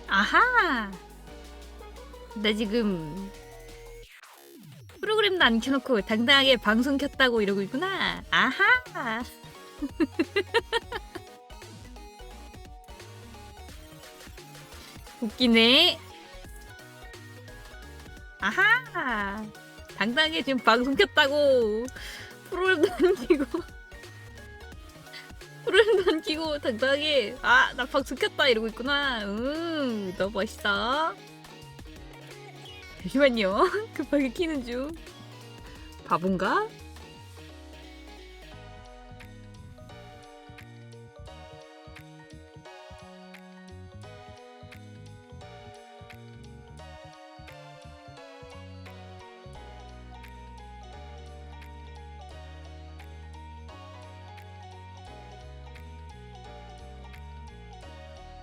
아하! 나 지금 프로그램도 안 켜놓고 당당하게 방송 켰다고 이러고 있구나. 아하! 웃기네. 아하! 당당하게 지금 방송 켰다고. 프로그램도 안 켜고. 프로그램도 안 켜고 당당하게 나 방송 켰다 이러고 있구나. 너무 멋있어. 잠시만요. 급하게 키는 중. 바본가?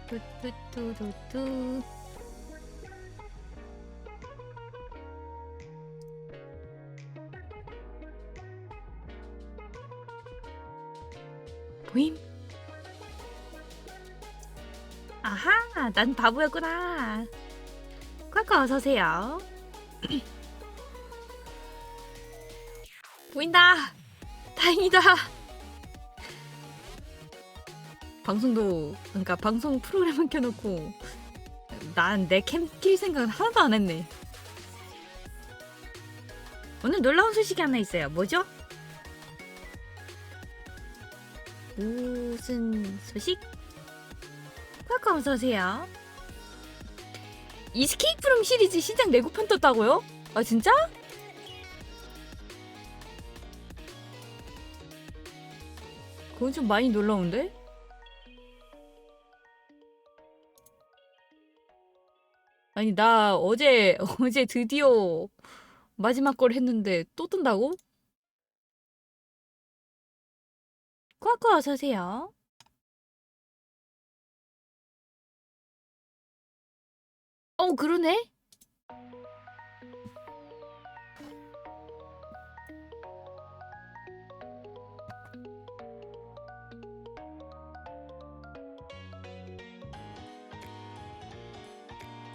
뚜뚜뚜뚜뚜. 보임? 아하, 난 바보였구나. 꽉꽉 어서오세요. 보인다. 다행이다. 방송도, 그러니까 방송 프로그램만 켜놓고 난 내 캠 킬 생각은 하나도 안 했네. 오늘 놀라운 소식이 하나 있어요. 뭐죠? 무슨 소식? 꽉꽉 어서오세요. 이스케이프 룸 시리즈 시작 예고편 떴다고요? 아 진짜? 그건 좀 많이 놀라운데? 아니 나 어제 드디어 마지막 걸 했는데 또 뜬다고? 꽉꽉 어서오세요. 그러네?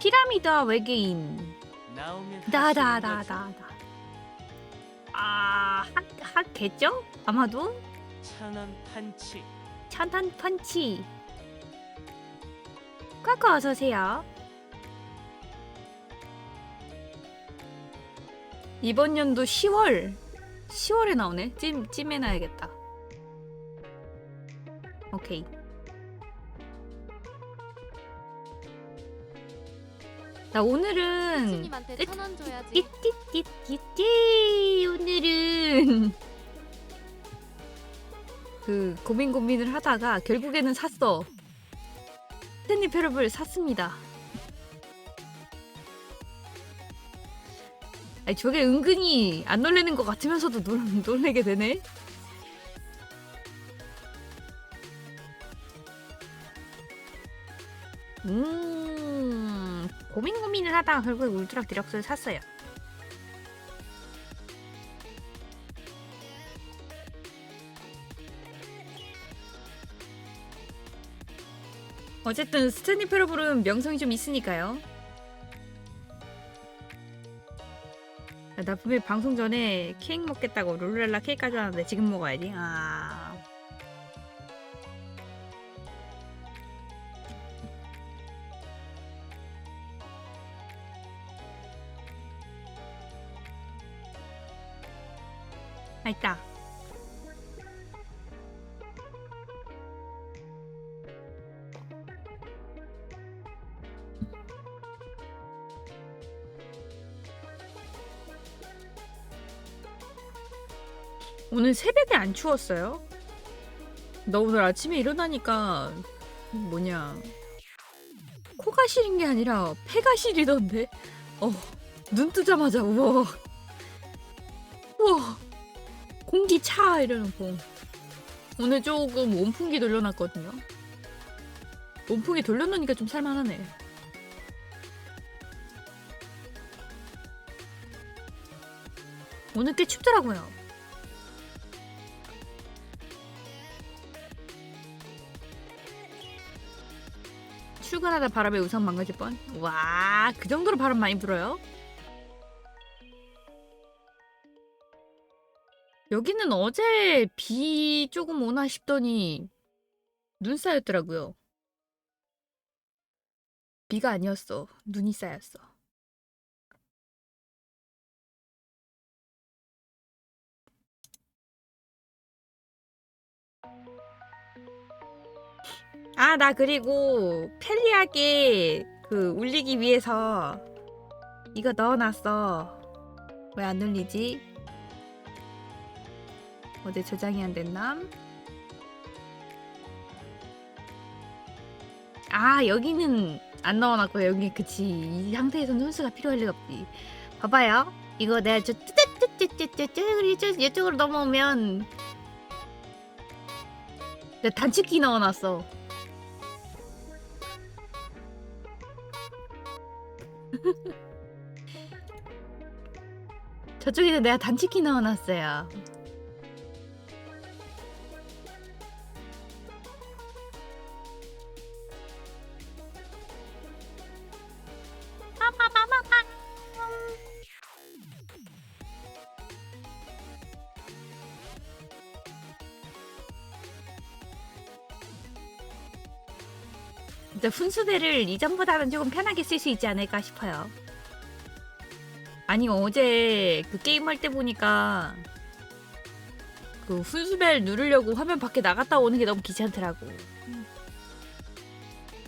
피라미드와 외계인. 나다다다다. 하겠죠? 아마도? 찬한 펀치. 꽉꽉 어서오세요. 이번 연도 10월에 나오네. 찜해놔야겠다. 오케이. 나 오늘은 스님한테 1,000원 줘야지. 오늘은 그 고민을 하다가 결국에는 샀어. 스탠리 패러블 샀습니다. 아니 저게 은근히 안 놀래는 것 같으면서도 놀래게 되네. 고민을 하다가 결국에 울트라 디럭스를 샀어요. 어쨌든 스탠리 패러블은 명성이 좀 있으니까요. 나 분명히 방송 전에 케이크 먹겠다고 룰랄라 케이크 가져왔는데 지금 먹어야지. 있다. 오늘 새벽에 안 추웠어요? 나 오늘 아침에 일어나니까 코가 시린 게 아니라 폐가 시리던데. 눈 뜨자마자 우와 공기 차 이러놓고 오늘 조금 온풍기 돌려놨거든요. 온풍기 돌려놓으니까 좀 살만하네. 오늘 꽤 춥더라고요. 출근하다 바람에 우산 망가질 뻔. 와, 그 정도로 바람 많이 불어요? 여기는 어제 비 조금 오나 싶더니 눈 쌓였더라고요. 비가 아니었어. 눈이 쌓였어. 아, 나 그리고 편리하게 그 울리기 위해서 이거 넣어놨어. 왜 안 울리지? 어제 저장이 안 됐나? 아, 여기는 안 넣어놨고 여기 그치. 이 상태에서는 훈수가 필요할 리가 없지. 봐봐요. 이거 내가 저 이쪽으로 넘어오면 내가 단축키 넣어놨어. 저쪽에서 내가 단축키 넣어놨어요. 진짜 훈수대를 이전보다는 조금 편하게 쓸 수 있지 않을까 싶어요. 아니 어제 그 게임할 때 보니까 그 훈수벨 누르려고 화면 밖에 나갔다 오는 게 너무 귀찮더라고.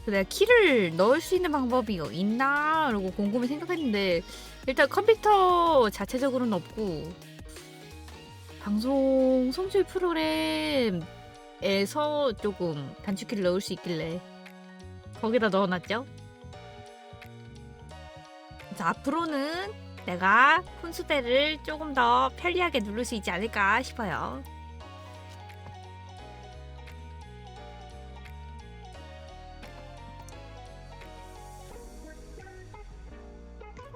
내가 키를 넣을 수 있는 방법이 있나? 라고 곰곰이 생각했는데 일단 컴퓨터 자체적으로는 없고 방송 송출 프로그램에서 조금 단축키를 넣을 수 있길래 거기다 넣어놨죠. 그래서 앞으로는 내가 훈수대를 조금 더 편리하게 누를 수 있지 않을까 싶어요.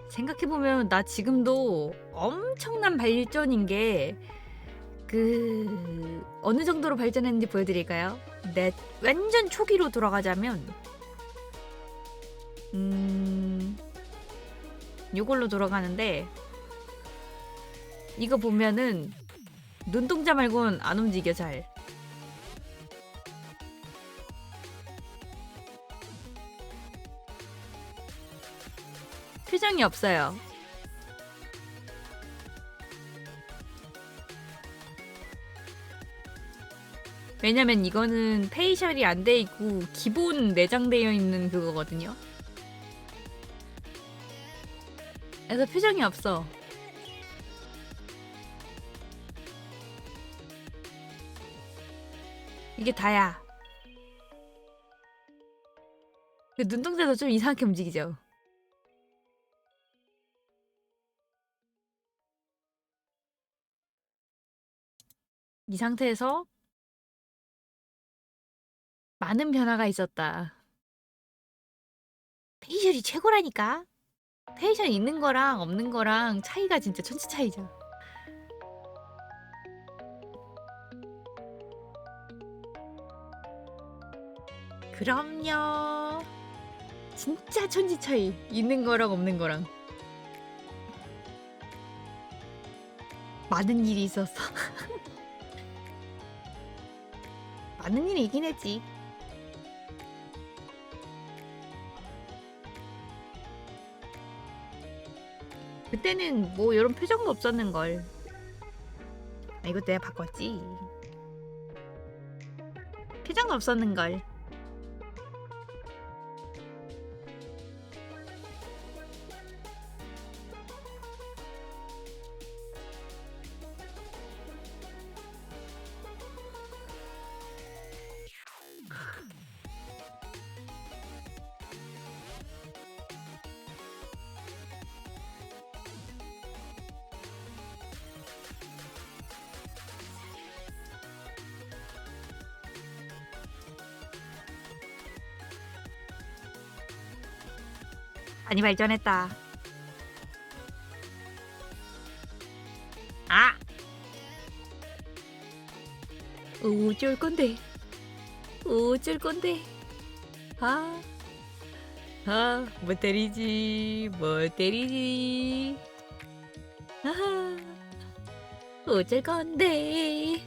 생각해보면 나 지금도 엄청난 발전인 게 어느 정도로 발전했는지 보여드릴까요? 내 완전 초기로 돌아가자면 이걸로 돌아가는데 이거 보면은 눈동자 말고는 안 움직여 잘. 표정이 없어요. 왜냐면 이거는 페이셜이 안 돼 있고 기본 내장되어 있는 그거거든요. 그래서 표정이 없어. 이게 다야. 눈동자도 좀 이상하게 움직이죠. 이 상태에서 많은 변화가 있었다. 페이셜이 최고라니까. 페이셜 있는 거랑 없는 거랑 차이가 진짜 천지 차이죠. 그럼요. 진짜 천지 차이. 있는 거랑 없는 거랑. 많은 일이 있었어. 많은 일이 있긴 했지. 그때는 뭐 이런 표정도 없었는걸. 아, 이거 내가 바꿨지. 표정도 없었는걸. 많이 발전했다. 아! 어쩔 건데. 어쩔 건데. 아. 뭐 때리지, 뭐 때리지. 아하, 어쩔 건데.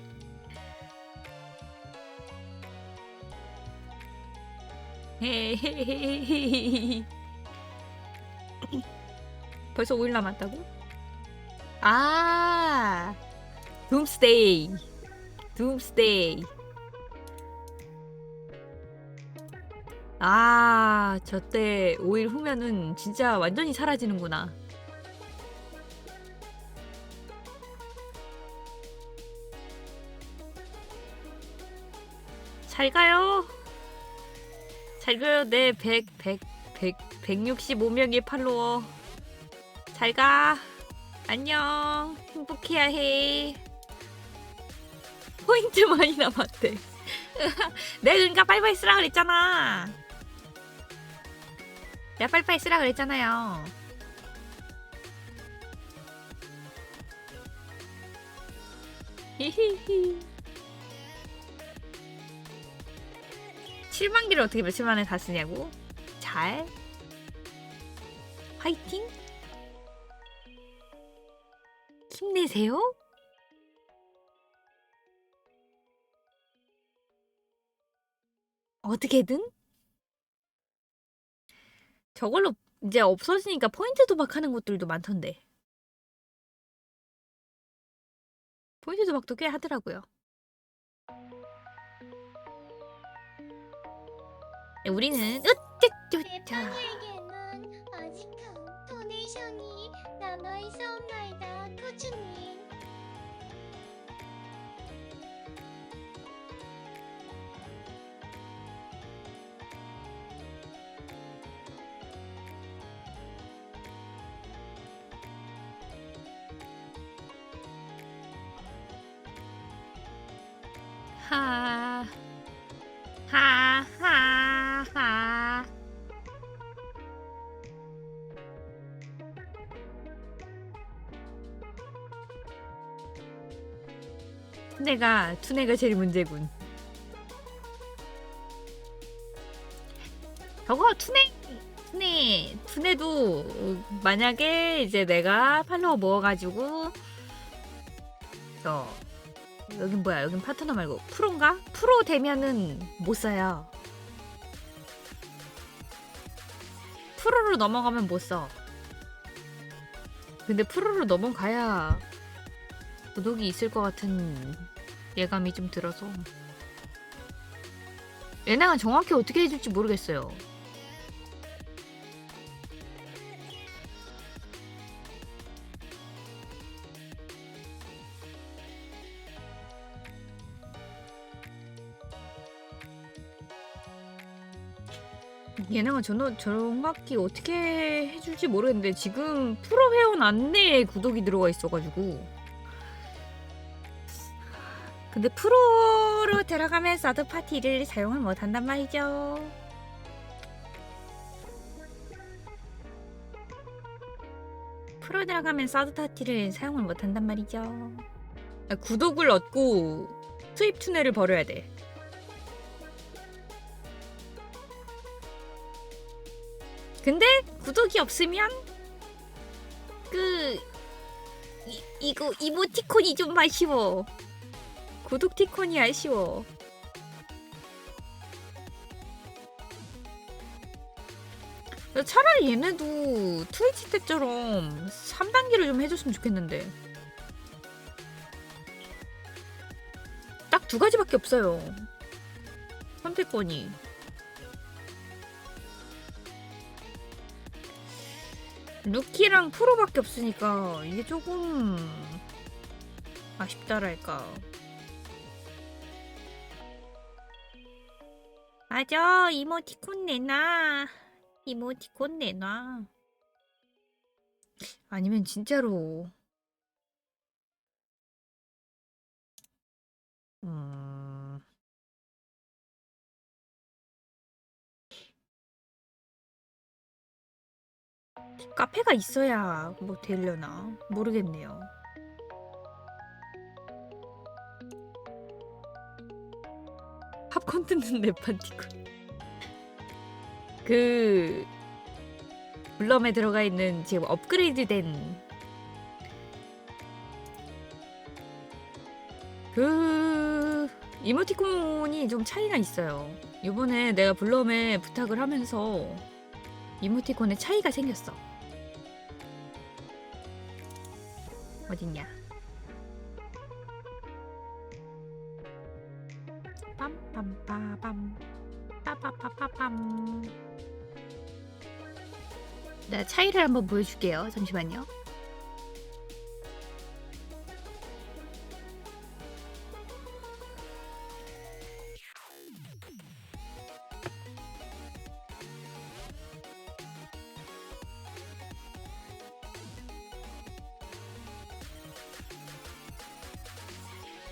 헤헤헤헤. 벌써 5일 남았다고? 아, 둠스데이. 둠스데이. 아, 저때 5일 후면은 진짜 완전히 사라지는구나. 잘 가요. 잘 가요. 네, 165명의 팔로워. 잘 가. 안녕. 행복해야 해. 포인트 많이 남았대. 내가 그러니까 빨리빨리 쓰라 그랬잖아. 내가 빨리빨리 쓰라 그랬잖아요. 히히히. 7만 개를 어떻게 며칠 만에 다 쓰냐고? 잘. 화이팅. 힘내세요. 어떻게든 저걸로 이제 없어지니까 포인트 도박하는 것들도 많던데. 포인트 도박도 꽤 하더라고요. 우리는 으뜨뜨뜨. 에게는 아직도 도네이션이 남아있었나이다, 코츠님. 하. 하하하. 투네가 제일 문제군. 저거 투네도 만약에 이제 내가 팔로워 모아가지고 여긴 뭐야? 여긴 파트너 말고 프로인가? 프로 되면은 못 써요. 프로로 넘어가면 못 써. 근데 프로로 넘어가야 구독이 있을 것 같은 예감이 좀 들어서 얘네가 정확히 어떻게 해줄지 모르겠어요. 얘네가 정확히 어떻게 해줄지 모르겠는데 지금 프로 회원 안내에 구독이 들어가 있어가지고. 근데 프로로 들어가면 서드 파티를 사용을 못한단 말이죠. 프로 들어가면 서드 파티를 사용을 못한단 말이죠. 구독을 얻고 투입 투네를 벌여야 돼. 근데 구독이 없으면 이거 이모티콘이 좀 아쉬워. 구독 티콘이 아쉬워. 차라리 얘네도 트위치 때처럼 3단계를 좀 해줬으면 좋겠는데. 딱 2가지밖에 없어요. 선택권이. 루키랑 프로밖에 없으니까 이게 조금 아쉽다랄까. 맞아, 이모티콘 내놔. 이모티콘 내놔. 아니면 진짜로 카페가 있어야 뭐 되려나 모르겠네요. 팝콘 뜯는 랩판티콘. 블럼에 들어가 있는 지금 업그레이드된 그 이모티콘이 좀 차이가 있어요. 이번에 내가 블럼에 부탁을 하면서 이모티콘에 차이가 생겼어. 어딨냐? 빰빰빠밤 빠빠빠빠밤. 네, 차이를 한번 보여줄게요. 잠시만요.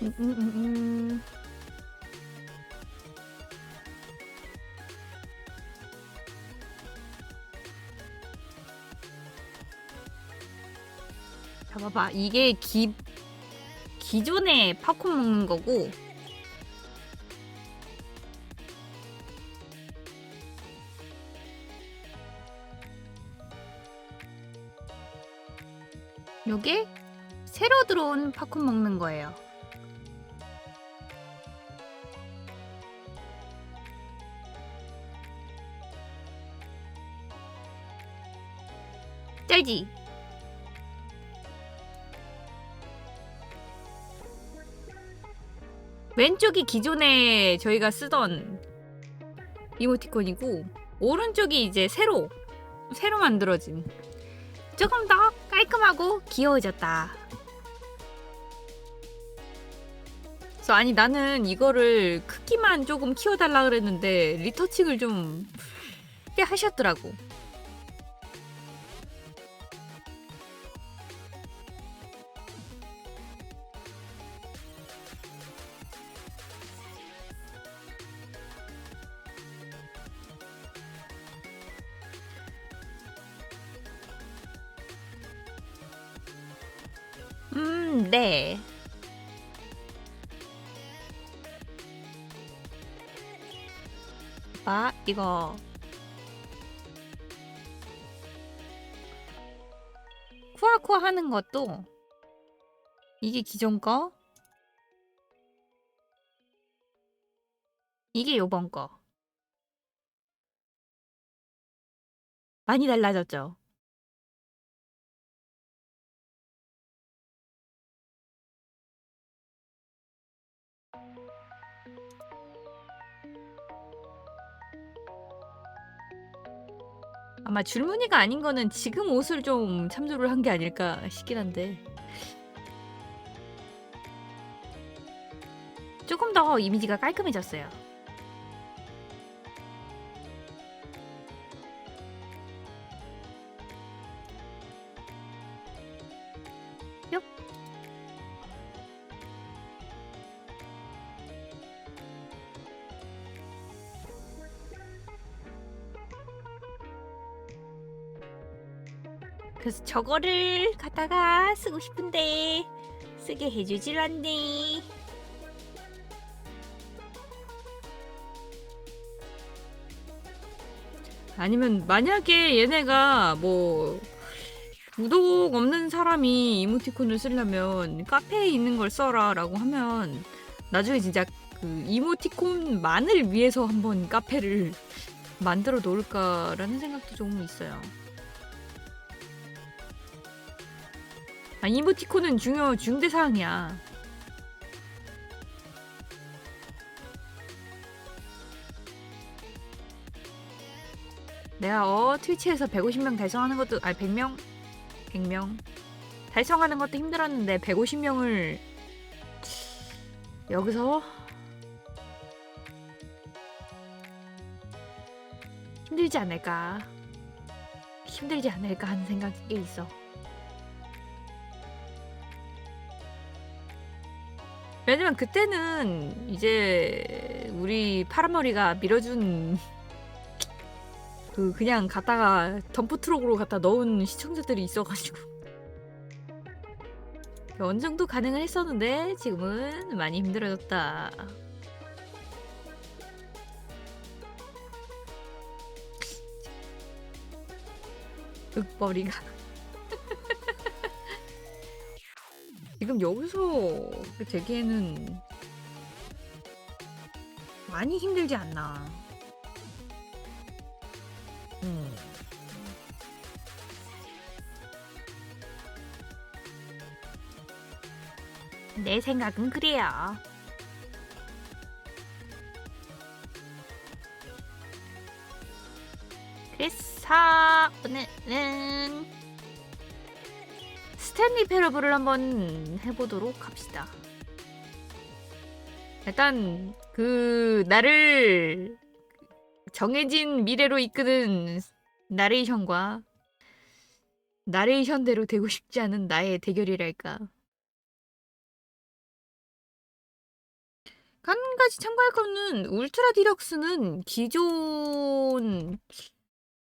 음, 음, 음, 음. 자, 봐봐. 이게 기존의 팝콘 먹는 거고, 요게 새로 들어온 팝콘 먹는 거예요. 짤지? 왼쪽이 기존에 저희가 쓰던 이모티콘이고, 오른쪽이 이제 새로 만들어진, 조금 더 깔끔하고 귀여워졌다. 그래서 아니 나는 이거를 크기만 조금 키워달라 그랬는데 리터칭을 좀 꽤 하셨더라고. 네. 봐, 이거 쿠아쿠아 하는 것도 이게 기존 거, 이게 요번 거. 많이 달라졌죠? 아마 줄무늬가 아닌 거는 지금 옷을 좀 참조를 한 게 아닐까 싶긴 한데 조금 더 이미지가 깔끔해졌어요. 뿅. 그래서 저거를 갖다가 쓰고 싶은데 쓰게 해주질 않네. 아니면 만약에 얘네가 뭐 구독 없는 사람이 이모티콘을 쓰려면 카페에 있는 걸 써라 라고 하면 나중에 진짜 그 이모티콘만을 위해서 한번 카페를 만들어 놓을까라는 생각도 조금 있어요. 아, 이모티콘은 중대사항이야. 내가 트위치에서 150명 달성하는 것도 100명 달성하는 것도 힘들었는데 150명을 여기서 힘들지 않을까 하는 생각이 꽤 있어. 왜냐면 그때는 이제 우리 파란머리가 밀어준 그냥 갖다가 덤프트럭으로 갖다 넣은 시청자들이 있어가지고 어느 정도 가능을 했었는데 지금은 많이 힘들어졌다. 윽벌이가. 지금 여기서 되기에는 많이 힘들지 않나. 내 생각은 그래요. 그래서 오늘은 스탠리 패러블을 한번 해보도록 합시다. 일단 그 나를 정해진 미래로 이끄는 나레이션과 나레이션대로 되고 싶지 않은 나의 대결이랄까. 한 가지 참고할 거는 울트라 디럭스는 기존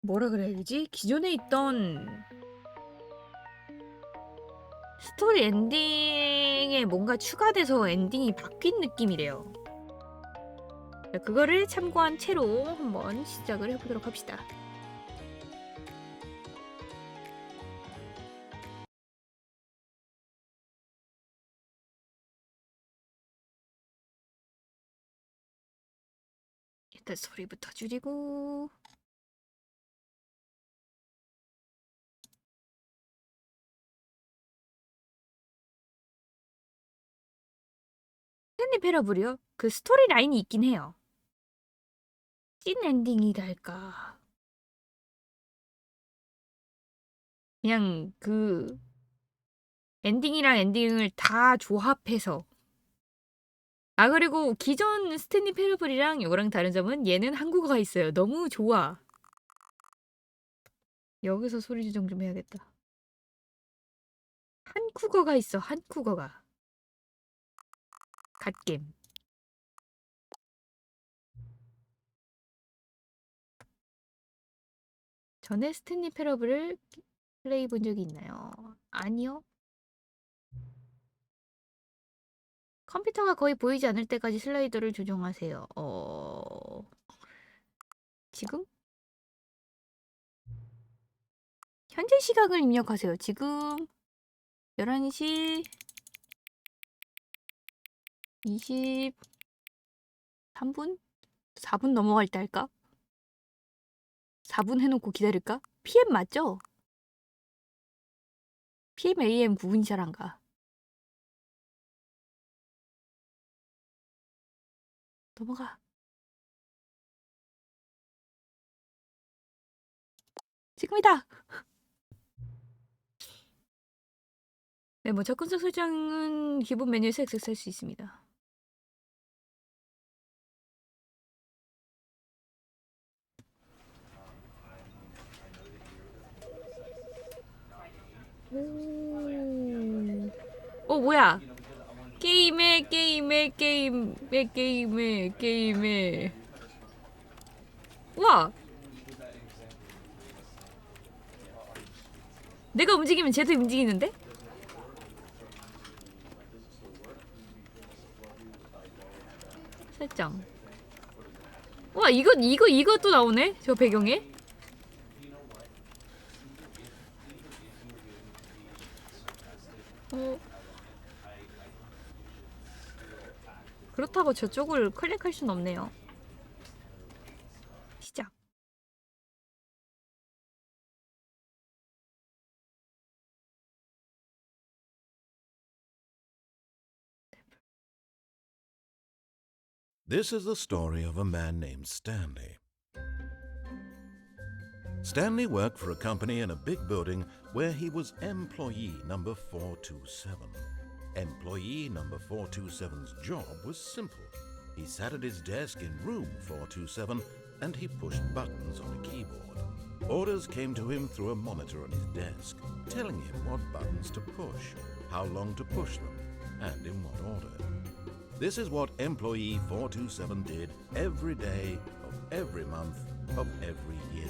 뭐라 그래야 되지? 기존에 있던 스토리 엔딩에 뭔가 추가돼서 엔딩이 바뀐 느낌이래요. 그거를 참고한 채로 한번 시작을 해보도록 합시다. 일단 소리부터 줄이고 스탠리 패러블이요? 그 스토리 라인이 있긴 해요. 찐 엔딩이랄까. 그냥 그 엔딩이랑 엔딩을 다 조합해서. 아 그리고 기존 스탠리 패러블이랑 이거랑 다른 점은 얘는 한국어가 있어요. 너무 좋아. 여기서 소리 조정 좀 해야겠다. 한국어가 있어. 한국어가. 갓겜. 전에 스탠리 패러블을 플레이 본 적이 있나요? 아니요. 컴퓨터가 거의 보이지 않을 때까지 슬라이더를 조정하세요. 지금? 현재 시각을 입력하세요. 지금 11시 23분? 4분 넘어갈 때 할까? 4분 해놓고 기다릴까? PM 맞죠? PM, AM 구분이 잘 안 가. 넘어가. 지금이다! 네, 뭐 접근성 설정은 기본 메뉴에서 액세스할 수 있습니다. 뭐야? 게임에 우와! 내가 움직이면 쟤도 움직이는데? 설정. 우와 이것도 나오네? 저 배경에? 그렇다고 저쪽을 클릭할 순 없네요. 시작. This is the story of a man named Stanley. Stanley worked for a company in a big building where he was employee number 427. Employee number 427's job was simple. He sat at his desk in room 427 and he pushed buttons on a keyboard. Orders came to him through a monitor on his desk, telling him what buttons to push, how long to push them, and in what order. This is what employee 427 did every day of every month of every year.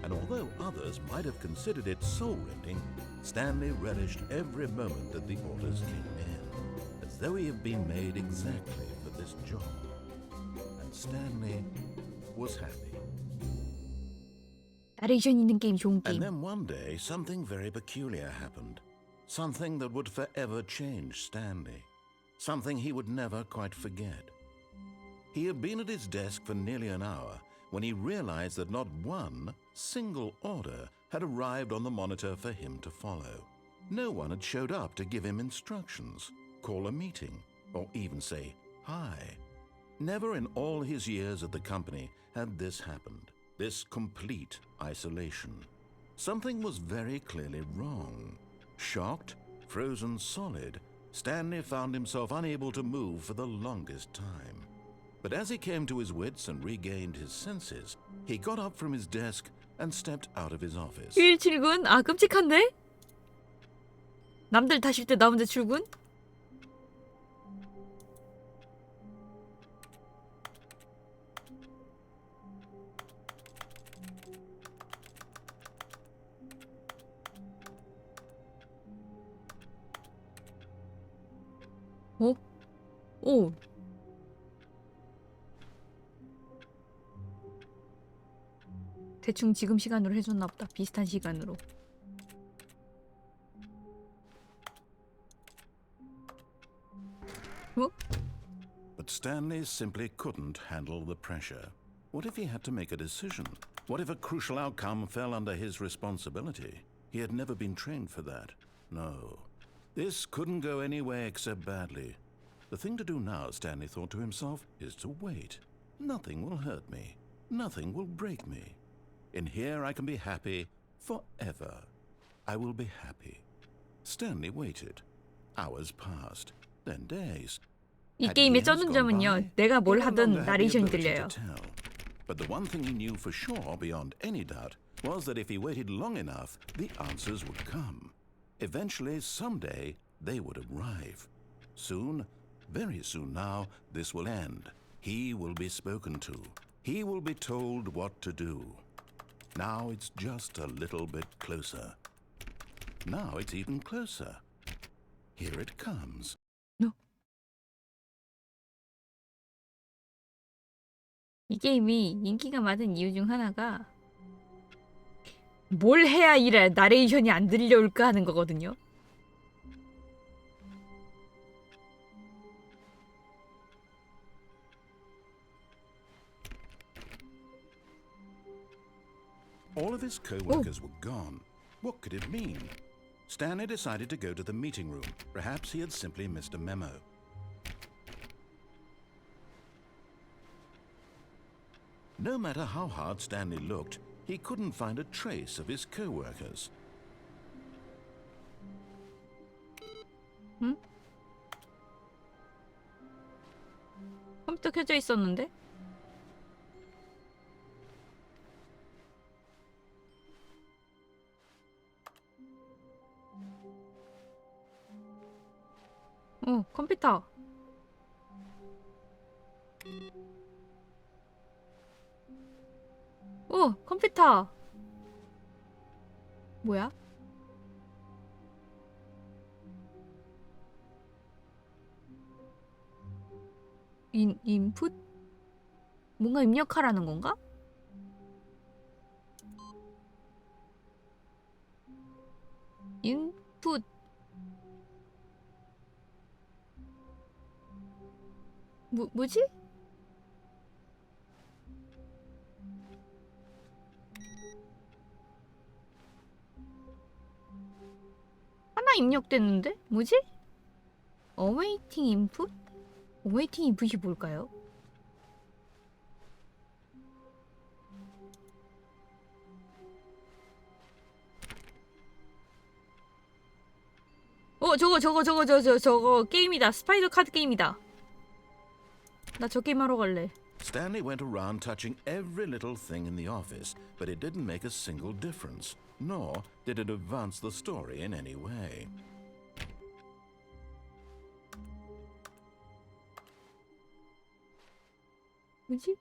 And although others might have considered it soul-rending, Stanley relished every moment that the orders came in, as though he had been made exactly for this job. And Stanley was happy. 나레이션 있는 게임 좋은 And 게임. then one day, something very peculiar happened. Something that would forever change Stanley. Something he would never quite forget. He had been at his desk for nearly an hour when he realized that not one single order had arrived on the monitor for him to follow. No one had showed up to give him instructions, call a meeting, or even say hi. Never in all his years at the company had this happened, this complete isolation. Something was very clearly wrong. Shocked, frozen solid, Stanley found himself unable to move for the longest time. But as he came to his wits and regained his senses, he got up from his desk and stepped out of his office. 일 출근? 아, 끔찍한데? 남들 다 쉴 때 나 혼자 출근? 어? 오. 대충 지금 시간으로 해줬나 보다. 비슷한 시간으로. 어? But Stanley simply couldn't handle the pressure. What if he had to make a decision? What if a crucial outcome fell under his responsibility? He had never been trained for that. No. This couldn't go any way except badly. The thing to do now, Stanley thought to himself, is to wait. Nothing will hurt me. Nothing will break me. In here I can be happy forever. I will be happy. Stanley waited. Hours passed. Then days. 이 게임의 쩌는 점은요, 내가 뭘 하든 나레이션이 들려요. But the one thing he knew for sure, beyond any doubt, was that if he waited long enough, the answers would come. Eventually, someday, they would arrive. Soon, very soon now, this will end. He will be spoken to. He will be told what to do. Now it's just a little bit closer. Now it's even closer. Here it comes. No. 이 게임이 인기가 많은 이유 중 하나가 뭘 해야 이래 나레이션이 안 들려올까 하는 거거든요. All of his co-workers were gone. What could it mean? Stanley decided to go to the meeting room. Perhaps he had simply missed a memo. No matter how hard Stanley looked, he couldn't find a trace of his co-workers. 응? 컴퓨터 켜져 있었는데? 컴퓨터. 컴퓨터. 뭐야? 인풋? 뭔가 입력하라는 건가? 인풋. 뭐지? 하나 입력됐는데? 뭐지? awaiting input? awaiting input이 뭘까요? 저거 게임이다. 스파이더 카드 게임이다. 나 저 게임 하러 갈래. Stanley went around touching every little thing in the office, but it didn't make a single difference, nor did it advance the story in any way. 뭐지?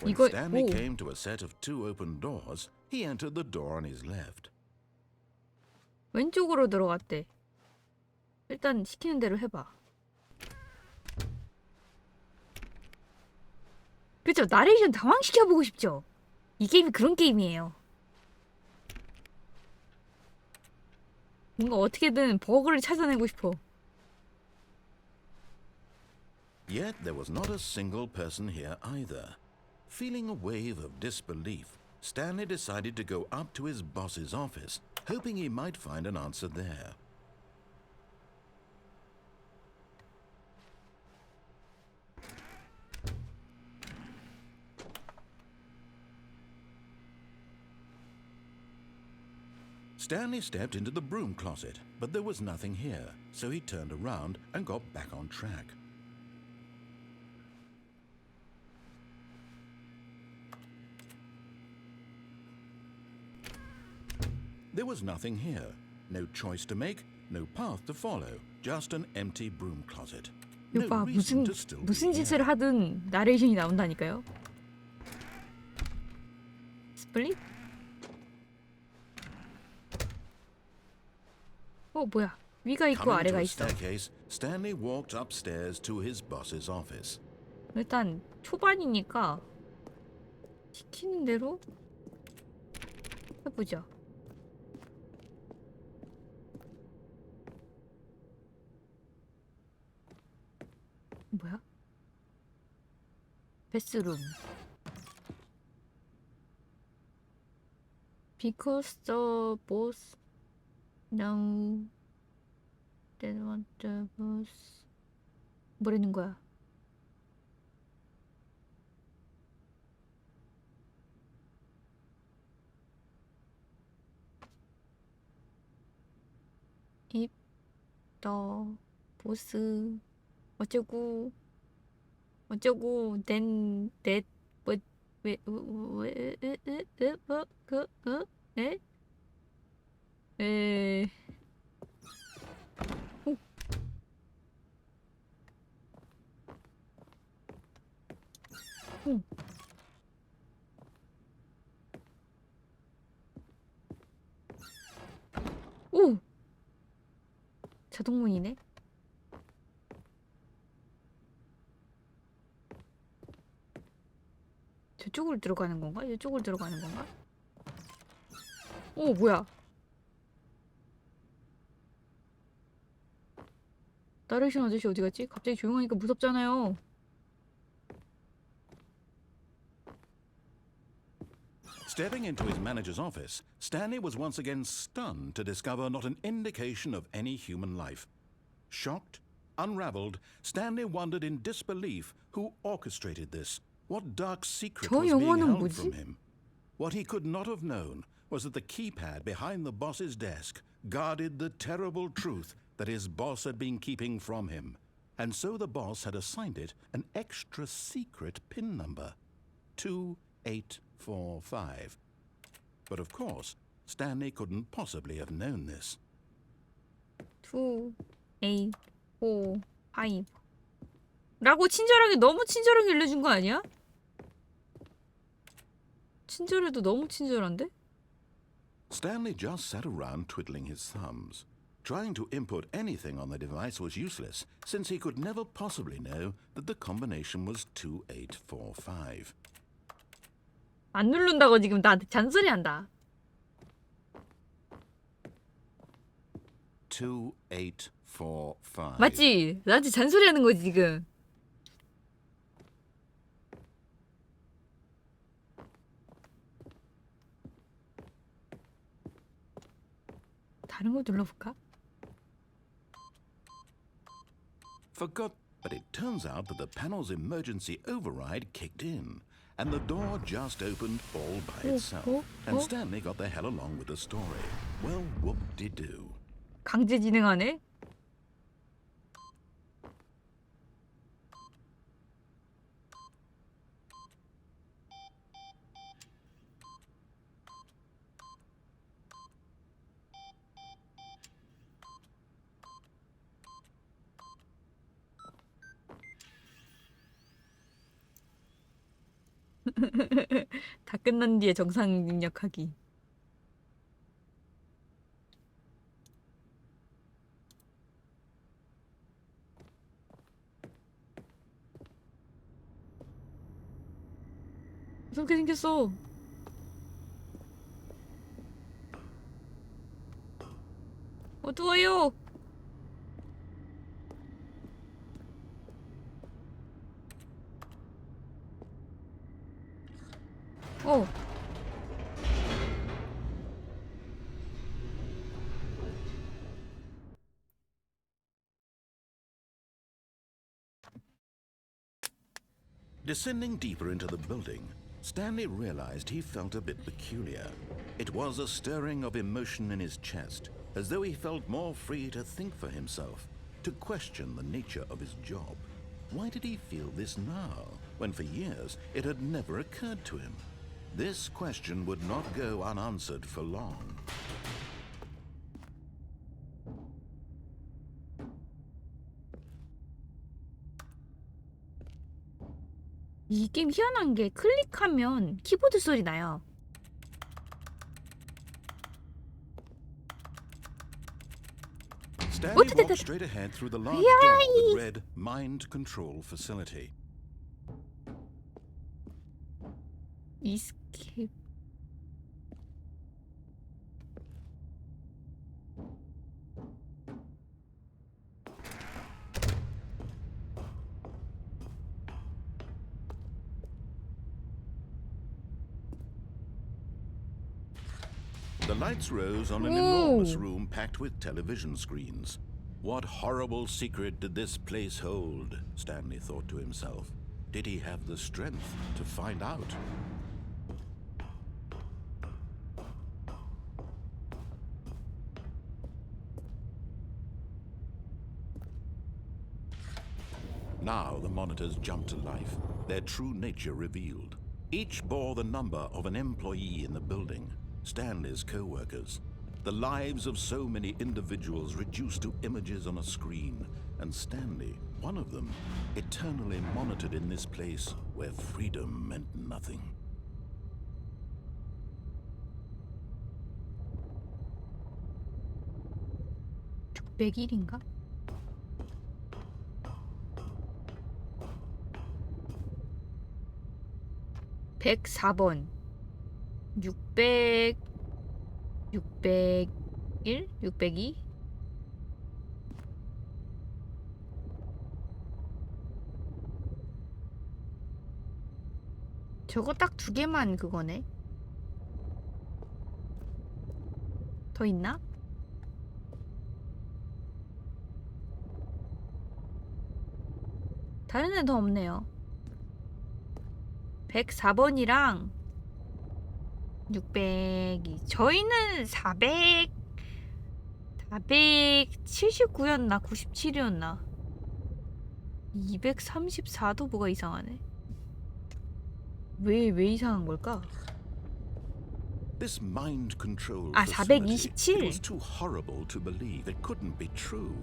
When Stanley came to a set of two open doors, he entered the door on his left. 왼쪽으로 들어갔대. 일단 시키는 대로 해봐. 그쵸? 나레이션 당황시켜보고 싶죠? 이 게임이 그런 게임이에요. 뭔가 어떻게든 버그를 찾아내고 싶어. Yet there was not a single person here either. Feeling a wave of disbelief, Stanley decided to go up to his boss's office, hoping he might find an answer there. Stanley stepped into the broom closet, but there was nothing here, so he turned around and got back on track. There was nothing here. No choice to make, no path to follow, just an empty broom closet. No 오빠 reason to still be 무슨 here. 짓을 하든 나레이션이 나온다니까요. 스플릿? 어 뭐야? 위가 있고 Coming to 아래가 a 있어. staircase, Stanley walked upstairs to his boss's office. 일단 초반이니까 시키는 대로 해보자. 뭐야? 베스룸. Because the boss now they want the boss. 뭐라는 거야? If the boss 어쩌고 then that what 에? 에? 오. 오. 오. 자동문이네. 저쪽으로 들어가는 건가? 이쪽으로 들어가는 건가? 오, 뭐야? 나레이션 아저씨 어디 갔지? 갑자기 조용하니까 무섭잖아요. Stepping into his manager's office, Stanley was once again stunned to discover not an indication of any human life. Shocked, unraveled, Stanley wondered in disbelief who orchestrated this. What dark secret 저 was being 영화는 held 뭐지? from him? What he could not have known was that the keypad behind the boss's desk guarded the terrible truth that his boss had been keeping from him. And so the boss had assigned it an extra secret PIN number. 2845. But of course, Stanley couldn't possibly have known this. 2, 8, 4, 5 라고 친절하게 너무 친절하게 알려준 거 아니야? 친절해도 너무 친절한데? Stanley just sat around twiddling his thumbs. Trying to input anything on the device was useless, since he could never possibly know that the combination was 2845. 안 누른다고 지금 나한테 잔소리한다. 2845. 맞지? 나한테 잔소리하는 거지 지금. 다른 거 눌러볼까? Forgot, but it turns out that the panel's emergency override kicked in, and the door just opened all by itself. And Stanley got the hell along with the story. Well, whoop-de-doo. 강제 진행하네? 다 끝난 뒤에 정상 입력하기. 무섭게 생겼어. 어두워요. 어. Descending deeper into the building, Stanley realized he felt a bit peculiar. It was a stirring of emotion in his chest, as though he felt more free to think for himself, to question the nature of his job. Why did he feel this now, when for years it had never occurred to him? This question would not go unanswered for long. 이 게임 희한한 게 클릭하면 키보드 소리 나요. Stanley walked straight ahead through the large door that read Mind Control Facility. 이스케이프. The lights rose on an enormous room packed with television screens. What horrible secret did this place hold? Stanley thought to himself. Did he have the strength to find out? Now the monitors jumped to life, their true nature revealed. Each bore the number of an employee in the building. Stanley's co-workers, the lives of so many individuals reduced to images on a screen, and Stanley, one of them, eternally monitored in this place where freedom meant nothing. (601일인가) 104번 600 601 602 저거 딱 두 개만 그거네. 더 있나? 다른 애는 더 없네요. 104번이랑 602. 저희는 479였나 97이었나 234도 뭐가 이상하네. 왜 이상한 걸까? This mind control 아, facility, 427. it was too horrible to believe. It couldn't be true.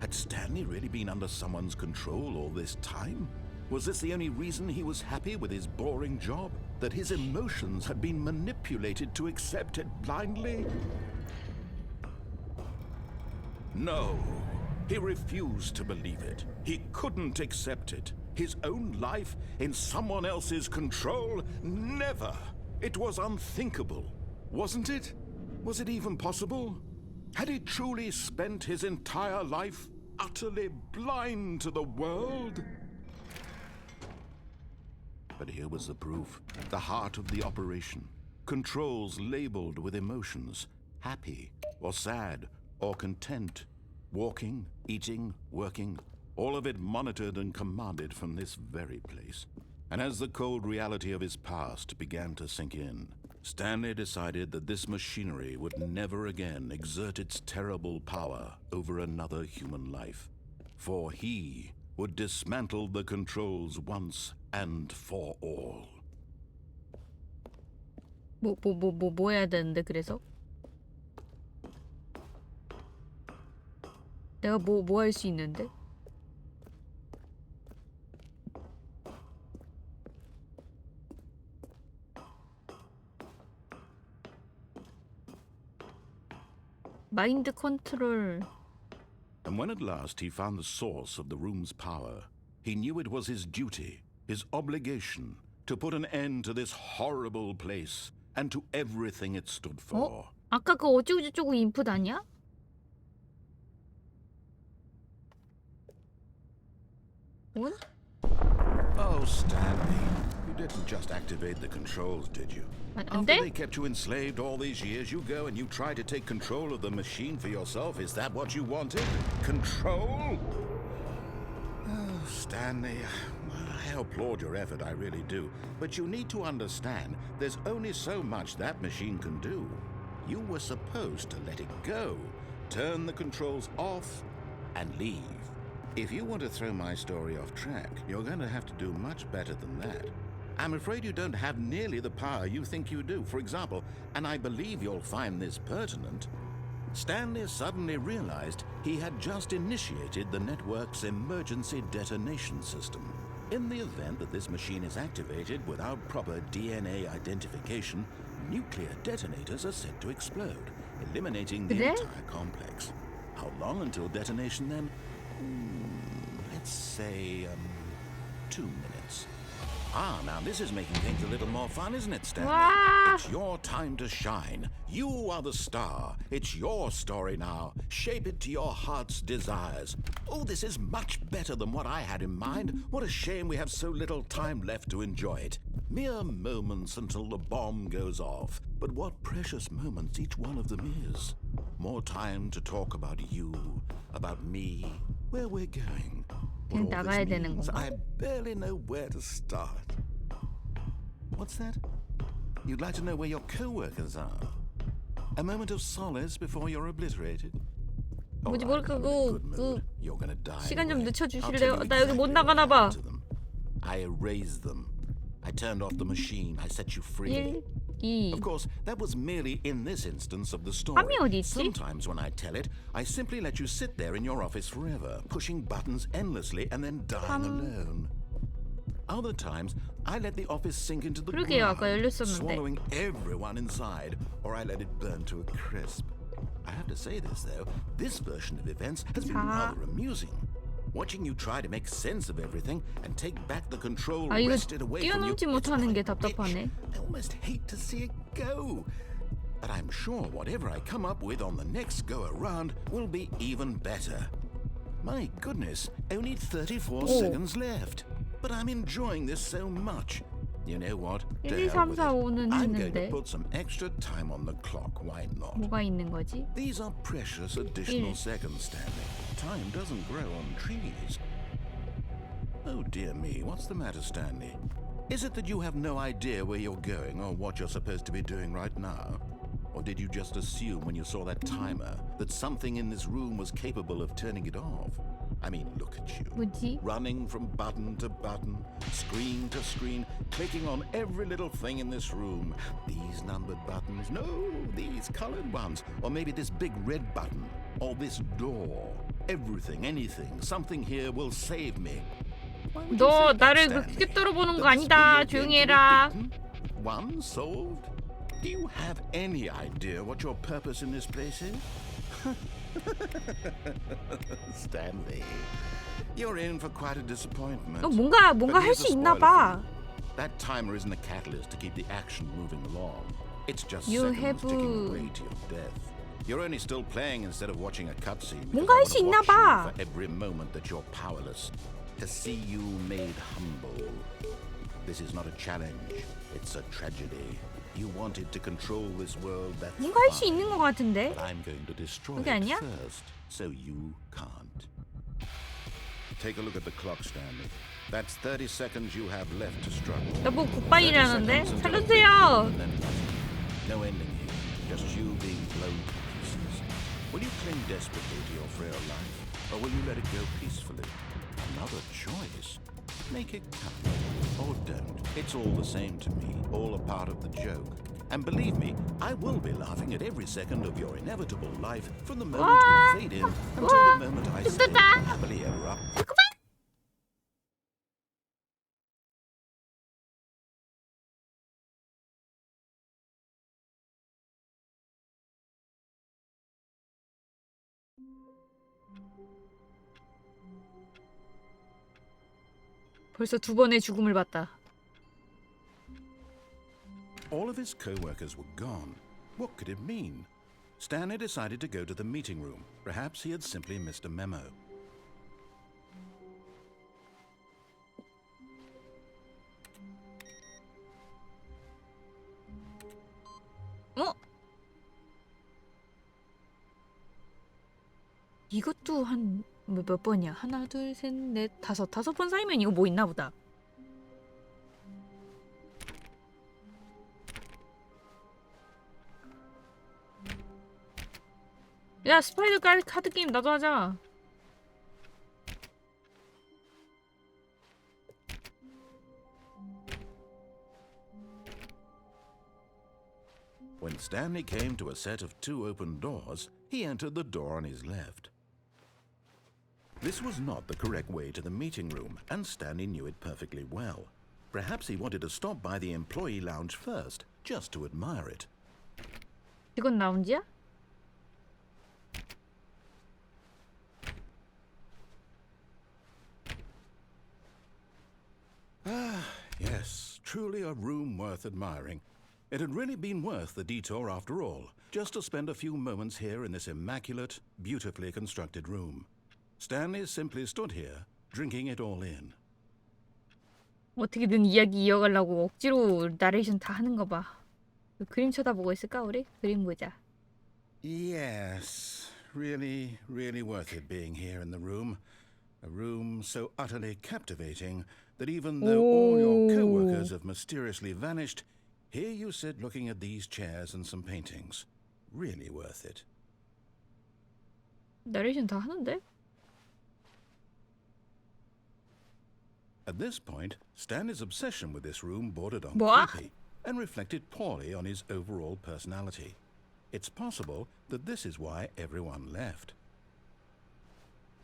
Had Stanley really been under someone's control all this time? Was this the only reason he was happy with his boring job? That his emotions had been manipulated to accept it blindly? No. He refused to believe it. He couldn't accept it. His own life in someone else's control? Never. It was unthinkable. Wasn't it? Was it even possible? Had he truly spent his entire life utterly blind to the world? But here was the proof. The heart of the operation. Controls labeled with emotions. Happy, or sad, or content. Walking, eating, working. All of it monitored and commanded from this very place. And as the cold reality of his past began to sink in, Stanley decided that this machinery would never again exert its terrible power over another human life. For he would dismantle the controls once and for all. 뭐 해야 되는데 그래서? 내가 뭐 할 수 있는데? 마인드 컨트롤. And when at last he found the source of the room's power, he knew it was his duty, his obligation, to put an end to this horrible place and to everything it stood for. 아까 그 어쩌고저쩌고 인풋 아니야? 온? Oh, Stanley, you didn't just activate the controls, did you? 안 After 돼? they kept you enslaved all these years, you go and you try to take control of the machine for yourself. Is that what you wanted? Control? Oh, Stanley, I applaud your effort, I really do. But you need to understand, there's only so much that machine can do. You were supposed to let it go, turn the controls off, and leave. If you want to throw my story off track, you're going to have to do much better than that. I'm afraid you don't have nearly the power you think you do. For example, and I believe you'll find this pertinent, Stanley suddenly realized he had just initiated the network's emergency detonation system. In the event that this machine is activated without proper DNA identification, nuclear detonators are set to explode, eliminating the 그래? entire complex. How long until detonation then? Let's say 2 minutes. Now this is making things a little more fun, isn't it, Stanley? 와! It's your time to shine. You are the star. It's your story now. Shape it to your heart's desires. Oh, this is much better than what I had in mind. What a shame we have so little time left to enjoy it. Mere moments until the bomb goes off. But what precious moments each one of them is. More time to talk about you, about me, where we're going. 그냥 What all 나가야 this 되는 means, 건가? I barely know where to start. What's that? You'd like to know where your co-workers are? A moment of solace before you're obliterated? 뭐지, All right, 뭘까, I'm in a good mood. You're gonna die 시간 좀 anyway. 늦춰주실래요? I'll tell you 나 여기 못 exactly 나가나 what 봐. happened to them. I erased them. I turned off the machine. I set you free. 1, 2. Of course, that was merely in this instance of the story. 화면 어디 있지? Sometimes when I tell it, I simply let you sit there in your office forever, pushing buttons endlessly and then dying alone. Other times, I let the office sink into the 그러게요, 아까 ground, 열렸었는데. swallowing everyone inside, or I let it burn to a crisp. I have to say this, though, this version of events has been rather amusing. Watching you try to make sense of everything and take back the control 아, 이거 wrested away from you. 뛰어넘지 It's 못하는 게 quite 답답하네. rich. I almost hate to see it go. But I'm sure whatever I come up with on the next go around will be even better. My goodness, only 34 seconds left. But I'm enjoying this so much. You know what? 1, To 2, hell 3, with 4, it. 5는 I'm going to 했는데 put some extra time on the clock. Why not? 뭐가 있는 거지? These are precious additional 1. seconds, Stanley. Time doesn't grow on trees. Oh dear me, what's the matter, Stanley? Is it that you have no idea where you're going or what you're supposed to be doing right now? Or did you just assume when you saw that timer that something in this room was capable of turning it off? I mean, look at you. 뭐지? Running from button to button, screen to screen, clicking on every little thing in this room. These numbered buttons, no, these colored ones. Or maybe this big red button, or this door. Everything, anything, something here will save me. Why would you 너 think that, 나를 Stanley? 그렇게 떨어보는 거 That this 아니다. video game 조용히 can be 해라. beaten? One solved? Do you have any idea what your purpose in this place is? Stanley, you're in for quite a disappointment. 뭔가 But 할 here's 수 the 있나 spoiler 봐. for you. That timer isn't a catalyst to keep the action moving along. It's just You seconds have ticking away to your death. You're only still playing instead of watching a cutscene. 뭔가 할 수 있나 봐. For every moment that you're powerless, to see you made humble. This is not a challenge. It's a tragedy. You wanted to control this world. That's 뭔가 할 수 fine. 있는 것 같은데. But I'm going to destroy 그게 it 아니야? first, so you can't. Take a look at the clock, Stanley. That's 30 seconds you have left to struggle. 여보 30 굿바이라는데? seconds until a big 살려주세요. moment, then nothing. No ending here. Just you being blown to pieces. Will you cling desperately to your frail life, or will you let it go peacefully? Another choice. Make it count. Or don't. It's all the same to me. All a part of the joke. And believe me, I will be laughing at every second of your inevitable life from the moment we fade in until the moment I say 힘들다. happily ever up. 벌써 2번의 죽음을 봤다. of his co-workers were gone. What could it mean? Stanley decided to go to the meeting room. Perhaps he had simply missed a memo. 어? 이것도 한 몇 번이야? 하나, 둘, 셋, 넷, 다섯 번 쌓이면 이거 뭐 있나 보다. 야, 스파이더 카드 게임 나도 하자. When Stanley came to a set of 2 open doors, he entered the door on his left. This was not the correct way to the meeting room, and Stanley knew it perfectly well. Perhaps he wanted to stop by the employee lounge first, just to admire it. 이건 라운지야? Yes, truly a room worth admiring. It had really been worth the detour after all, just to spend a few moments here in this immaculate, beautifully constructed room. Stanley simply stood here, drinking it all in. 어떻게든 이야기 이어가려고 억지로 나레이션 다 하는 거 봐. 그림 쳐다보고 있을까 우리? 그림 보자. Yes, really worth it being here in the room. A room so utterly captivating that even though all your co-workers have mysteriously vanished, here you sit looking at these chairs and some paintings. Really worth it. 나레이션 다 하는데? At this point, Stanley's obsession with this room bordered on What? creepy and reflected poorly on his overall personality. It's possible that this is why everyone left.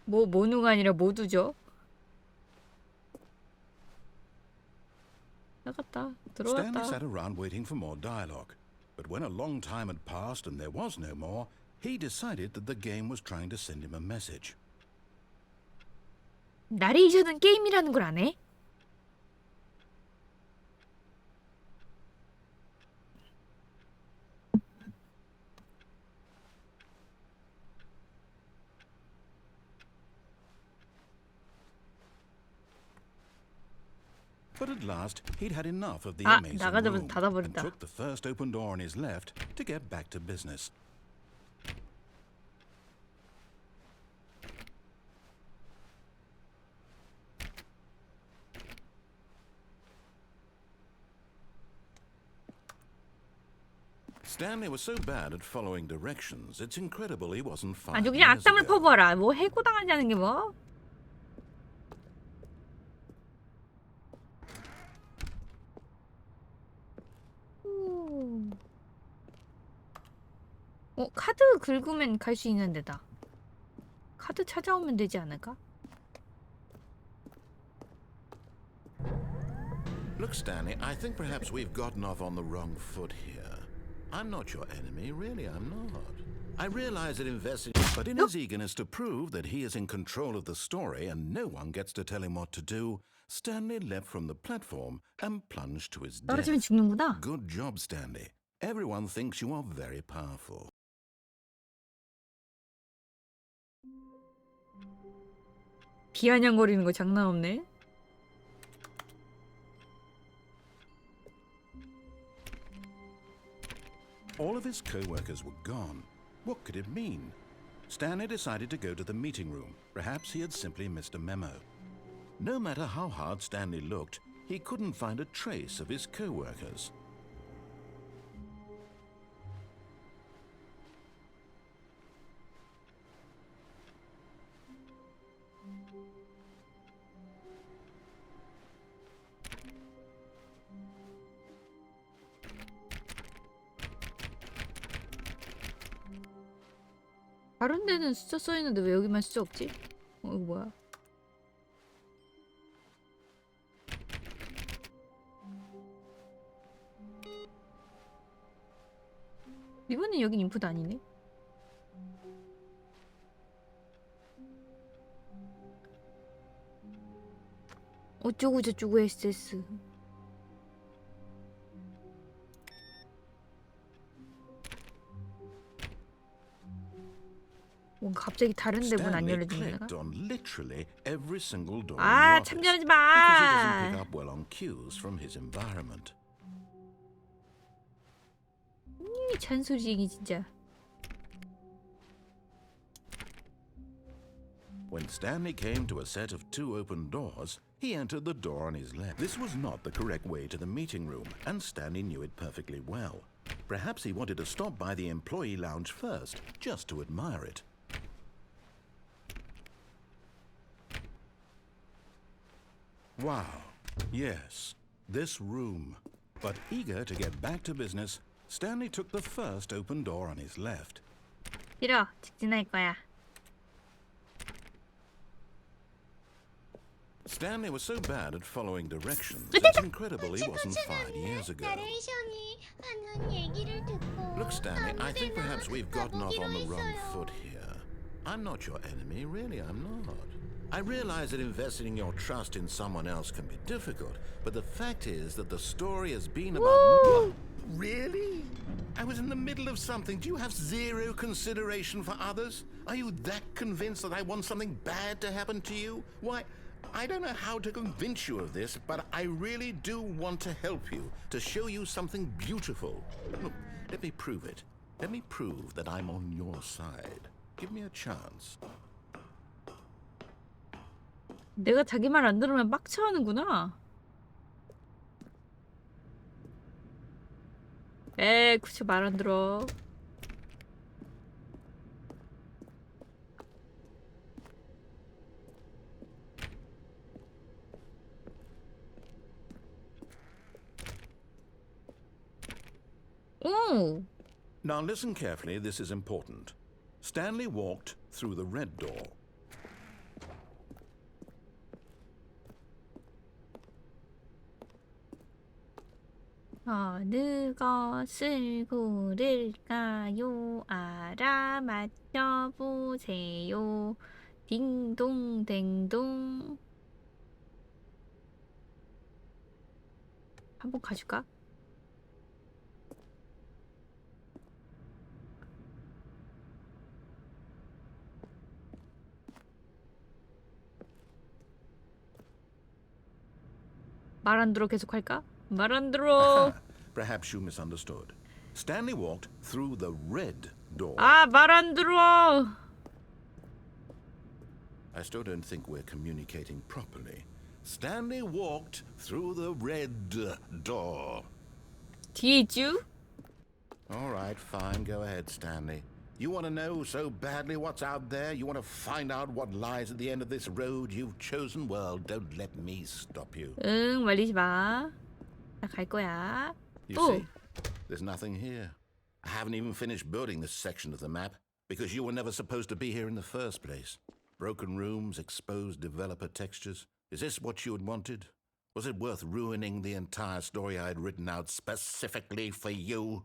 모누가 아니라 모두죠. 나갔다. Stanley 들어왔다. sat around waiting for more dialogue, but when a long time had passed and there was no more, he decided that the game was trying to send him a message. 나레이션은 게임이라는 걸 안 해? But at last, he'd had enough of the 아, amazing 나가자마자 room and 닫아버린다. took the first open door on his left to get back to business. Stanley was so bad at following directions, it's incredible he wasn't 5 아주 그냥 years 악담을 ago. 퍼부어라. 뭐 해고당하자는 게 뭐? 카드 긁으면 갈 수 있는 데다. 카드 찾아오면 되지 않을까? Look, Stanley, I think perhaps we've gotten off on the wrong foot here. I'm not your enemy, really, I'm not. I realize that investing, but in his eagerness to prove that he is in control of the story and no one gets to tell him what to do, Stanley leapt from the platform and plunged to his death. 떨어지면 죽는구나. Good job, Stanley. Everyone thinks you are very powerful. 비아냥거리는 거 장난 없네. All of his co-workers were gone. What could it mean? Stanley decided to go to the meeting room. Perhaps he had simply missed a memo. No matter how hard Stanley looked, he couldn't find a trace of his co-workers. 다른 데는 숫자 써있는데 왜 여기만 숫자 없지? 이거 뭐야? 이번엔 여긴 인풋 아니네? 어쩌고 저쩌고 SS 뭔가 갑자기 다른데 문 안 Stanley 열려주는 clicked 데가? on literally every single door in the 아, office 참견하지 because he doesn't pick 마. up well on cues from his environment. 이 잔소리쟁이 진짜. When Stanley came to a set of 2 open doors, he entered the door on his left. This was not the correct way to the meeting room, and Stanley knew it perfectly well. Perhaps he wanted to stop by the employee lounge first, just to admire it. Wow, yes, this room. But eager to get back to business, Stanley took the first open door on his left. 싫어. 직진할 거야. Stanley was so bad at following directions, it's incredible he wasn't fired years ago. 나레이션이 하는 얘기를 듣고 Look, Stanley, I think 아무데나 perhaps we've gotten off on the 가보기로 wrong 했어요. foot here. I'm not your enemy, really, I'm not. I realize that investing your trust in someone else can be difficult, but the fact is that the story has been about... What? Really? I was in the middle of something. Do you have zero consideration for others? Are you that convinced that I want something bad to happen to you? Why, I don't know how to convince you of this, but I really do want to help you, to show you something beautiful. Look, let me prove it. Let me prove that I'm on your side. Give me a chance. 내가 자기 말 안 들으면 빡쳐하는구나. 쿠츠 말 안 들어. 오! Now listen carefully, this is important. Stanley walked through the red door. 어느 것을 고를까요? 알아맞혀 보세요. 딩동댕동. 한번 가줄까? 말 안 들어 계속 할까? 말 안 들어. Perhaps you misunderstood. Stanley walked through the red door. 아, 말 안 들어. I still don't think we're communicating properly. Stanley walked through the red door. 뒤에 있쥬? All right, fine. Go ahead, Stanley. You want to know so badly what's out there? You want to find out what lies at the end of this road you've chosen? Well, don't let me stop you. 응, 말리지 마. 나 갈 거야. You 또. see, there's nothing here. I haven't even finished building this section of the map because you were never supposed to be here in the first place. Broken rooms, exposed developer textures. Is this what you had wanted? Was it worth ruining the entire story I had written out specifically for you?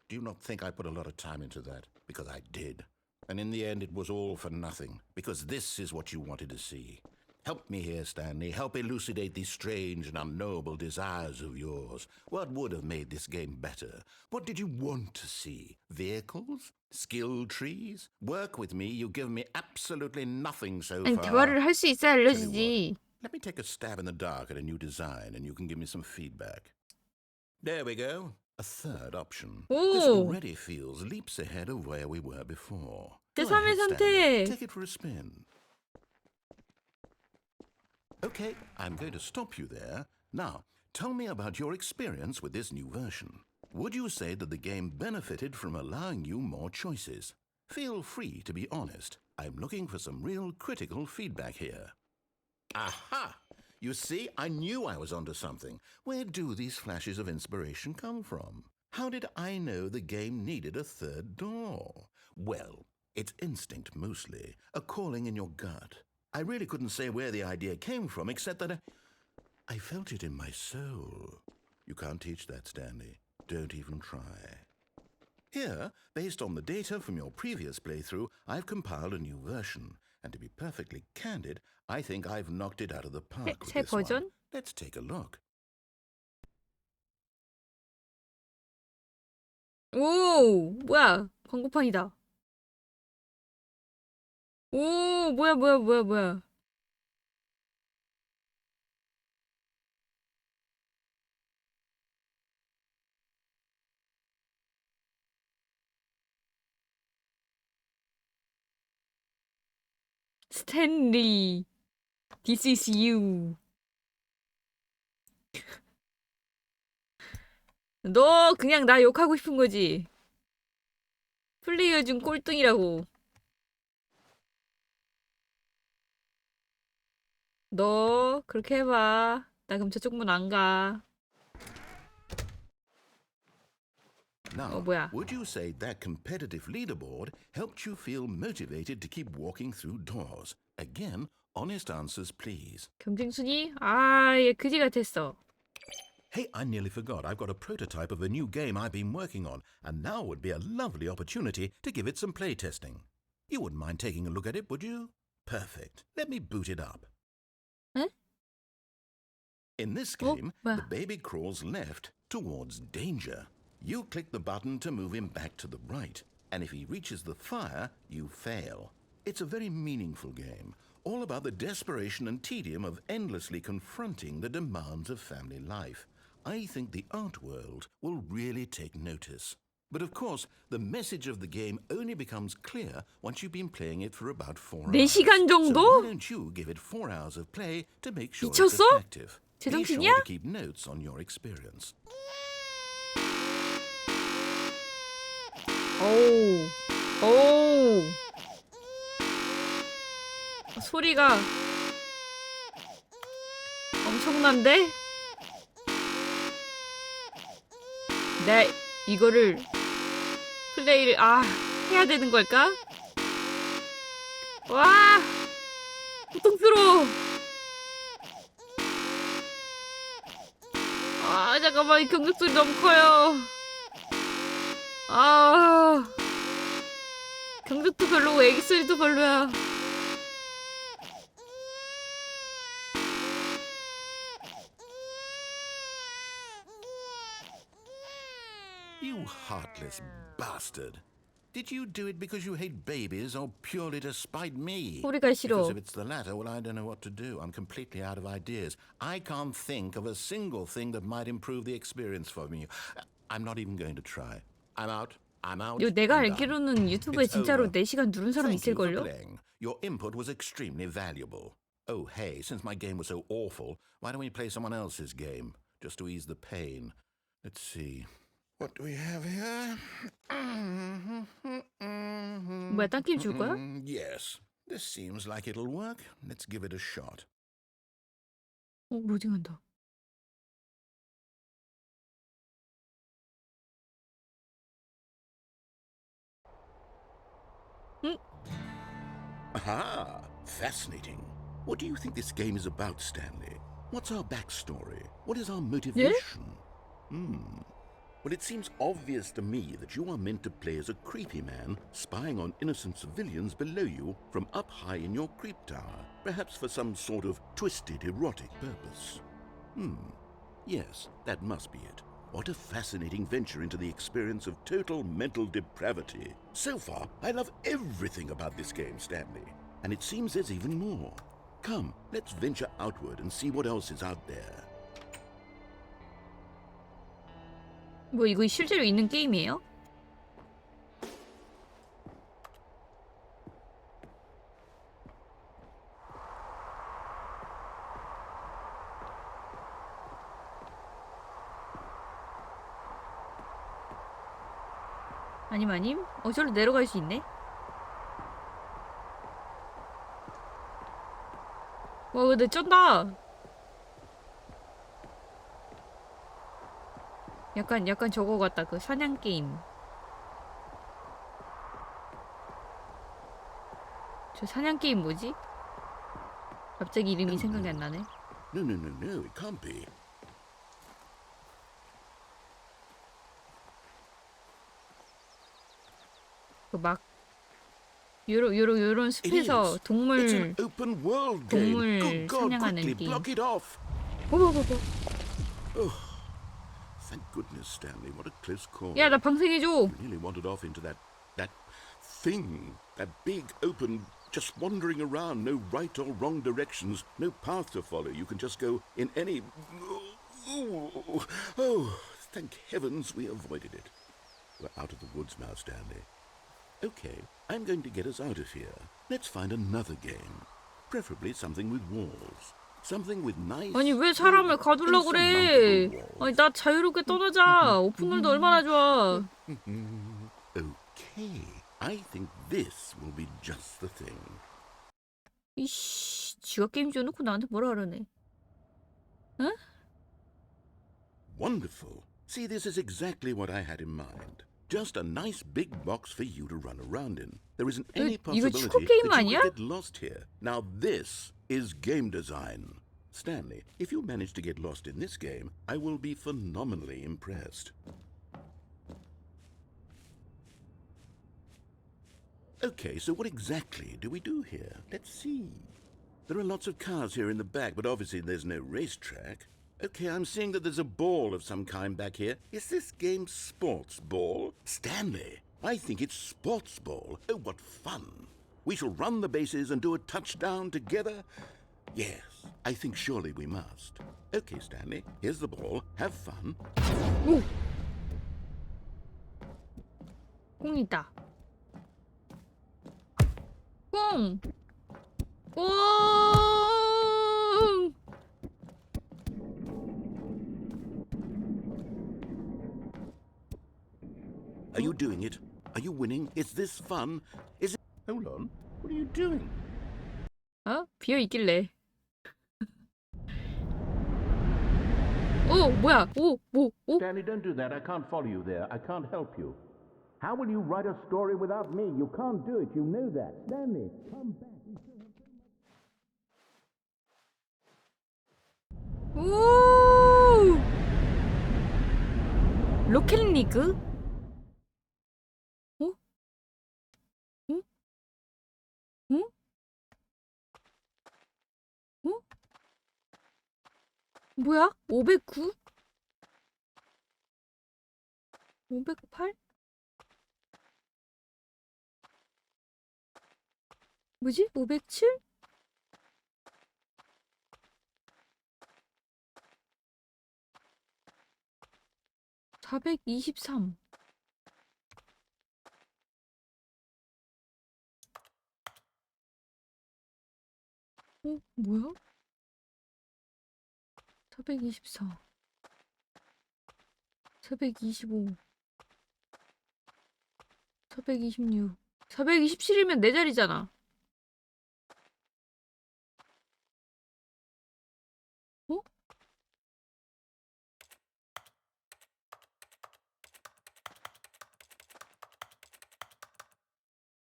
Do you not think I put a lot of time into that? Because I did. And in the end, it was all for nothing. Because this is what you wanted to see. Help me here, Stanley. Help elucidate these strange and unknowable desires of yours. What would have made this game better? What did you want to see? Vehicles? Skill trees? Work with me. You've given me absolutely nothing so 아니, far. 대화를 할 수 있어야 Tell you 알려주지. Let me take a stab in the dark at a new design and you can give me some feedback. There we go. A third option. This 오! already feels leaps ahead of where we were before. 제 Go 3의 ahead, Stanley. 선택. Take it for a spin. Okay, I'm going to stop you there. Now, tell me about your experience with this new version. Would you say that the game benefited from allowing you more choices? Feel free to be honest. I'm looking for some real critical feedback here. Aha! You see, I knew I was onto something. Where do these flashes of inspiration come from? How did I know the game needed a third door? Well, it's instinct mostly, a calling in your gut. I really couldn't say where the idea came from, except that I felt it in my soul. You can't teach that, Stanley. Don't even try. Here, based on the data from your previous playthrough, I've compiled a new version. And to be perfectly candid, I think I've knocked it out of the park with 새 this one. 버전? Let's take a look. 오, 뭐야? 광고판이다. 오, 뭐야. 스탠리, this is you. 너 그냥 나 욕하고 싶은 거지? 플레이어 중 꼴등이라고. 너 그렇게 해봐. 나 그럼 저쪽 문 안 가. Now, 뭐야? would you say that competitive leaderboard helped you feel motivated to keep walking through doors? Again, honest answers, please. 경쟁 순위? 아, 얘 그지 같았어. Hey, I nearly forgot. I've got a prototype of a new game I've been working on, and now would be a lovely opportunity to give it some playtesting. You wouldn't mind taking a look at it, would you? Perfect. Let me boot it up. 에? In this game, 뭐야? the baby crawls left towards danger. You click the button to move him back to the right, and if he reaches the fire, you fail. It's a very meaningful game, all about the desperation and tedium of endlessly confronting the demands of family life. I think the art world will really take notice. But of course, the message of the game only becomes clear once you've been playing it for about 4 hours. 4시간 So 정도? why don't you give it 4 hours of play to make sure it's 미쳤어? effective? Be 제정신이야? sure to keep notes on your experience. 오. 소리가 엄청난데? 내 이거를 플레이를 해야 되는 걸까? 와! 고통스러워. 잠깐만, 이 경적 소리 너무 커요. 경적도 별로고 애기 소리도 별로야. You heartless bastard. Did you do it because you hate babies or purely to spite me? 소리가 싫어. Because if it's the latter, well, I don't know what to do. I'm completely out of ideas. I can't think of a single thing that might improve the experience for me. I'm not even going to try. I'm out. 내가 I'm done. 알기로는 유튜브에 It's 진짜로 over. 4시간 누른 사람 Thank you for 있을걸요? playing. Your input was extremely valuable. Oh, hey, since my game was so awful, why don't we play someone else's game? Just to ease the pain. Let's see. What do we have here? 뭐야, 딴 게임 줄 거야? Yes. This seems like it'll work. Let's give it a shot. 로딩한다. 응? Aha! Fascinating. What do you think this game is about, Stanley? What's our backstory? What is our motivation? Well, it seems obvious to me that you are meant to play as a creepy man spying on innocent civilians below you from up high in your creep tower, perhaps for some sort of twisted erotic purpose. Yes, that must be it. What a fascinating venture into the experience of total mental depravity. So far, I love everything about this game, Stanley. And it seems there's even more. Come, let's venture outward and see what else is out there. 뭐 이거 실제로 있는 게임이에요? 아님? 저로 내려갈 수 있네? 와, 근데 쩐다. 약간 저거 같다. 그 사냥 게임. 저 사냥 게임 뭐지? 갑자기 이름이 생각이 안 나네. No, it can't be. 그 막 요런 숲에서 It's 동물 an open world game. 동물 Good God, 사냥하는 quickly 게임. block it off. Thank goodness, Stanley. What a close call. 야, 나 방생해줘. You nearly wandered off into that thing, that big open just wandering around, no right or wrong directions, no path to follow. You can just go in any... Oh, thank heavens we avoided it. We're out of the woods now, Stanley. Okay, I'm going to get us out of here. Let's find another game. Preferably something with walls. Something with nice... 아니 왜 사람을 가두려고 그래? 아니 나 자유롭게 떠나자. 오픈월드 얼마나 좋아. Okay, I think this will be just the thing. 이씨, 지가 게임 지어놓고 나한테 뭐라 그러네. 응? Wonderful. See, this is exactly what I had in mind. Just a nice big box for you to run around in. There isn't any possibility 축구 게임 that 아니야? you could get lost here. Now this is game design. Stanley, if you manage to get lost in this game, I will be phenomenally impressed. Okay, so what exactly do we do here? Let's see. There are lots of cars here in the back, but obviously there's no racetrack. Okay, I'm seeing that there's a ball of some kind back here. Is this game sports ball? Stanley, I think it's sports ball. Oh, what fun. We shall run the bases and do a touchdown together. Yes, I think surely we must. Okay, Stanley, here's the ball. Have fun. 오! 꽁이다. 꽁! 꽁! Are you doing it? Are you winning? Is this fun? Is it... Hold on. What are you doing? 어? 비어 있길래. 오, 뭐야? 오, 뭐, 오? Stanley, don't do that. I can't follow you there. I can't help you. How will you write a story without me? You can't do it. You know that. Stanley, come back. 오! 로켓 리그? 어? 응? 응? 어? 뭐야? 509? 508? 뭐지? 507? 423. 어? 뭐야? 424. 425. 426. 427이면 내 자리잖아. 어?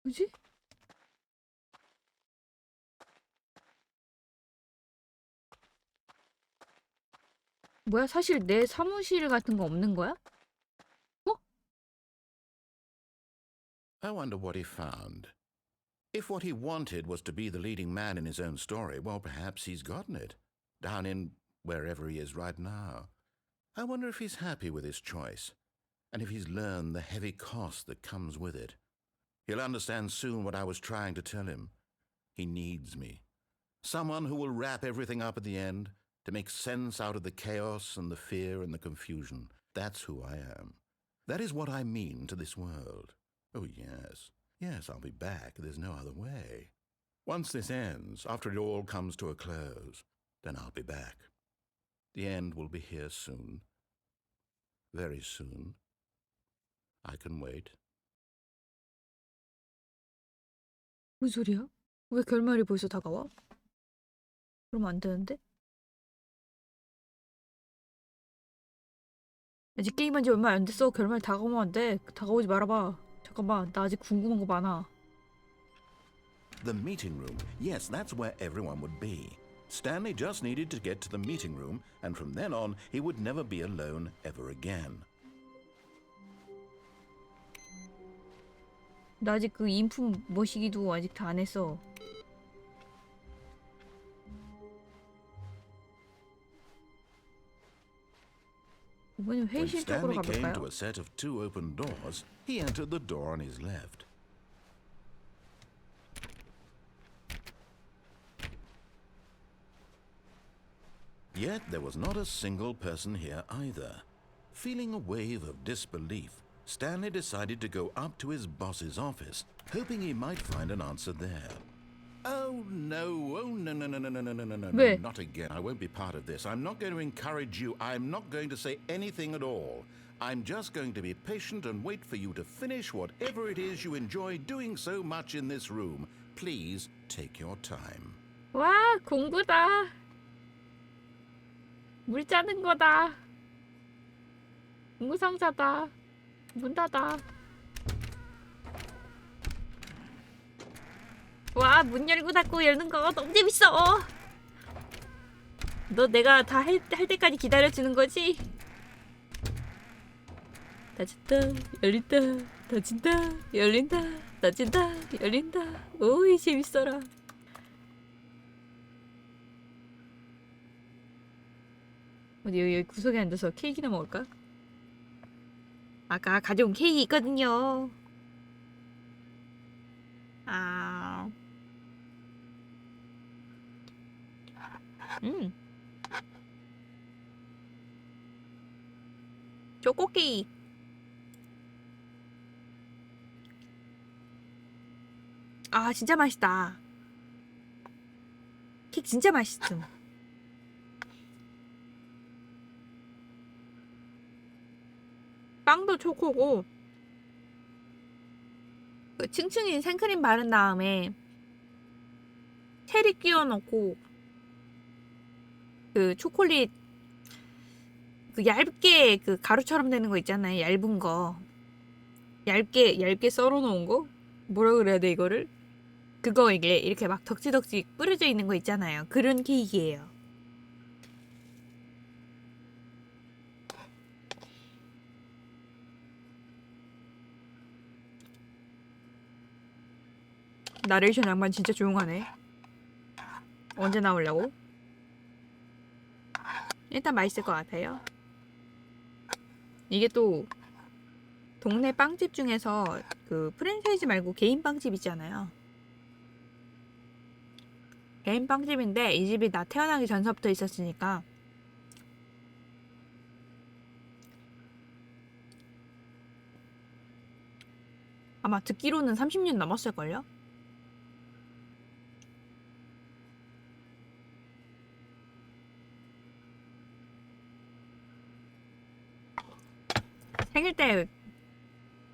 뭐지? 뭐야? 사실 내 사무실 같은 거 없는 거야? 어? I wonder what he found. If what he wanted was to be the leading man in his own story, well, perhaps he's gotten it. Down in wherever he is right now. I wonder if he's happy with his choice, and if he's learned the heavy cost that comes with it. He'll understand soon what I was trying to tell him. He needs me. Someone who will wrap everything up at the end, to make sense out of the chaos and the fear and the confusion. That's who I am. That is what I mean to this world. Oh, yes. Yes, I'll be back. There's no other way. Once this ends, after it all comes to a close, then I'll be back. The end will be here soon. Very soon. I can wait. 무슨 소리야? 왜 결말이 벌써 다가와? 그러면 안 되는데? 아직 게임한 지 얼마 안 됐어. 결말 다가오면 안 돼. 다가오지 말아봐. 잠깐만, 나 아직 궁금한 거 많아. The meeting room. Yes, that's where everyone would be. Stanley just needed to get to the meeting room, and from then on, he would never be alone ever again. 나 아직 그 인품 머시기도 아직 다 안 했어. 이번엔 When 회의실 쪽으로 Stanley came 가볼까요? to a set of 2 open doors, he entered the door on his left. Yet there was not a single person here either. Feeling a wave of disbelief, Stanley decided to go up to his boss's office, hoping he might find an answer there. Oh no, no, 왜? not again. I won't be part of this. I'm not going to encourage you. I'm not going to say anything at all. I'm just going to be patient and wait for you to finish whatever it is you enjoy doing so much in this room. Please take your time. 와, 공부다. 물 짜는 거다. 공부 상자다. 문 닫아. 와, 문 열고 닫고 열는 거 너무 재밌어. 너 내가 다 할 때까지 기다려주는 거지? 닫힌다, 열린다, 닫힌다, 열린다, 닫힌다, 열린다. 오이, 재밌어라. 어디 여기 구석에 앉아서 케이크나 먹을까? 아까 가져온 케이크 있거든요. 아, 초코 케이크. 아, 진짜 맛있다. 케이크 진짜 맛있음. 빵도 초코고 그 층층이 생크림 바른 다음에 체리 끼워 넣고 그 초콜릿 그 얇게 그 가루처럼 되는 거 있잖아요. 얇은 거. 얇게 썰어 놓은 거? 뭐라 그래야 돼 이거를? 그거 이렇게 막 덕지덕지 뿌려져 있는 거 있잖아요. 그런 케이크예요. 나레이션 양반 진짜 조용하네. 언제 나오려고? 일단 맛있을 것 같아요. 이게 또 동네 빵집 중에서 그 프랜차이즈 말고 개인 빵집 있잖아요. 개인 빵집인데 이 집이 나 태어나기 전서부터 있었으니까 아마 듣기로는 30년 넘었을걸요? 생일 때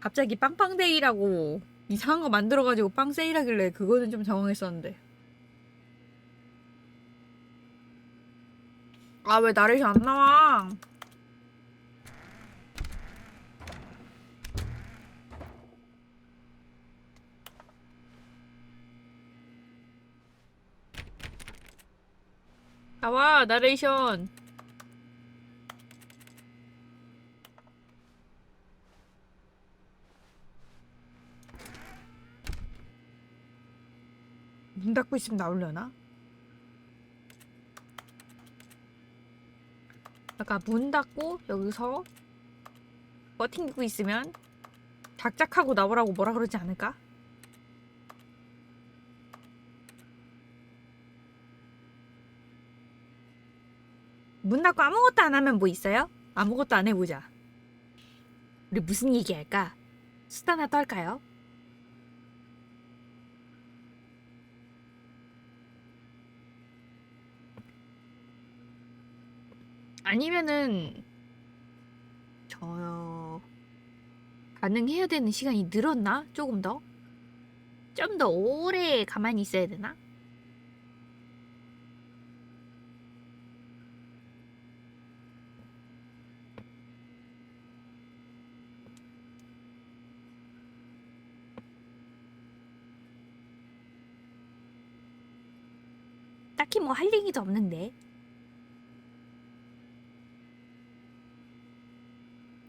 갑자기 빵빵데이라고 이상한 거 만들어가지고 빵 세일하길래 그거는 좀 당황했었는데. 아, 왜 나레이션 안 나와? 나와, 나레이션. 문 닫고 있으면 나오려나? 아까 문 닫고 여기서 버팅기고 있으면 작작하고 나오라고 뭐라 그러지 않을까? 문 닫고 아무것도 안 하면 뭐 있어요? 아무것도 안 해보자. 우리 무슨 얘기 할까? 수다 하나 떨까요? 아니면은 저 가능해야 되는 시간이 늘었나? 조금 더? 좀 더 오래 가만히 있어야 되나? 딱히 뭐 할 얘기도 없는데.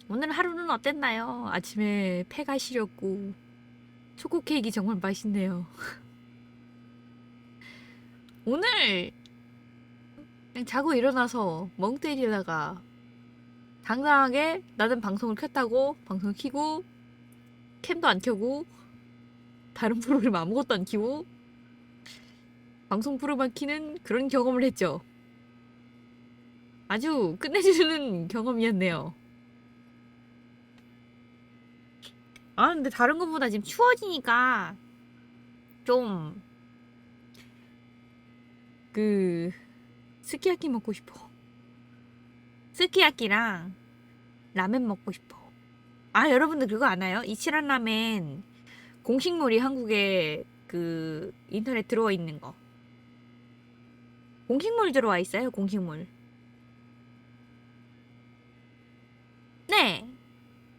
오늘 하루는 어땠나요? 아침에 폐가 시렸고 초코 케이크 정말 맛있네요. 오늘 그냥 자고 일어나서 멍 때리다가 당당하게 나는 방송을 켰다고 방송을 켜고 캠도 안 켜고 다른 프로그램 아무것도 안 켜고 방송 프로만 켜는 그런 경험을 했죠. 아주 끝내주는 경험이었네요. 아 근데 다른 것보다 지금 추워지니까 좀 그 스키야키 먹고 싶어. 스키야키랑 라멘 먹고 싶어. 아 여러분들 그거 아나요? 이치란 라멘 공식물이 한국에 그 인터넷 들어와 있는 거. 공식물 들어와 있어요. 공식물. 네.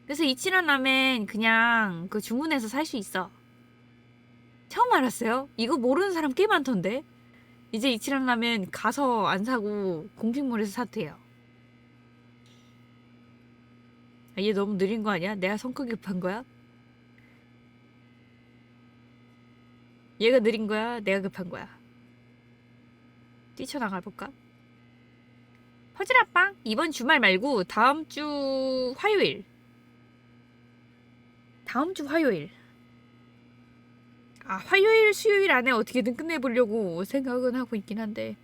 그래서 이치란 라멘 그냥 그 주문해서 살 수 있어. 처음 알았어요? 이거 모르는 사람 꽤 많던데. 이제 이치란 라멘 가서 안 사고 공식물에서 사도 돼요. 아, 얘 너무 느린 거 아니야? 내가 성격 급한 거야? 얘가 느린 거야? 내가 급한 거야? 뛰쳐나가 볼까? 퍼즐 아빵 이번 주말 말고 다음 주 화요일. 다음 주 화요일. 아 화요일 수요일 안에 어떻게든 끝내보려고 생각은 하고 있긴 한데.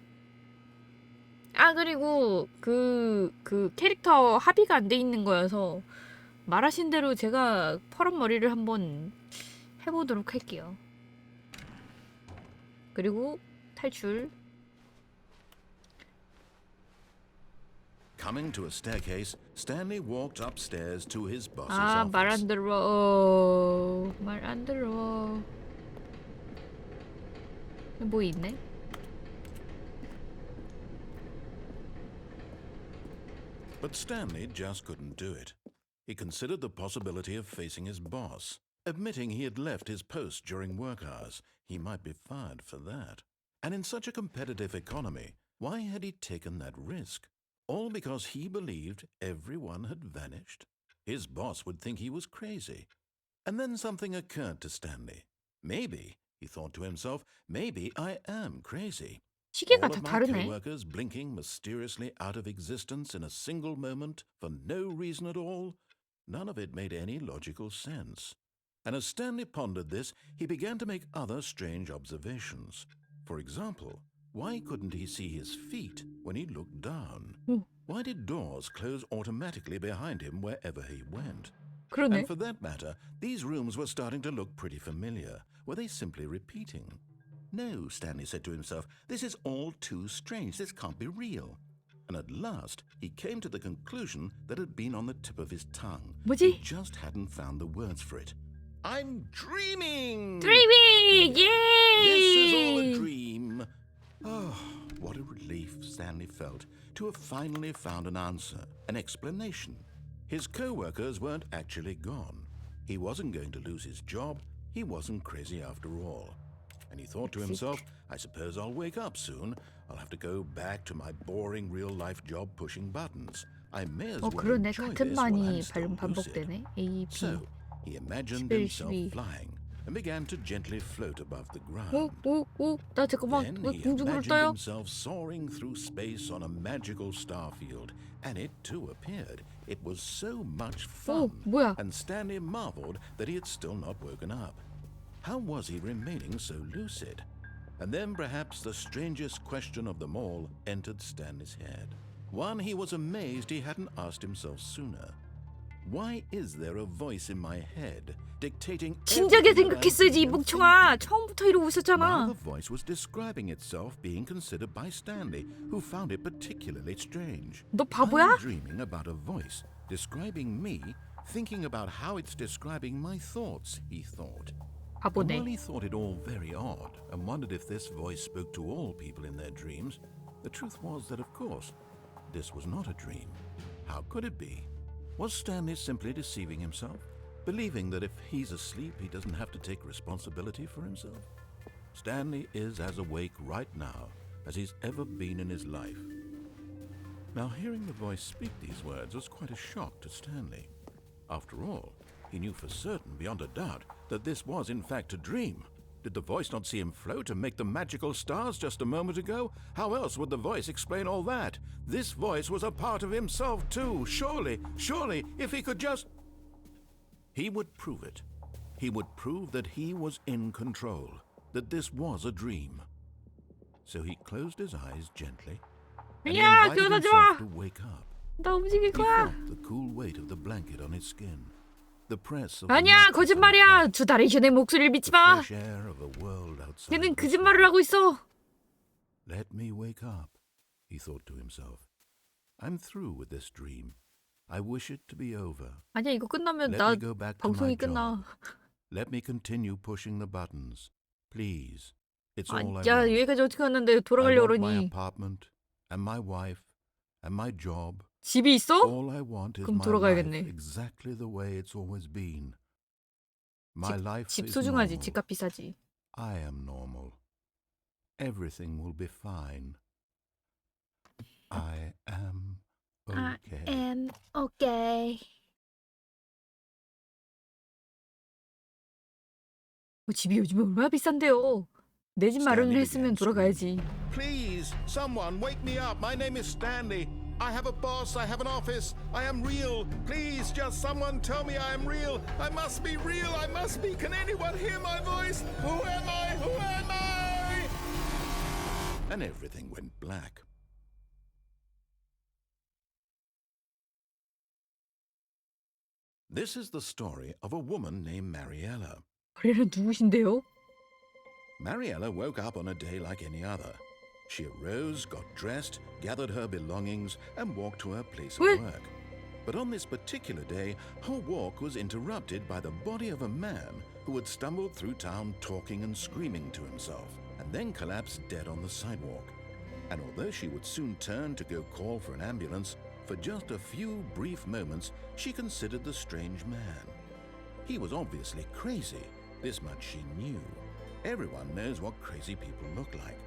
아 그리고 그 캐릭터 합의가 안 돼 있는 거여서 말하신 대로 제가 퍼런 머리를 한번 해보도록 할게요. 그리고 탈출. Coming to a staircase, Stanley walked upstairs to his boss's 아 말 office. 안 들어. 말 안 들어. 뭐 있네? But Stanley just couldn't do it. He considered the possibility of facing his boss. Admitting he had left his post during work hours, he might be fired for that. And in such a competitive economy, why had he taken that risk? All because he believed everyone had vanished? His boss would think he was crazy. And then something occurred to Stanley. Maybe, he thought to himself, maybe I am crazy. 시계가 All 다 of my 다르네. co-workers blinking mysteriously out of existence in a single moment for no reason at all? None of it made any logical sense. And as Stanley pondered this, he began to make other strange observations. For example, why couldn't he see his feet when he looked down? 오, Why did doors close automatically behind him wherever he went? 그러네. And for that matter, these rooms were starting to look pretty familiar. Were they simply repeating? No, Stanley said to himself, this is all too strange. This can't be real. And at last, he came to the conclusion that had been on the tip of his tongue. 뭐지? He just hadn't found the words for it. I'm dreaming! 드리밍! This is all a 예! dream. Oh, what a relief Stanley felt to have finally found an answer, an explanation. His co-workers weren't actually gone. He wasn't going to lose his job. He wasn't crazy after all. And he thought to himself, I suppose I'll wake up soon. I'll have to go back to my boring real-life job pushing buttons. I may as well 그러네. enjoy 같은 this while I'm 반이 still lucid. 반복되네. A, B. So, he imagined 11, himself 12. flying and began to gently float above the ground. 나 잠깐만. Then 왜 he 공중으로 imagined 떠요? himself soaring through space on a magical star field, and it too appeared. It was so much fun, 뭐야? and Stanley marveled that he had still not woken up. How was he remaining so lucid? And then perhaps the strangest question of them all entered Stanley's head. One he was amazed he hadn't asked himself sooner. Why is there a voice in my head dictating 진작에 everything that I'm 생각했어야지 이 doing and 목청아. thinking? 처음부터 이러고 Now 있었잖아. the voice was describing itself being considered by Stanley, who found it particularly strange. 너 바보야? I'm dreaming about a voice describing me, thinking about how it's describing my thoughts, he thought. And while 바보네. he thought it all very odd and wondered if this voice spoke to all people in their dreams, the truth was that, of course, this was not a dream. How could it be? Was Stanley simply deceiving himself, believing that if he's asleep, he doesn't have to take responsibility for himself? Stanley is as awake right now as he's ever been in his life. Now, hearing the voice speak these words was quite a shock to Stanley. After all, he knew for certain, beyond a doubt, that this was in fact a dream. Did the voice not see him float and make the magical stars just a moment ago? How else would the voice explain all that? This voice was a part of himself too. Surely, if he could just... He would prove it. He would prove that he was in control, that this was a dream. So he closed his eyes gently and he 야, invited 기어나지 himself 마. to wake up. 나 움직일 He 거야. felt the cool weight of the blanket on his skin, the press of the 아니야, mattress on his 거짓말이야. back, 두 나레이션의 목소리를 믿지 the 마. fresh air of a world outside 걔는 this 거짓말을 world. 하고 있어. Let me wake up, he thought to himself. I'm through with this dream. I wish it to be over. 아니야, 이거 끝나면 Let 나 me go back to my 방송이 job. 끝나. Let me continue pushing the buttons. Please. It's all I 야, want. 여기까지 어떻게 왔는데 I 돌아가려고 want my 그러니. apartment and my wife and my job. 집이 있어? All I want is 그럼 my life 돌아가야겠네. exactly the way it's always been. My life 집 is 소중하지. normal. 집값 비싸지. I am normal. Everything will be fine. I am okay. am okay. 집이 요즘에 얼마나 비싼데요. 내 집 마련을 했으면 돌아가야지. Please, someone wake me up. My name is Stanley. I have a boss. I have an office. I am real. Please, just someone tell me I am real. I must be real. I must be. Can anyone hear my voice? Who am I? Who am I? And everything went black. This is the story of a woman named Mariella. 거래는 누구신데요? Mariella woke up on a day like any other. She arose, got dressed, gathered her belongings, and walked to her place of What? work. But on this particular day, her walk was interrupted by the body of a man who had stumbled through town talking and screaming to himself, and then collapsed dead on the sidewalk. And although she would soon turn to go call for an ambulance, for just a few brief moments she considered the strange man. He was obviously crazy, this much she knew. Everyone knows what crazy people look like.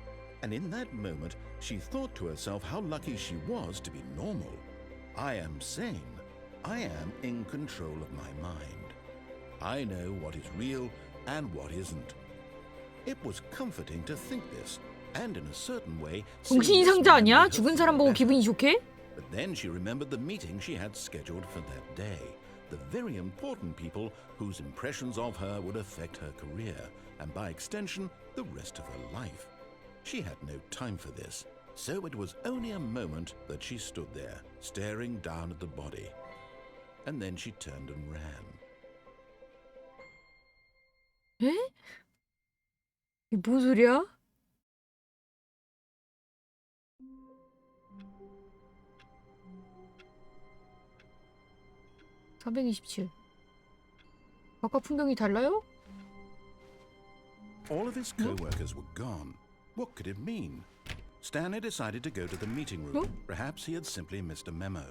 And in that moment, she thought to herself how lucky she was to be normal. I am sane. I am in control of my mind. I know what is real and what isn't. It was comforting to think this, and in a certain way, 정신 이상자 아니야? 죽은 사람 보고 기분이 좋게? But then she remembered the meeting she had scheduled for that day. The very important people whose impressions of her would affect her career, and by extension, the rest of her life. She had no time for this, so it was only a moment that she stood there, staring down at the body. And then she turned and ran. 에? 이게 뭔 소리야? (427) 아까 풍경이 달라요? All of his co-workers were gone. What could it mean? Stanley decided to go to the meeting room. Perhaps he had simply missed a memo.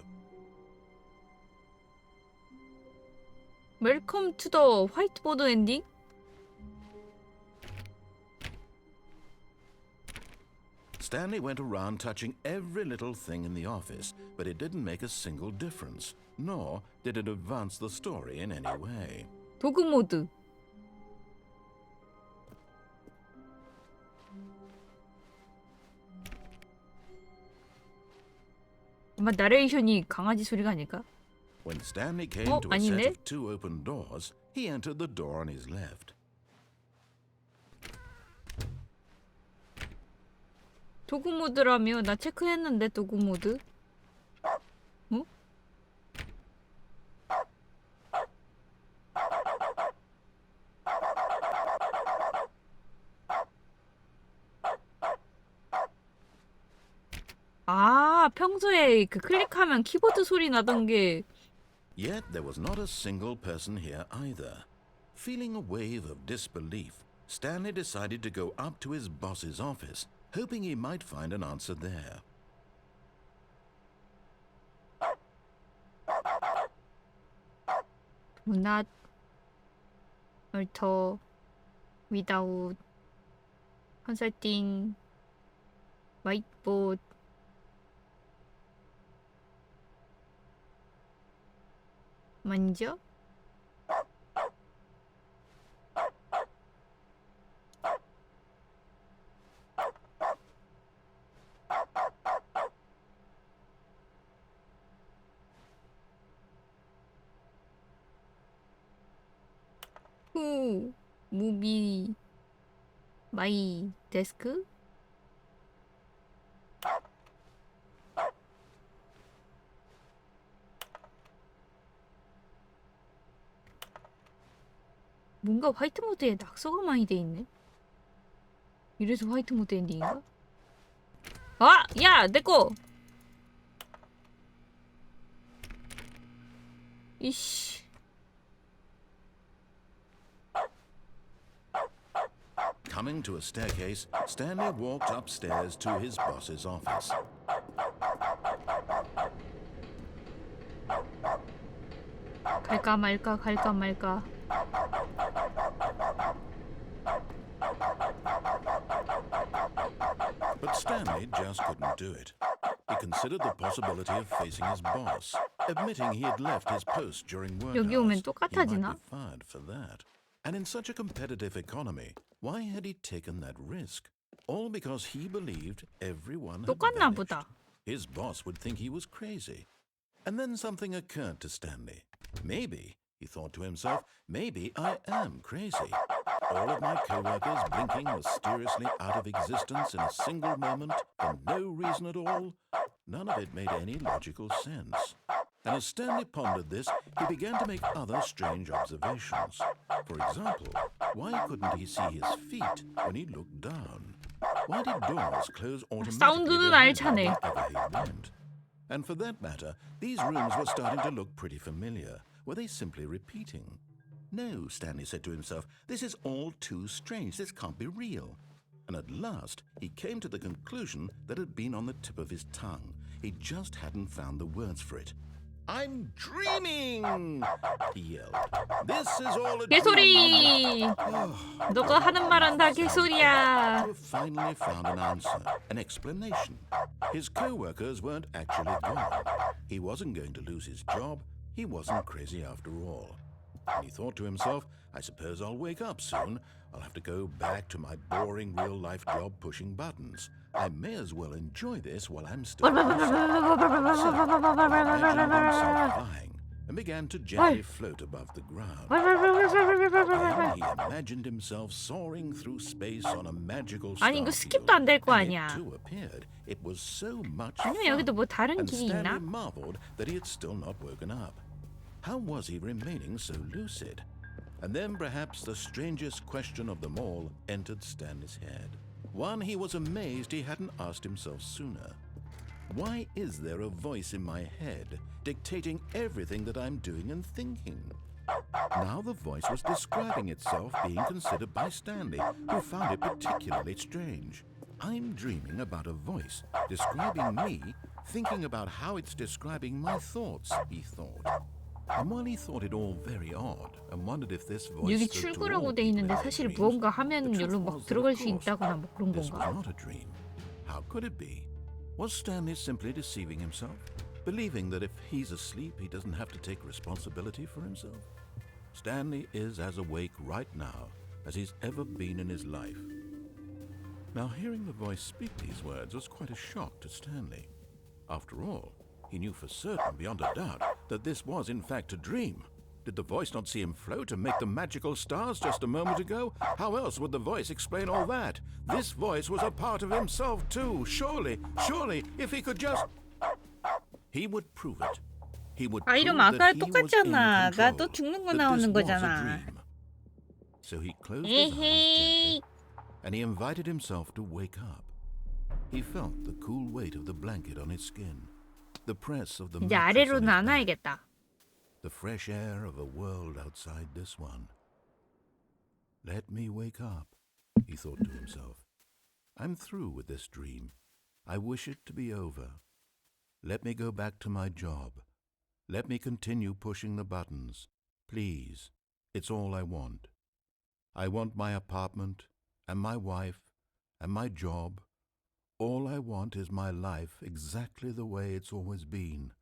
웰컴 투 더 화이트보드 엔딩? Stanley went around touching every little thing in the office, but it didn't make a single difference, nor did it advance the story in any way. 도구 모드. 아마 나레이션이 강아지 소리가 아닐까? When Stanley came to a set 아닌데? of two open doors, he entered the door on his left. 도구 모드라며 나 체크했는데 도구 모드. 어? 아, 평소에 그 클릭하면 키보드 소리 나던 게 Yet there was not a single person here either. Feeling a wave of disbelief, Stanley decided to go up to his boss's office, hoping he might find an answer there. Do not alter without consulting whiteboard. 먼저 who movie my desk? 뭔가 화이트 모드에 낙서가 많이 돼 있네. 이래서 화이트 모드 엔딩인가? 아! 야! 내꺼! 이씨. Coming to a staircase, Stanley walked upstairs to his boss's office. 갈까 말까 갈까 말까. But Stanley just couldn't do it. He considered the possibility of facing his boss, admitting he had left his post during work 여기 hours. 오면 He might 똑같아지나? be fired for that. And in such a competitive economy, why had he taken that risk? All because he believed everyone had 똑같나 vanished. 보다. His boss would think he was crazy. And then something occurred to Stanley. Maybe, he thought to himself, maybe I am crazy. All of my co-workers blinking mysteriously out of existence in a single moment for no reason at all. None of it made any logical sense. And as Stanley pondered this, he began to make other strange observations. For example, why couldn't he see his feet when he looked down? Why did doors close automatically 사운드는 behind him 알차네. wherever he went? And for that matter, these rooms were starting to look pretty familiar. Were they simply repeating? No, Stanley said to himself, this is all too strange. This can't be real. And at last, he came to the conclusion that had been on the tip of his tongue. He just hadn't found the words for it. I'm dreaming! He yelled. This is all a 개소리! 너가 하는 말은 다 To 개소리야. have finally found an answer, an explanation. His co-workers weren't actually gone. He wasn't going to lose his job. He wasn't crazy after all. And he thought to himself, I suppose I'll wake up soon. I'll have to go back to my boring real-life job pushing buttons. I may as well enjoy this while I'm still lucid. So, imagined himself flying and began to gently float above the ground. Then he imagined himself soaring through space on a magical 아니 이거 starfield. 스킵도 안 될 거 And 아니야. it too appeared. It was so much 아니면 fun. 여기도 뭐 다른 And 길이 Stanley 있나? marveled that he had still not woken up. How was he remaining so lucid? And then perhaps the strangest question of them all entered Stanley's head. One he was amazed he hadn't asked himself sooner. Why is there a voice in my head dictating everything that I'm doing and thinking? Now the voice was describing itself being considered by Stanley, who found it particularly strange. I'm dreaming about a voice describing me, thinking about how it's describing my thoughts, he thought. And while he thought it all very odd and wondered if this voice 여기 spoke to 출구라고 all 돼 있는데 people in 사실 dreams, 무언가 하면 the 여기로 truth 막 was that, 들어갈 of 수 course, 있다거나 뭐 그런 this was 건가? not a dream. How could it be? Was Stanley simply deceiving himself, believing that if he's asleep he doesn't have to take responsibility for himself? Stanley is as awake right now as he's ever been in his life. Now hearing the voice speak these words was quite a shock to Stanley. After all, he knew for certain, beyond a doubt, that this was in fact a dream. Did the voice not see him float and make the magical stars just a moment ago? How else would the voice explain all that? This voice was a part of himself too. Surely, if he could just... He would prove it. He would 아 prove 이러면 that 아까 he was in 똑같잖아. 나 또 control, 죽는 거 that 나오는 this was a 거잖아. dream. So he closed his eyes 에헤이. gently, and he invited himself to wake up. He felt the cool weight of the blanket on his skin, the press of the 이제 mattress 아래로 on his back, 나눠야겠다. the fresh air of a world outside this one. Let me wake up, he thought to himself. I'm through with this dream. I wish it to be over. Let me go back to my job. Let me continue pushing the buttons. Please, it's all I want. I want my apartment and my wife and my job. All I want is my life exactly the way it's always been.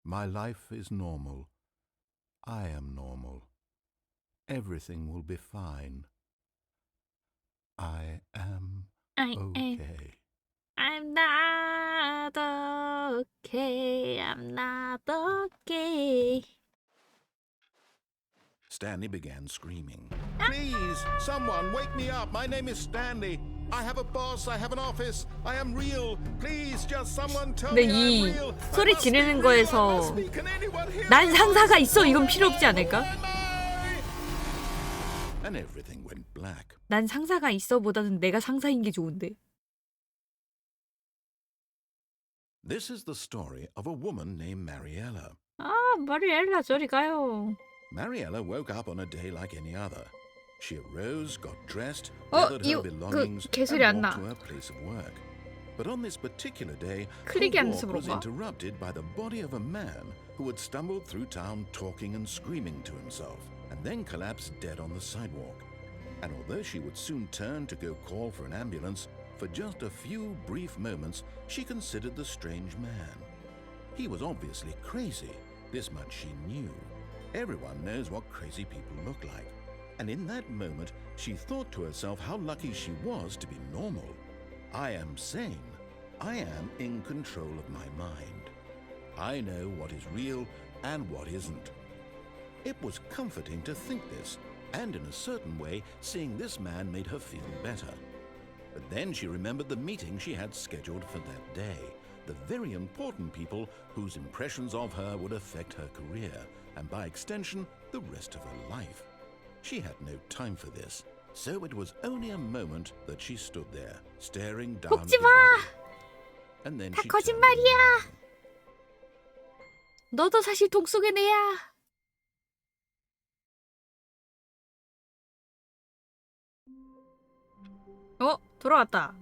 My life is normal. I am normal. Everything will be fine. I am okay. I'm not okay. I'm not okay. Stanley began screaming. Please, someone, wake me up. My name is Stanley. I have a boss. I have an office. I am real. Please, just someone tell 근데 me I'm 이 real. 소리 I must be 지르는 real. I 거에서 must be. Can anyone hear 난 me? 상사가 있어. 이건 필요 없지 않을까? and everything went black. 난 상사가 있어보다는 내가 상사인 게 좋은데. This is the story of a woman named Mariella. 아, 마리엘라 저리 가요. Mariella woke up on a day like any other. She arose, got dressed, 어, gathered 이거 her belongings, 개소리 안 and 나. walked to her place of work. But on this particular day, 클릭이 her 안 돼서 walk was 그런가? interrupted by the body of a man who had stumbled through town talking and screaming to himself, and then collapsed dead on the sidewalk. And although she would soon turn to go call for an ambulance, for just a few brief moments she considered the strange man. He was obviously crazy, this much she knew. Everyone knows what crazy people look like. And in that moment, she thought to herself how lucky she was to be normal. I am sane. I am in control of my mind. I know what is real and what isn't. It was comforting to think this, and in a certain way, seeing this man made her feel better. But then she remembered the meeting she had scheduled for that day, the very important people whose impressions of her would affect her career, and by extension, the rest of her life. She had no time for this, so it was only a moment that she stood there, staring down at the 먹지 마! body. And then 다 she turned 거짓말이야. 너도 사실 동 속의 내야. 돌아왔다.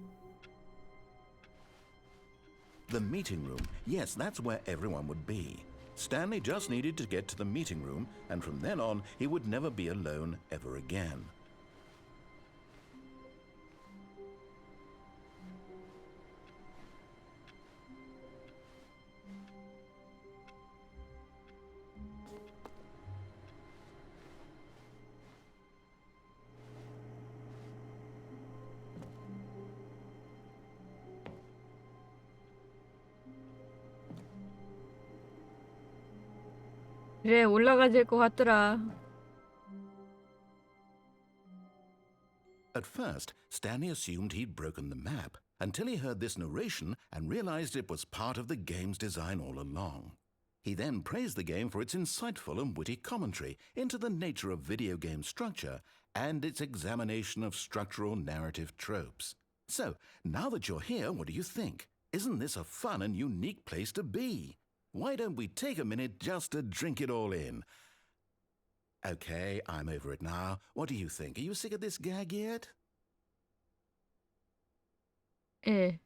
The meeting room. Yes, that's where everyone would be. Stanley just needed to get to the meeting room, and from then on, he would never be alone ever again. 그래, 올라가야 될 것 같더라. At first, Stanley assumed he'd broken the map until he heard this narration and realized it was part of the game's design all along. He then praised the game for its insightful and witty commentary into the nature of video game structure and its examination of structural narrative tropes. So, now that you're here, what do you think? Isn't this a fun and unique place to be? Why don't we take a minute just to drink it all in? Okay, I'm over it now. What do you think? Are you sick of this gag yet? 예.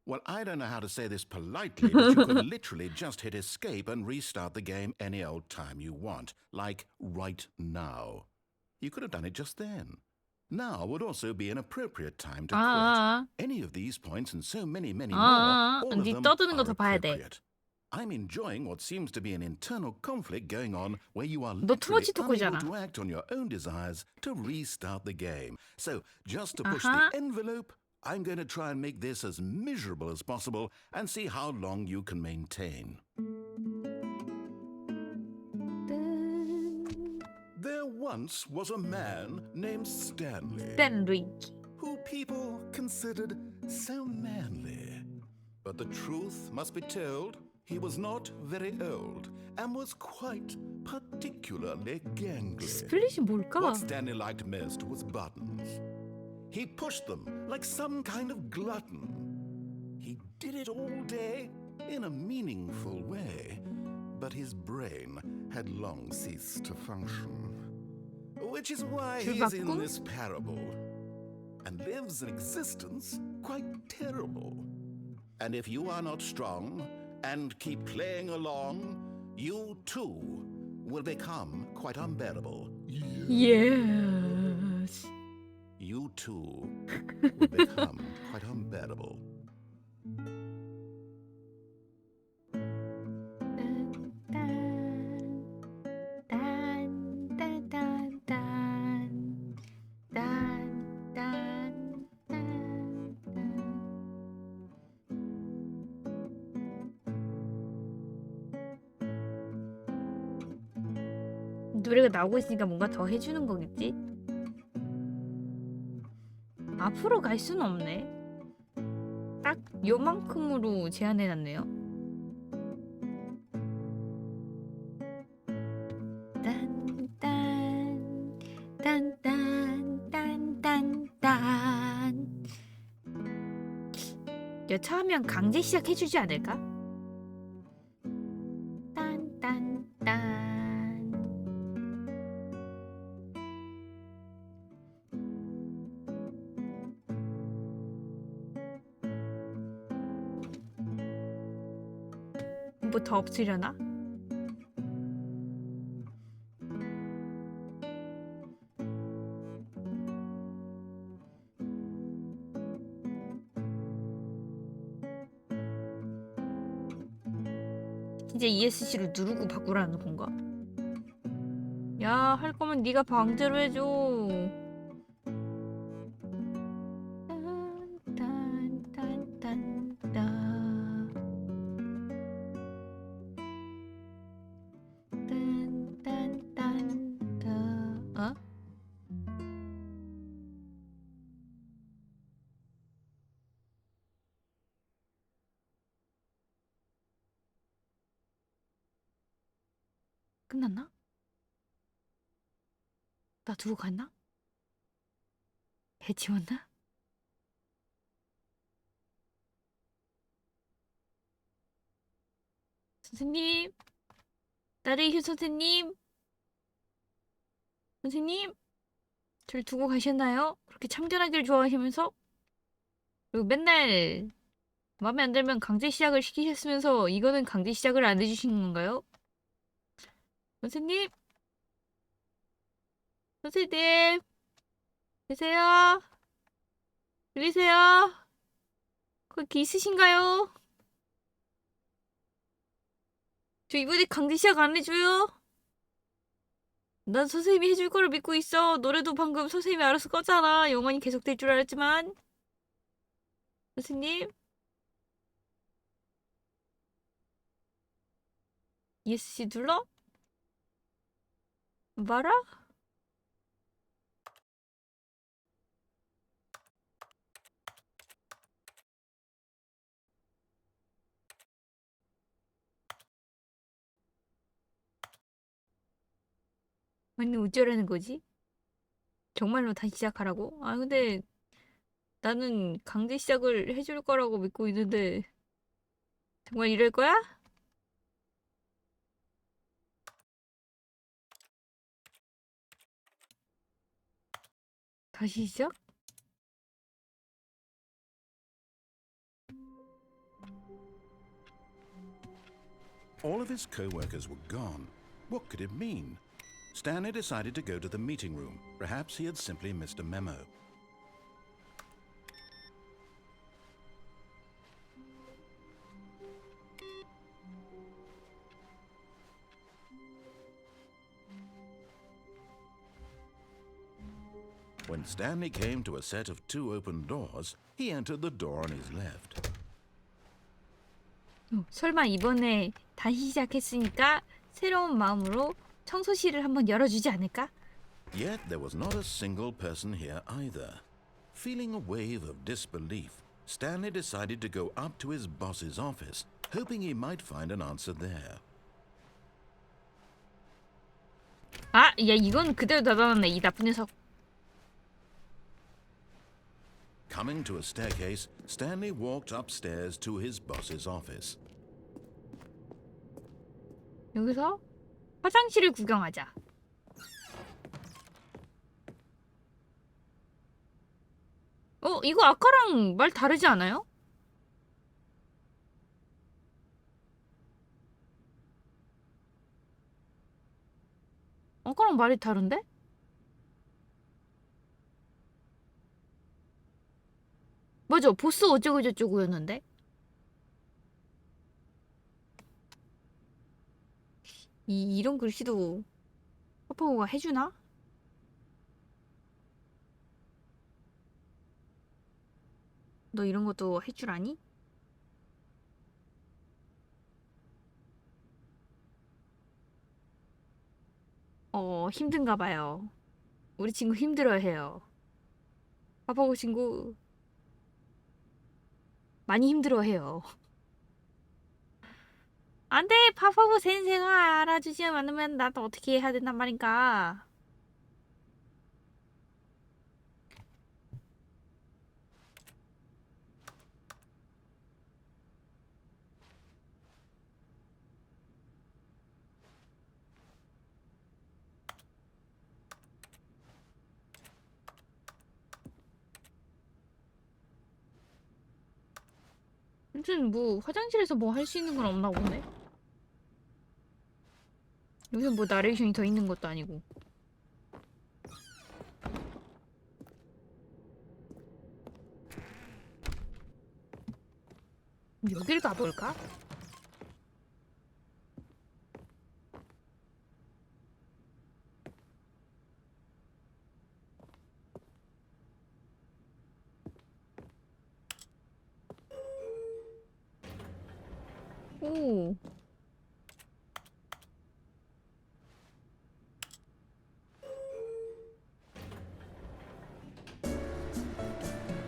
Well, I don't know how to say this politely, but you could literally just hit escape and restart the game any old time you want, like right now. You could have done it just then. Now would also be an appropriate time to quit. Any of these points and so many more, all of 네 them 떠드는 거 are 더 봐야 돼. appropriate. I'm enjoying what seems to be an internal conflict going on where you are 너 literally 투머치 unable 토크잖아. to act on your own desires to restart the game. So, just to push the envelope, I'm going to try and make this as miserable as possible and see how long you can maintain. There once was a man named Stanley, 댄리. who people considered so manly. But the truth must be told, he was not very old and was quite particularly gangly. 스플릿이 뭘까? What Stanley liked most was buttons. He pushed them like some kind of glutton. He did it all day in a meaningful way, but his brain had long ceased to function. Which is why he is in this parable and lives an existence quite terrible. And if you are not strong and keep playing along, you too will become quite unbearable. Yes. You too will become quite unbearable. 노래가 나오고 있으니까 뭔가 더 해주는 거겠지? 앞으로 갈 수는 없네. 딱 요만큼으로 제한해놨네요. 여차하면 강제 시작해주지 않을까? 딴딴딴. 뭐 더 없으려나? 진짜 ESC를 누르고 바꾸라는 건가? 야, 할 거면 네가 방대로 해줘. 어? 끝났나? 나 두고 갔나? 배 지웠나? 선생님, 나레이션 선생님, 선생님, 저를 두고 가셨나요? 그렇게 참견하기를 좋아하시면서 그리고 맨날 마음에 안 들면 강제 시작을 시키셨으면서 이거는 강제 시작을 안 해주시는 건가요? 선생님, 선생님, 계세요? 들리세요? 거기 있으신가요? 저 이번에 강제 시작 안 해줘요? 난 선생님이 해줄 거를 믿고 있어. 노래도 방금 선생님이 알아서 껐잖아. 영원히 계속될 줄 알았지만. 선생님? ESC 눌러? 말아? 아니 어쩌라는 거지? 정말로 다시 시작하라고? 아 근데 나는 강제 시작을 해줄 거라고 믿고 있는데 정말 이럴 거야? 다시 시작? All of his co-workers were gone. What could it mean? Stanley decided to go to the meeting room. Perhaps he had simply missed a memo. When Stanley came to a set of 2 open doors, he entered the door on his left. 설마 이번에 다시 시작했으니까 새로운 마음으로 청소실을 한번 열어주지 않을까? Yet there was not a single person here either. Feeling a wave of disbelief, Stanley decided to go up to his boss's office, hoping he might find an answer there. 아, 야 이건 그대로 닫아놨네 이 나쁜 녀석. Coming to a staircase, Stanley walked upstairs to his boss's office. 여기서 화장실을 구경하자. 이거 아까랑 말 다르지 않아요? 아까랑 말이 다른데? 맞아, 보스 어쩌고 저쩌고였는데? 이런 글씨도 파파고가 해주나? 너 이런 것도 할 줄 아니? 힘든가 봐요. 우리 친구 힘들어해요. 파파고 친구 많이 힘들어해요. 안 돼! 파파고 센세가 알아주지 않으면 나도 어떻게 해야 된단 말인가? 아무튼 뭐 화장실에서 뭐 할 수 있는 건 없나 보네. 여기서 뭐 나레이션이 더 있는 것도 아니고. 여기를 가볼까? 오.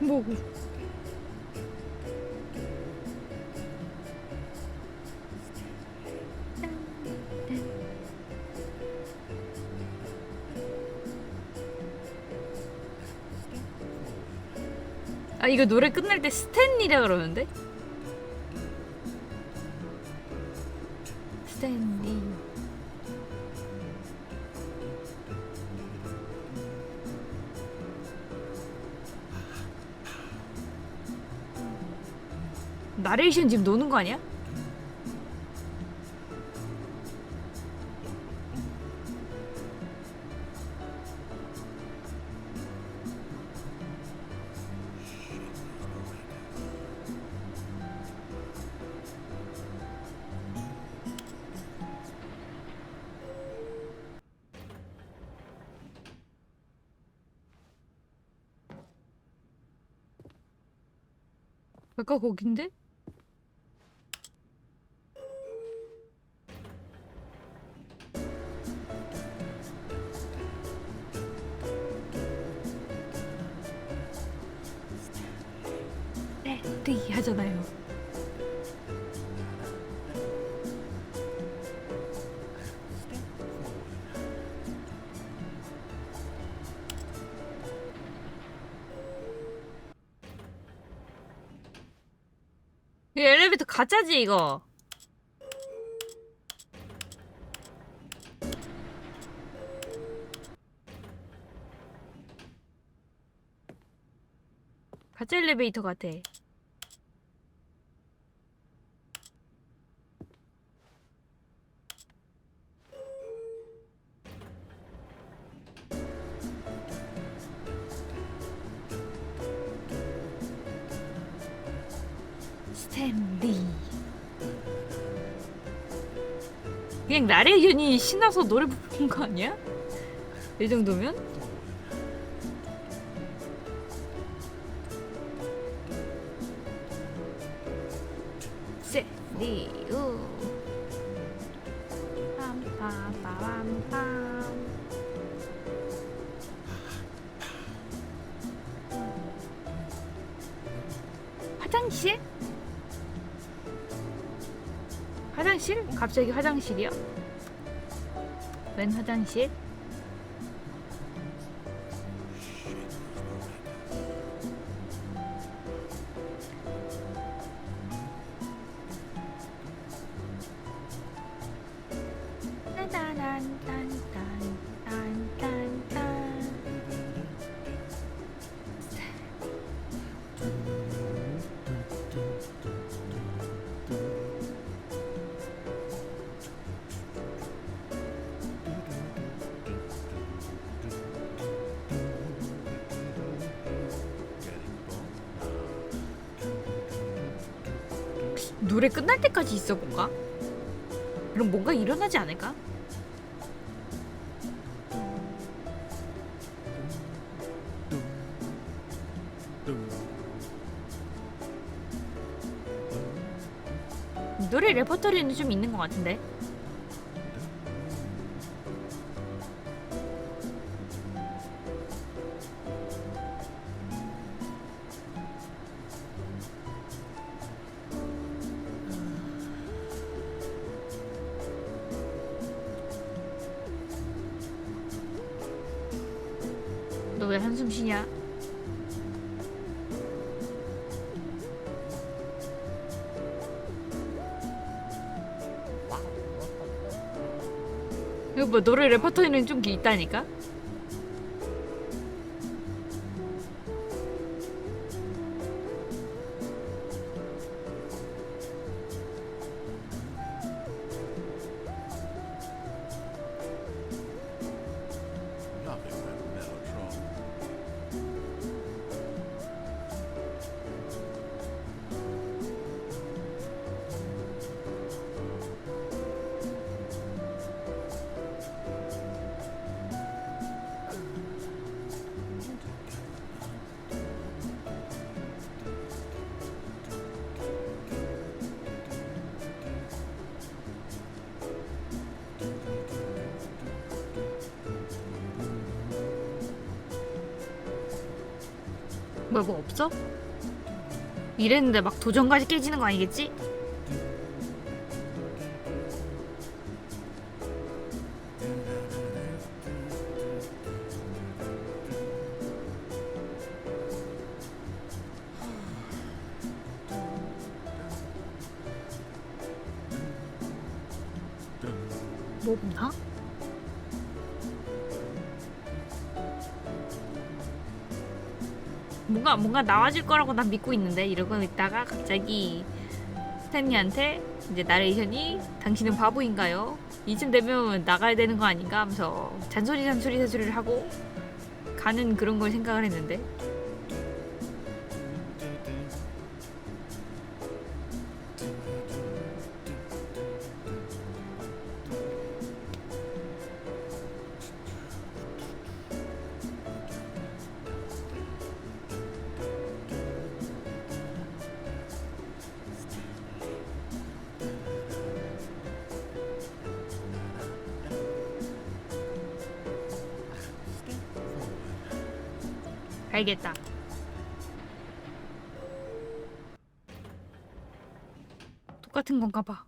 뭐. 아, 이거 노래 끝날 때 스탠리라 그러는데? 스탠리. 나레이션 지금 노는 거 아니야? 아까 거긴데? 네, 하잖아요. 이 엘리베이터 가짜지 이거. 가짜 엘리베이터 같아. 스탠리. 그냥 나레이션이 신나서 노래 부르는 거 아니야? 이 정도면? 스탠리 우 빰빰빰빰빰. 화장실? 화장실? 갑자기 화장실이야? 웬 화장실? 딴딴딴딴딴딴. 노래 끝날 때까지 있어볼까? 그럼 뭔가 일어나지 않을까? 노래 레퍼토리는 좀 있는 것 같은데. 너 왜 한숨 쉬냐? 이거 뭐 노래 레퍼토리는 좀 있다니까? 뭐 없어? 이랬는데 막 도전까지 깨지는 거 아니겠지? 뭐 없나? 뭔가 나와줄 거라고 난 믿고 있는데 이러고 있다가 갑자기 스탠리한테 이제 나레이션이 당신은 바보인가요? 이쯤 되면 나가야 되는 거 아닌가 하면서 잔소리를 하고 가는 그런 걸 생각을 했는데 알겠다. 똑같은 건가 봐.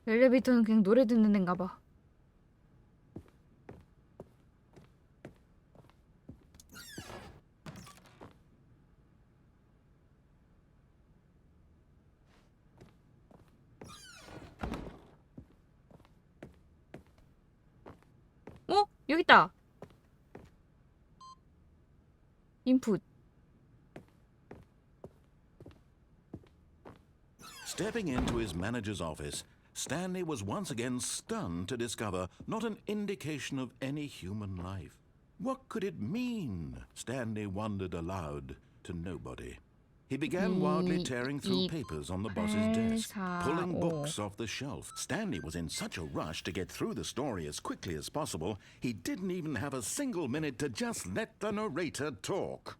엘리베이터는 그냥 노래 듣는 데인가 봐. 어? 여기 있다. 인풋. Stepping into his manager's office, Stanley was once again stunned to discover not an indication of any human life. What could it mean? Stanley wondered aloud to nobody. He began wildly tearing through papers on the boss's desk, pulling books off the shelf. Stanley was in such a rush to get through the story as quickly as possible, he didn't even have a single minute to just let the narrator talk.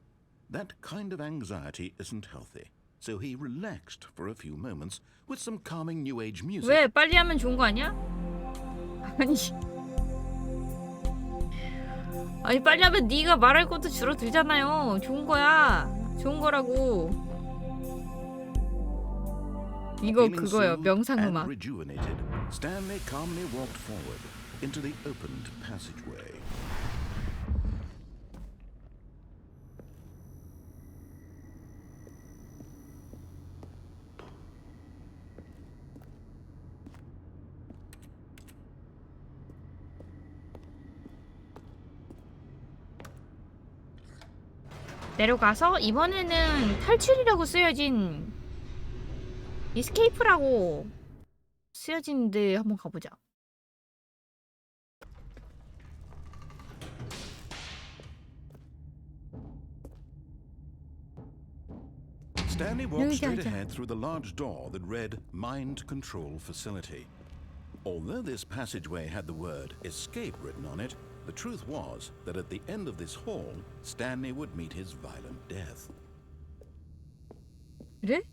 That kind of anxiety isn't healthy, so he relaxed for a few moments with some calming new age music. 왜 빨리 하면 좋은 거 아니야? 아니 빨리 하면 네가 말할 것도 줄어들잖아요. 좋은 거야. 좋은 거라고. 이거 그거요. 명상 음악. Rejuvenated, Stanley calmly walked forward into the opened passageway. 내려가서 이번에는 탈출이라고 쓰여진 이스케이프라고 쓰여진데 한번 가보자. Stanley walked straight ahead through the large door that read Mind Control Facility. Although this passageway had the word escape written on it, the truth was that at the end of this hall, Stanley would meet his violent death. 그래?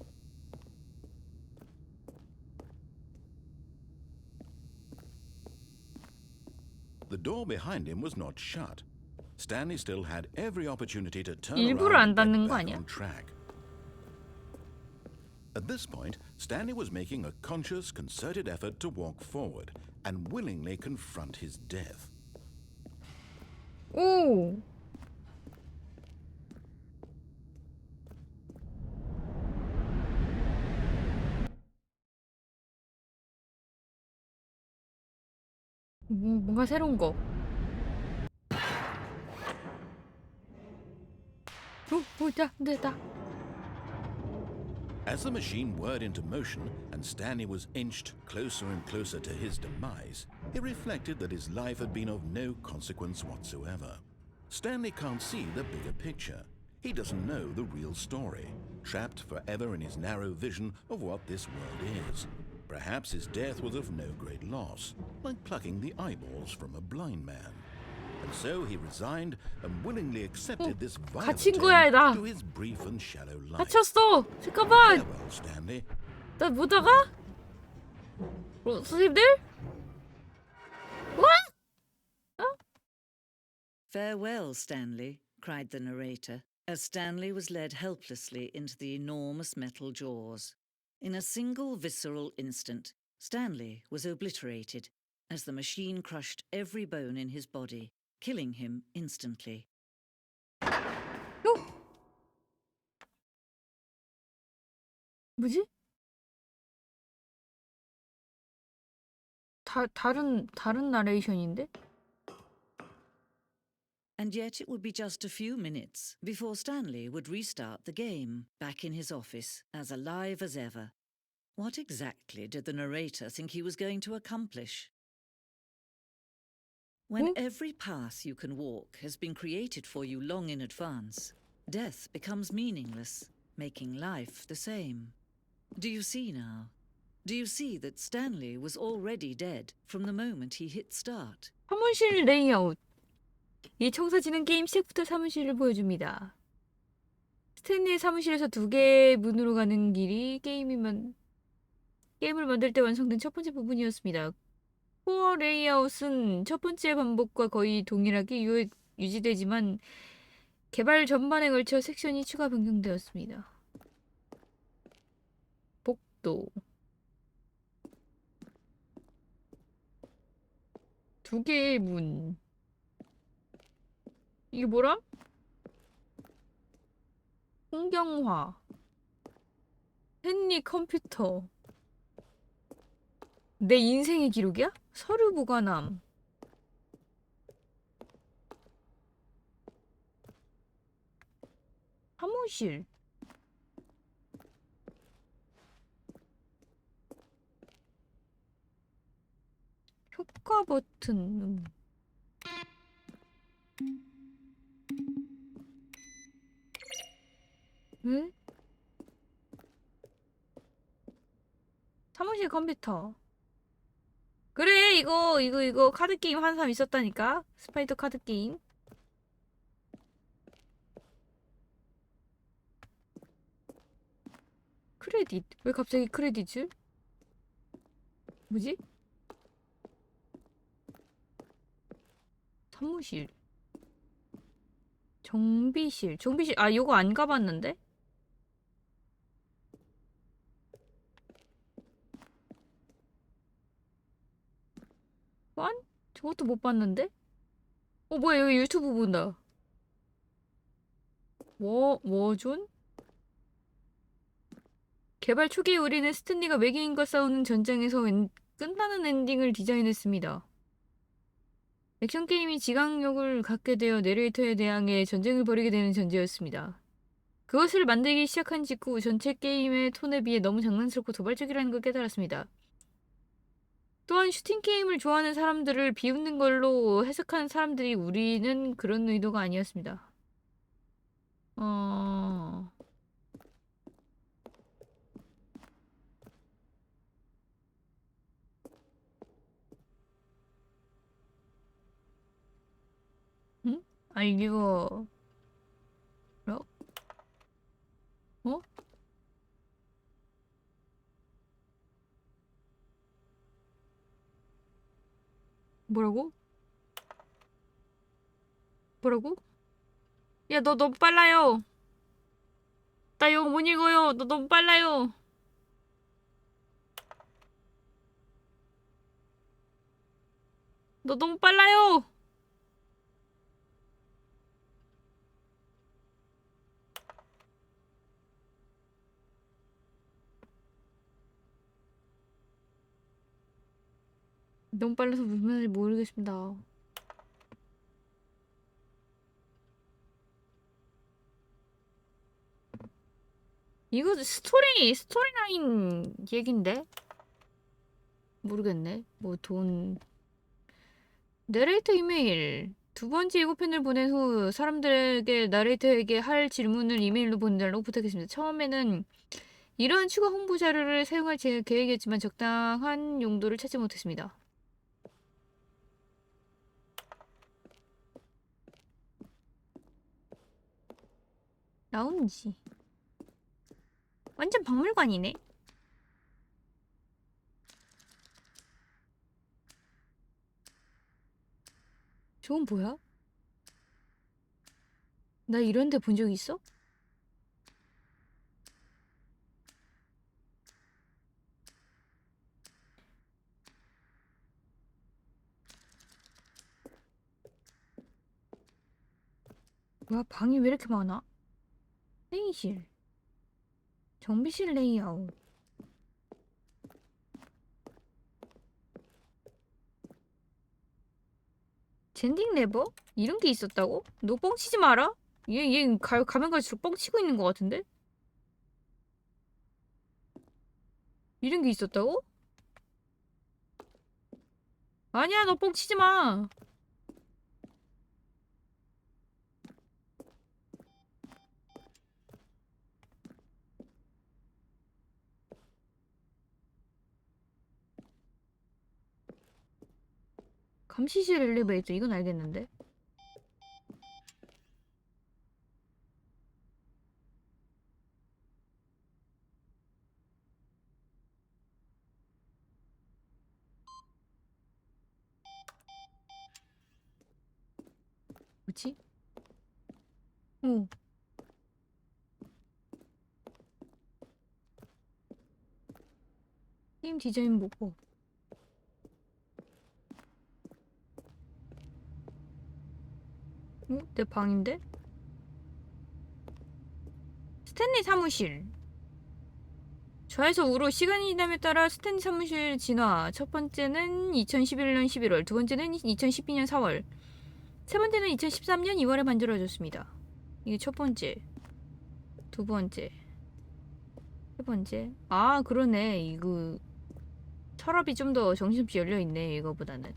The door behind him was not shut. Stanley still had every opportunity to turn 일부러 around 안 and 닫는 get 거 back 아니야? on track. At this point, Stanley was making a conscious, concerted effort to walk forward and willingly confront his death. 오. 뭔가 새로운 거. 됐다. As the machine whirred into motion and Stanley was inched closer and closer to his demise, he reflected that his life had been of no consequence whatsoever. Stanley can't see the bigger picture. He doesn't know the real story, trapped forever in his narrow vision of what this world is. Perhaps his death was of no great loss, like plucking the eyeballs from a blind man. And so he resigned and willingly accepted this violent 갇힌 거야, 나. end to his brief and shallow life. 다쳤어. 잠깐만. Farewell, Stanley. 나 못 나가? 선생님들? Farewell, Stanley, cried the narrator. as Stanley was led helplessly into the enormous metal jaws. In a single visceral instant, Stanley was obliterated as the machine crushed every bone in his body, killing him instantly. 뭐지? 다른 나레이션인데? And yet it would be just a few minutes before Stanley would restart the game, back in his office, as alive as ever. What exactly did the narrator think he was going to accomplish? When every path you can walk has been created for you long in advance, death becomes meaningless, making life the same. Do you see now? Do you see that Stanley was already dead from the moment he hit start? 사무실 레이아웃. 이 청소지는 게임 시작부터 사무실을 보여줍니다. 스탠리의 사무실에서 2개의 문으로 가는 길이 게임을 만들 때 완성된 첫 번째 부분이었습니다. 코어 레이아웃은 첫 번째 반복과 거의 동일하게 유지되지만 개발 전반에 걸쳐 섹션이 추가 변경되었습니다. 복도 2개의 문. 이게 뭐라? 풍경화 헨리 컴퓨터 내 인생의 기록이야? 서류 보관함 사무실 효과 버튼 응? 사무실 컴퓨터 그래 이거 카드게임 하는 사람 있었다니까 스파이더 카드게임 크레딧 왜 갑자기 크레딧을? 뭐지? 사무실 정비실 아 이거 안 가봤는데? 완? 저것도 못 봤는데? 뭐야 여기 유튜브 본다 워존? 개발 초기에 우리는 스탠리가 외계인과 싸우는 전장에서 끝나는 엔딩을 디자인했습니다. 액션 게임이 지강력을 갖게 되어 내레이터에 대항해 전쟁을 벌이게 되는 전제였습니다. 그것을 만들기 시작한 직후 전체 게임의 톤에 비해 너무 장난스럽고 도발적이라는 걸 깨달았습니다. 또한 슈팅 게임을 좋아하는 사람들을 비웃는 걸로 해석하는 사람들이 우리는 그런 의도가 아니었습니다. 응? 아니 이거 어? 뭐라고? 뭐라고? 야, 너 너무 빨라요. 나 이거 못 읽어요. 너 너무 빨라요. 너 너무 빨라요. 너무 빨라서 무슨 말인지 모르겠습니다. 이거 스토리라인 얘긴데? 모르겠네. 뭐 내레이터 이메일. 2번째 예고편을 보낸 후 사람들에게 나레이터에게 할 질문을 이메일로 보내달라고 부탁했습니다. 처음에는 이런 추가 홍보 자료를 사용할 제 계획이었지만 적당한 용도를 찾지 못했습니다. 라운지. 완전 박물관이네. 저건 뭐야? 나 이런 데 본 적 있어? 와, 방이 왜 이렇게 많아? 회의실, 정비실 레이아웃. 젠딩 레버? 이런 게 있었다고? 너 뻥치지 마라? 얘 가면 갈수록 뻥치고 있는 것 같은데? 이런 게 있었다고? 아니야, 너 뻥치지 마. 감시실 엘리베이터 이건 알겠는데? 뭐지? 어. 게임 디자인 보고. 어? 내 방인데? 스탠리 사무실. 좌에서 우로 시간이 지남에 따라 스탠리 사무실 진화. 첫 번째는 2011년 11월, 두 번째는 2012년 4월, 세 번째는 2013년 2월에 만들어졌습니다. 이게 첫 번째, 두 번째, 세 번째. 아, 그러네. 이거 서랍이 좀 더 정신없이 열려있네, 이거보다는.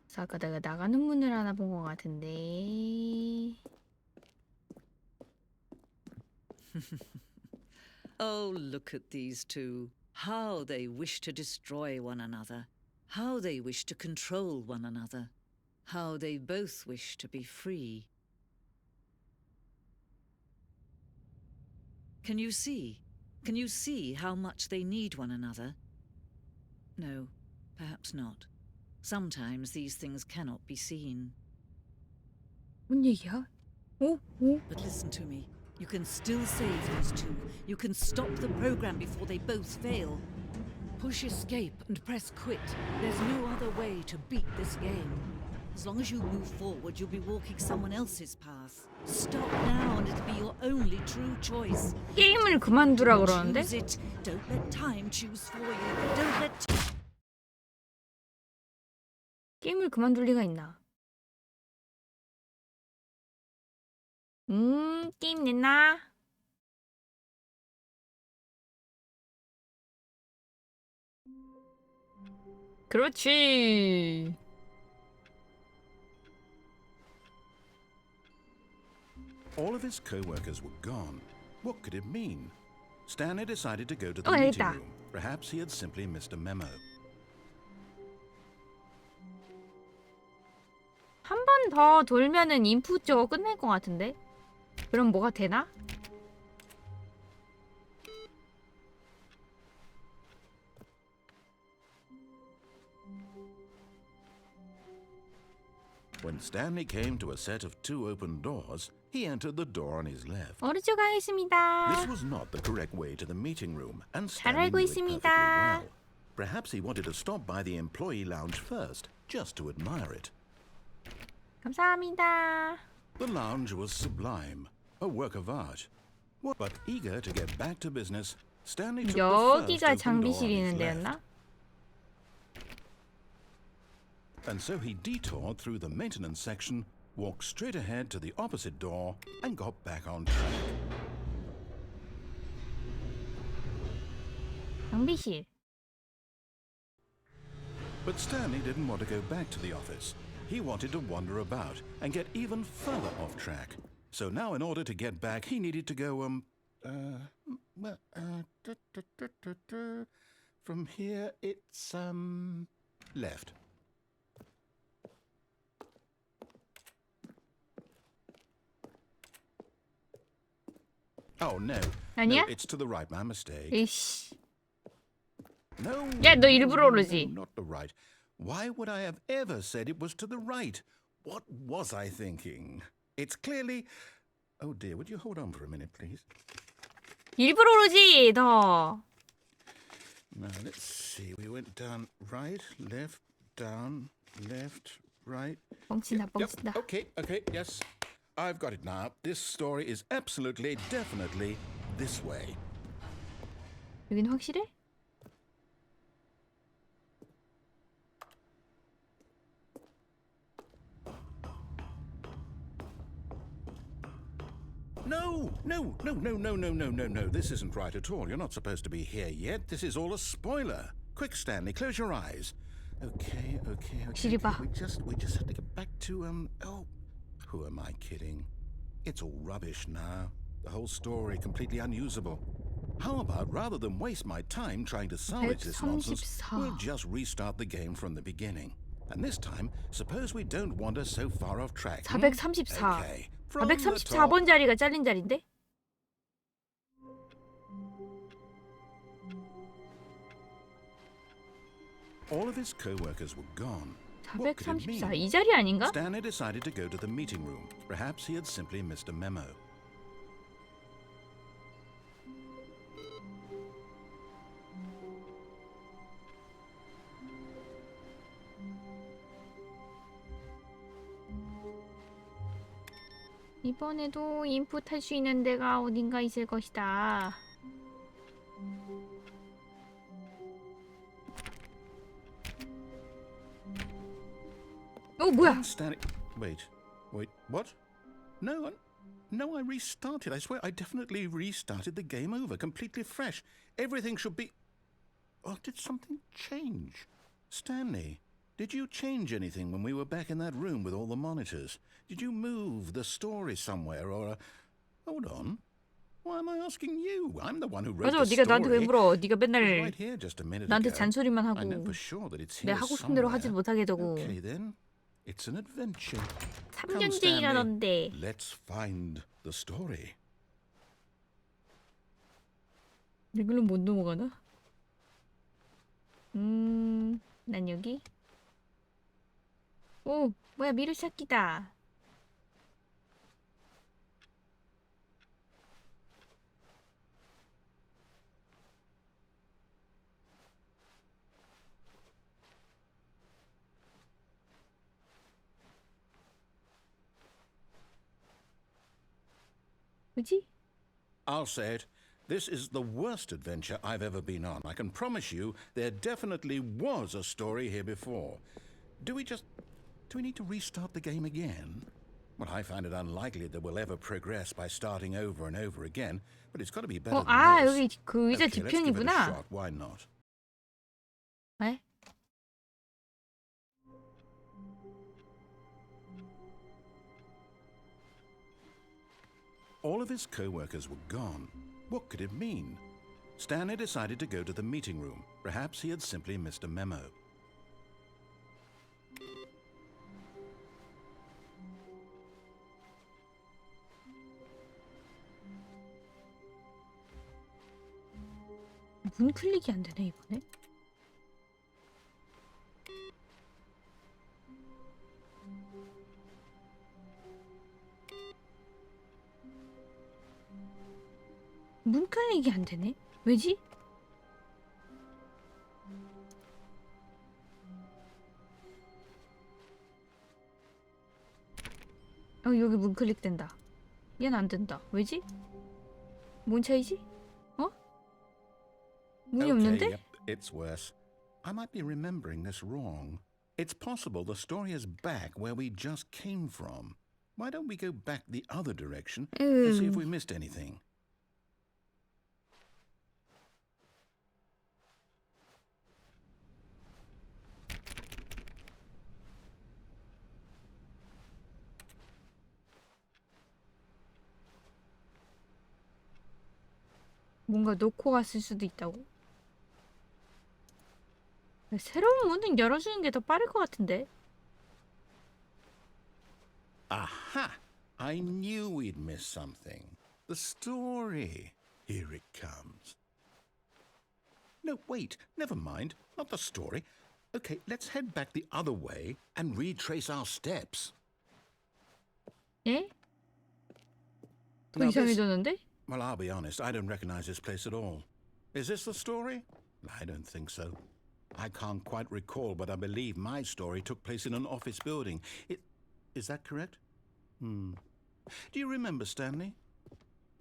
그래서 아까 내가 나가는 문을 하나 본 것 같은데. Oh, look at these two. How they wish to destroy one another. How they wish to control one another. How they both wish to be free. Can you see? Can you see how much they need one another? No, perhaps not. Sometimes these things cannot be seen. 뭔 얘기야? 어? 어? But listen to me. You can still save these two. You can stop the program before they both fail. Push escape and press quit. There's no other way to beat this game. As long as you move forward, you'll be walking someone else's path. Stop now and it'll be your only true choice. 게임을 그만두라 그러는데? Choose it. Don't let time choose for you. Don't let 게임을 그만둘 리가 있나? 게임 냈나? 그렇지. All of his co-workers were gone. What could it mean? Stanley decided to go to the Oh, meeting 여기다. room. Perhaps he had simply missed a memo. 한 번 더 돌면은 인풋 저거 끝낼 것 같은데? 그럼 뭐가 되나? When Stanley came to a set of two open doors, he entered the door on his left. 오른쪽 가겠습니다. This was not the correct way to the meeting room, and 잘 Stanley 알고 knew it perfectly 있습니다. well. Perhaps he wanted to stop by the employee lounge first, just to admire it. 감사합니다. The lounge was sublime, a work of art. But eager to get back to business, Stanley took the first 여기가 open door on 장비실이 his 있는 left. 데였나? And so he detoured through the maintenance section, walked straight ahead to the opposite door, and got back on track. 장비실. But Stanley didn't want to go back to the office. He wanted to wander about and get even further off track. So now in order to get back, he needed to go, from here it's, left. Oh, no. 아니야? No, it's to the right. My mistake. 에이씨. No. 야, 너 일부러 그러지? No, not the right. Why would I have ever said it was to the right? What was I thinking? It's clearly... Oh dear, would you hold on for a minute, please? 일부러 그러지, 너. Now, let's see. We went down right, left, down, left, right. 뻥친다, 뻥친다. Okay, yes. I've got it now. This story is absolutely, definitely this way. 여긴 확실해? No. This isn't right at all. You're not supposed to be here yet. This is all a spoiler. Quick, Stanley, close your eyes. Okay. 확실히 봐. We just have to get back to, oh, who am I kidding? It's all rubbish now. The whole story completely unusable. How about, rather than waste my time trying to salvage this nonsense, 134. we'll just restart the game from the beginning. And this time, suppose we don't wander so far off track. 434. Okay. From the top. 434번 자리가 잘린 자리인데? All of his co-workers were gone. What could it 434. mean? 이 자리 아닌가? Stanley decided to go to the meeting room. Perhaps he had simply missed a memo. 이번에도 인풋할 수 있는 데가 어딘가 있을 것이다. 뭐야? Stanley, wait, what? No, I restarted. I swear, I definitely restarted the game over, completely fresh. Everything should be... Oh, did something change? Stanley, did you change anything when we were back in that room with all the monitors? Did you move the story somewhere or... Hold on. Why am I asking you? I'm the one who wrote 맞아, the 네가 나한테 왜 story. 물어? 네가 It was 맨날 right here just a minute 나한테 ago. 잔소리만 I know 하고 for sure that it's 내 here 하고 싶은 대로 하지 somewhere. 못하게 되고 Okay then, it's an adventure. Come, Stanley, 3년째이라던데. let's find the story. 이걸로 못 넘어가나? 난 여기. 오, 뭐야, 미르 찾기다. 뭐지? I'll say it. This is the worst adventure I've ever been on. I can promise you there definitely was a story here before. Do we need to restart the game again? Well, I find it unlikely that we'll ever progress by starting over and over again, but it's got to be better than 아, this. 여기 그 의자 Okay, let's give it a 뒤편이구나. shot. Why not? 왜? All of his co-workers were gone. What could it mean? Stanley decided to go to the meeting room. Perhaps he had simply missed a memo. 문 클릭이 안 되네, 이번에. 문 클릭이 안 되네? 왜지? 여기 문 클릭된다. 얘는 안 된다. 왜지? 뭔 차이지? 어? 문이 없는데? Yep, it's worse. I might be remembering this wrong. It's possible the story is back where we just came from. Why don't we go back the other direction and see if we missed anything? 뭔가 놓고 갔을 수도 있다고? 새로운 문은 열어주는 게 더 빠를 것 같은데? Aha! I knew we'd miss something. The story. Here it comes. No, wait. Never mind. Not the story. Okay, let's head back the other way and retrace our steps. 예? 더 Now this- 이상해졌는데? Well, I'll be honest, I don't recognize this place at all. Is this the story? I don't think so. I can't quite recall, but I believe my story took place in an office building. Is that correct? Do you remember, Stanley?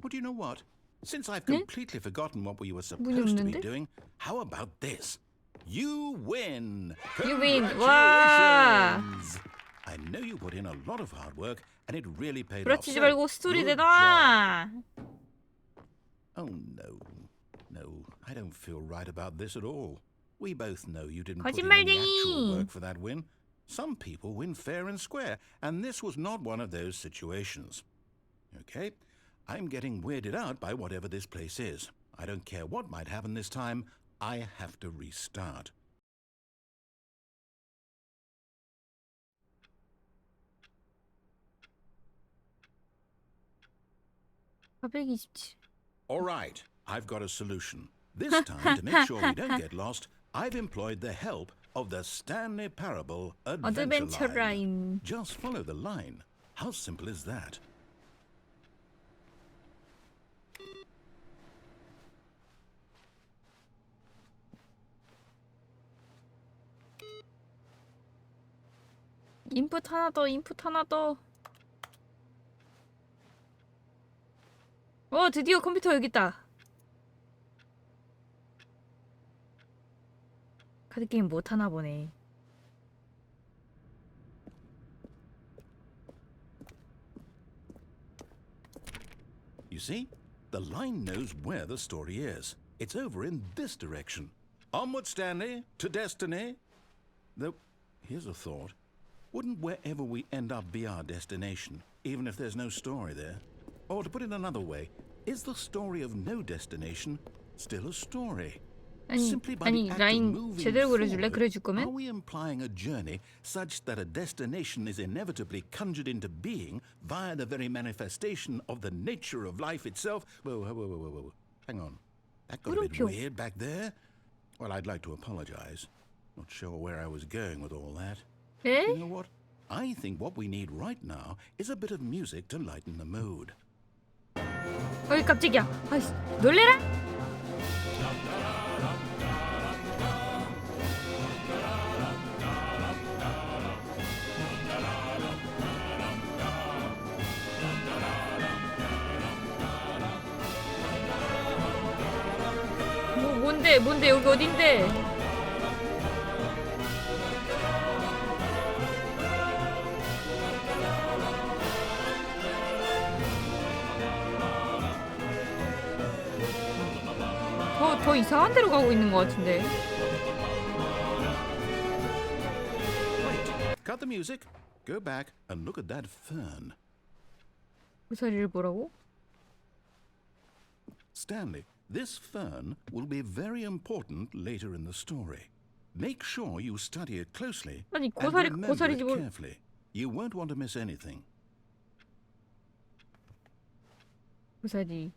Well, do you know what? Since I've completely forgotten what we were supposed to be 없는데? doing, how about this? You win! You win! 와! Congratulations! I know you put in a lot of hard work, and it really paid off. 부라치지 So, 말고 스토리 good 내놔! job. Oh, no. No, I don't feel right about this at all. We both know you didn't put in any actual work for that win. Some people win fair and square, and this was not one of those situations. Okay? I'm getting weirded out by whatever this place is. I don't care what might happen this time. I have to restart. All right, I've got a solution. This time, to make sure we don't get lost, I've employed the help of the Stanley Parable Adventure 어드벤처 Line. 라인. Just follow the line. How simple is that? 인풋 하나 더, 인풋 하나 더. 드디어 컴퓨터 여기 있다. 카드 게임 못 하나 보네. You see? The line knows where the story is. It's over in this direction. Onward, Stanley, to destiny. Though, here's a thought. Wouldn't wherever we end up be our destination, even if there's no story there? Or to put it another way, is the story of no destination still a story? Simply by the act of 라인 moving 제대로 그려줄래? forward, 그려줄 are 거면? we implying a journey such that a destination is inevitably conjured into being via the very manifestation of the nature of life itself? Whoa. Hang on. That got a bit 물음표. weird back there. Well, I'd like to apologize. Not sure where I was going with all that. 에? You know what? I think what we need right now is a bit of music to lighten the mood. 어이 깜짝이야. 아이씨, 놀래라? 뭔데 여기 어딘데? 더 이상한 데로 가고 있는 것 같은데. Wait, cut the music. Go back and look at that fern. 그 사리를 보라고? Stanley, this fern will be very important later in the story. Make sure you study it closely 아니 and remember 고사리지 it 뭘? carefully. You won't want to miss anything. 고사리.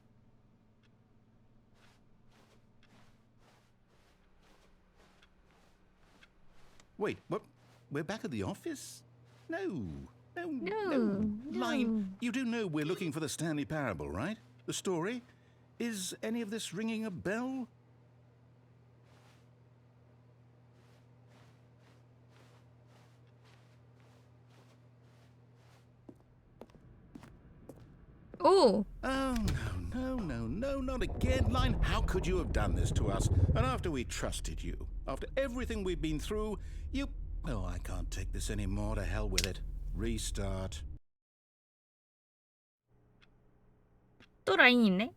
Wait, what? We're back at the office? No. No. Line, you do know we're looking for the Stanley Parable, right? The story? Is any of this ringing a bell? 오. Oh, no, not again, Line. How could you have done this to us? And after we trusted you, after everything we've been through, you... Oh, I can't take this anymore. To hell with it. Restart. 또 라인 있네.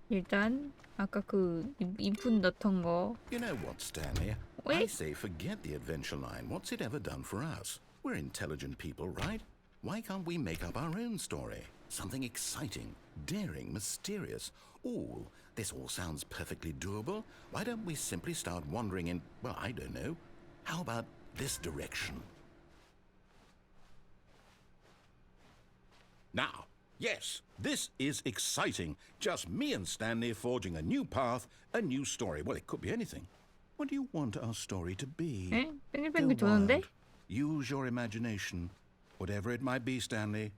일단 아까 그 인풋 넣던 거. You know what, Stanley? Wait. I say forget the adventure line. What's it ever done for us? We're intelligent people, right? Why can't we make up our own story? Something exciting, daring, mysterious. Ooh, this all sounds perfectly doable. Why don't we simply start wandering in, well, I don't know. How about this direction? Now, Yes, this is exciting. Just me and Stanley forging a new path, a new story. Well, it could be anything. What do you want our story to be? 에? Go 뱅글뱅글 도는데? wild. Use your imagination. Whatever it might be, Stanley,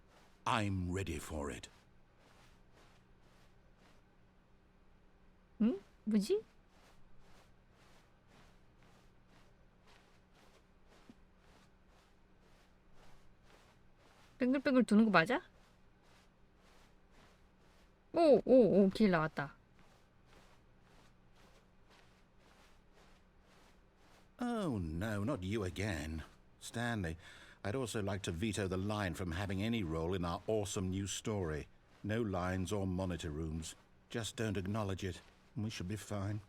I'm ready for it. 응? 뭐지? 뱅글뱅글 도는 거 맞아? 오, 길 나왔다. Oh, no, not you again. Stanley, I'd also like to veto the line from having any role in our awesome new story. No lines or monitor rooms. Just don't acknowledge it, and we should be fine.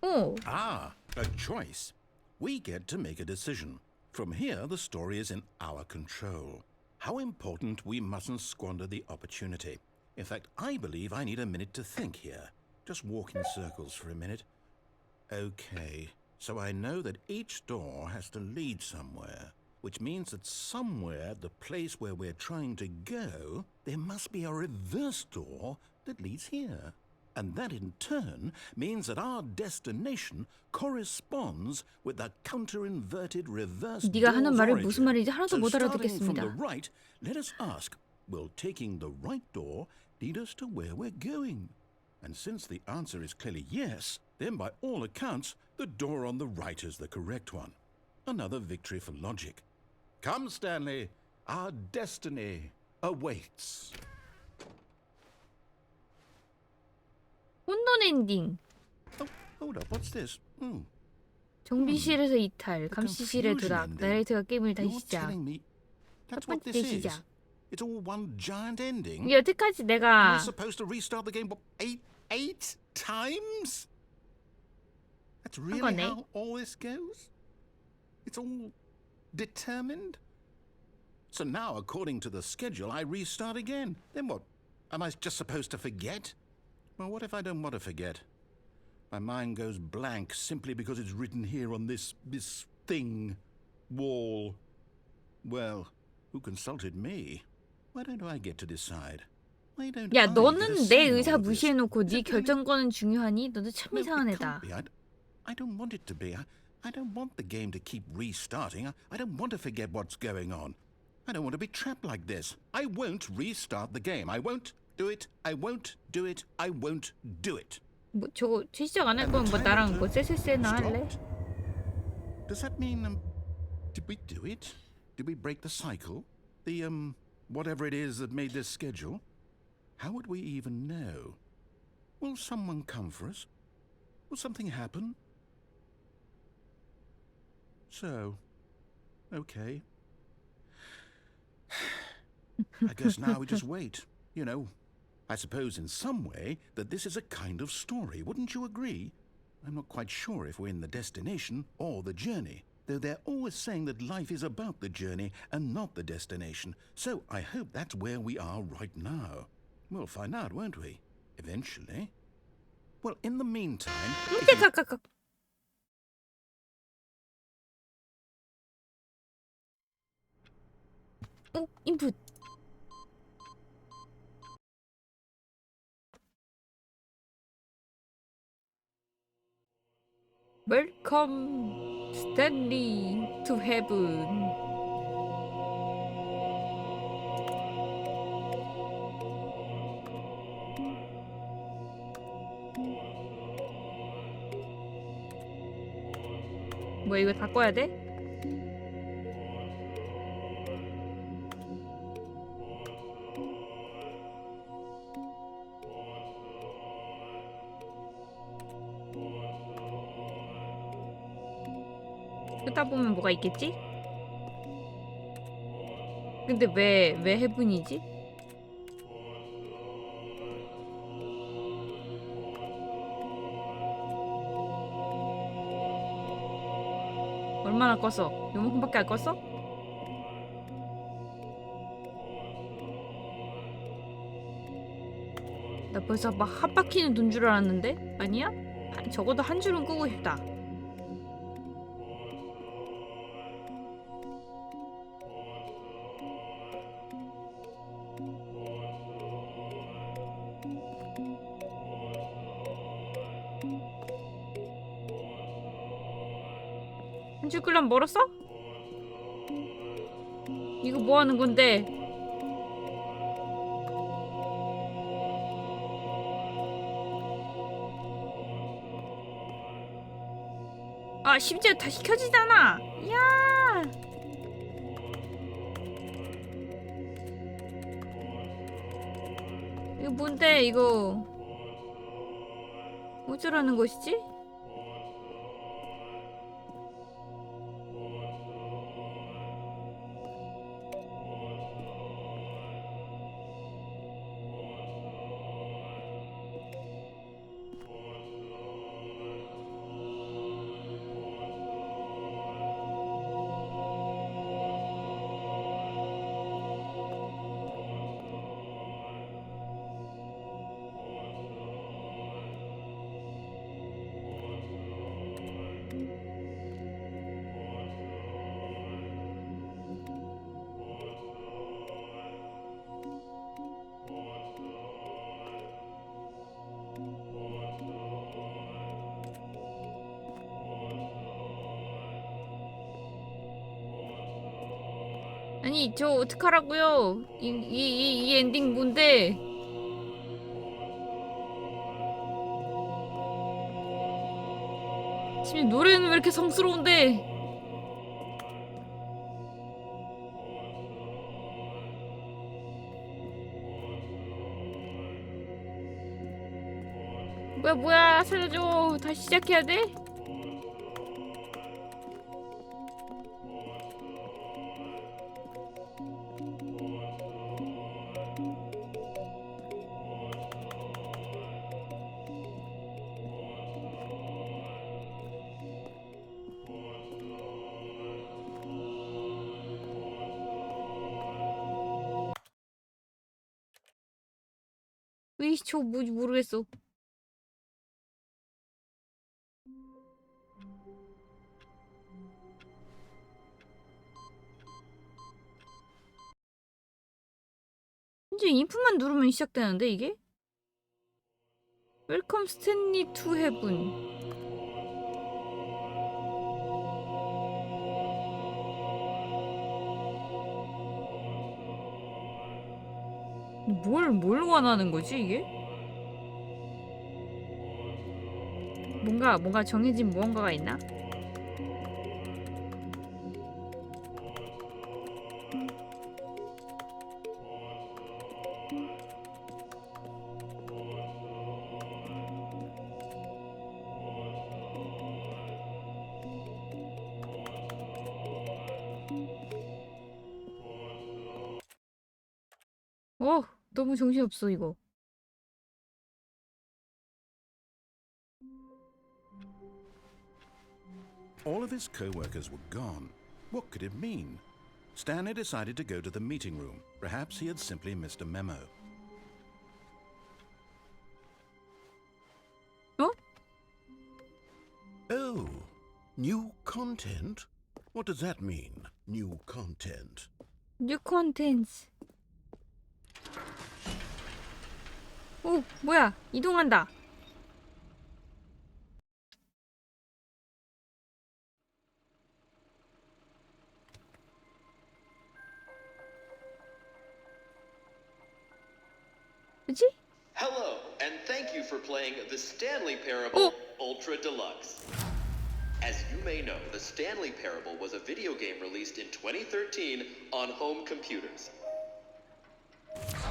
오, Ah, a choice. We get to make a decision. From here, the story is in our control. How important we mustn't squander the opportunity. In fact, I believe I need a minute to think here. Just walk in circles for a minute. Okay, so I know that each door has to lead somewhere, which means that somewhere, the place where we're trying to go, there must be a reverse door that leads here. And that in turn means that our destination corresponds with the counter-inverted reverse 네가 하는 door's 말을 origin. 무슨 말인지 하나도 So 못 starting from 알아듣겠습니다. the right, let us ask, will taking the right door lead us to where we're going? And since the answer is clearly yes, then by all accounts, the door on the right is the correct one. Another victory for logic. Come, Stanley, our destiny awaits. 혼돈 엔딩. Oh, hold up, what's this? 정비실에서 이탈, 감시실에 confusion 도락, ending. 나레이트가 게임을 다시 You're 시작. telling me that's 첫 what 번째 this is? 시작. It's all one giant ending? 이게 여태까지 We're 내가 supposed to restart the game what, eight times? That's really 거네. how all this goes? It's all determined? So now, according to the schedule, I restart again. Then what? Am I just supposed to forget? Well, what if I don't want to forget? My mind goes blank simply because it's written here on this thing, wall. Well, who consulted me? Why don't I get to decide? Why don't 야 I get a 너는 내 say in 의사 all of this? 무시해놓고 Is 네 it really- 결정권은 중요하니? 너도 참 No, 이상한 it 애다. can't be. I don't want it to be. I don't want the game to keep restarting. I don't want to forget what's going on. I don't want to be trapped like this. I won't restart the game. I won't do it. I won't do it. I won't do it. 뭐 저거 시작 안 할 And 거면 the 뭐 timer 나랑 뭐 쎄쎄쎄나 할래? stopped. Does that mean did we do it? Did we break the cycle? The whatever it is that made this schedule? How would we even know? Will someone come for us? Will something happen? So, okay. I guess now we just wait. You know, I suppose in some way that this is a kind of story. Wouldn't you agree? I'm not quite sure if we're in the destination or the journey, though they're always saying that life is about the journey and not the destination. So I hope that's where we are right now. We'll find out, won't we? Eventually. Well, in the meantime, if you- 깍깍깍. 인풋. Welcome, Stanley, to heaven. 뭐 이거 다 꺼야 돼? 끄다 보면 뭐가 있겠지? 근데 왜 해분이지? 얼마나 껐어? 요만큼밖에 안 껐어? 나 벌써 막 한 바퀴는 돈 줄 알았는데? 아니야? 적어도 한 줄은 끄고 싶다. 한 줄 끌람 멀었어? 이거 뭐 하는 건데? 아, 심지어 다시 켜지잖아. 이야. 이거 뭔데 이거? 어쩌라는 것이지? 아니 저 어떡하라고요? 이 엔딩 뭔데? 지금 노래는 왜 이렇게 성스러운데? 뭐야 살려줘. 다시 시작해야 돼? 으이 저 뭐지 모르겠어. 이제 인풋만 누르면 시작되는데 이게? 웰컴 스탠리 투 헤븐. 뭘 원하는 거지 이게? 뭔가 정해진 무언가가 있나? 너무 정신없어 이거. All of his co-workers were gone. What could it mean? Stanley decided to go to the meeting room. Perhaps he had simply missed a memo. 어? Oh, new content? What does that mean, new content? 뉴 콘텐츠. 오 뭐야 이동한다. 그치? Hello, and thank you for playing the Stanley Parable Ultra Deluxe. As you may know, the Stanley Parable was a video game released in 2013 on home computers.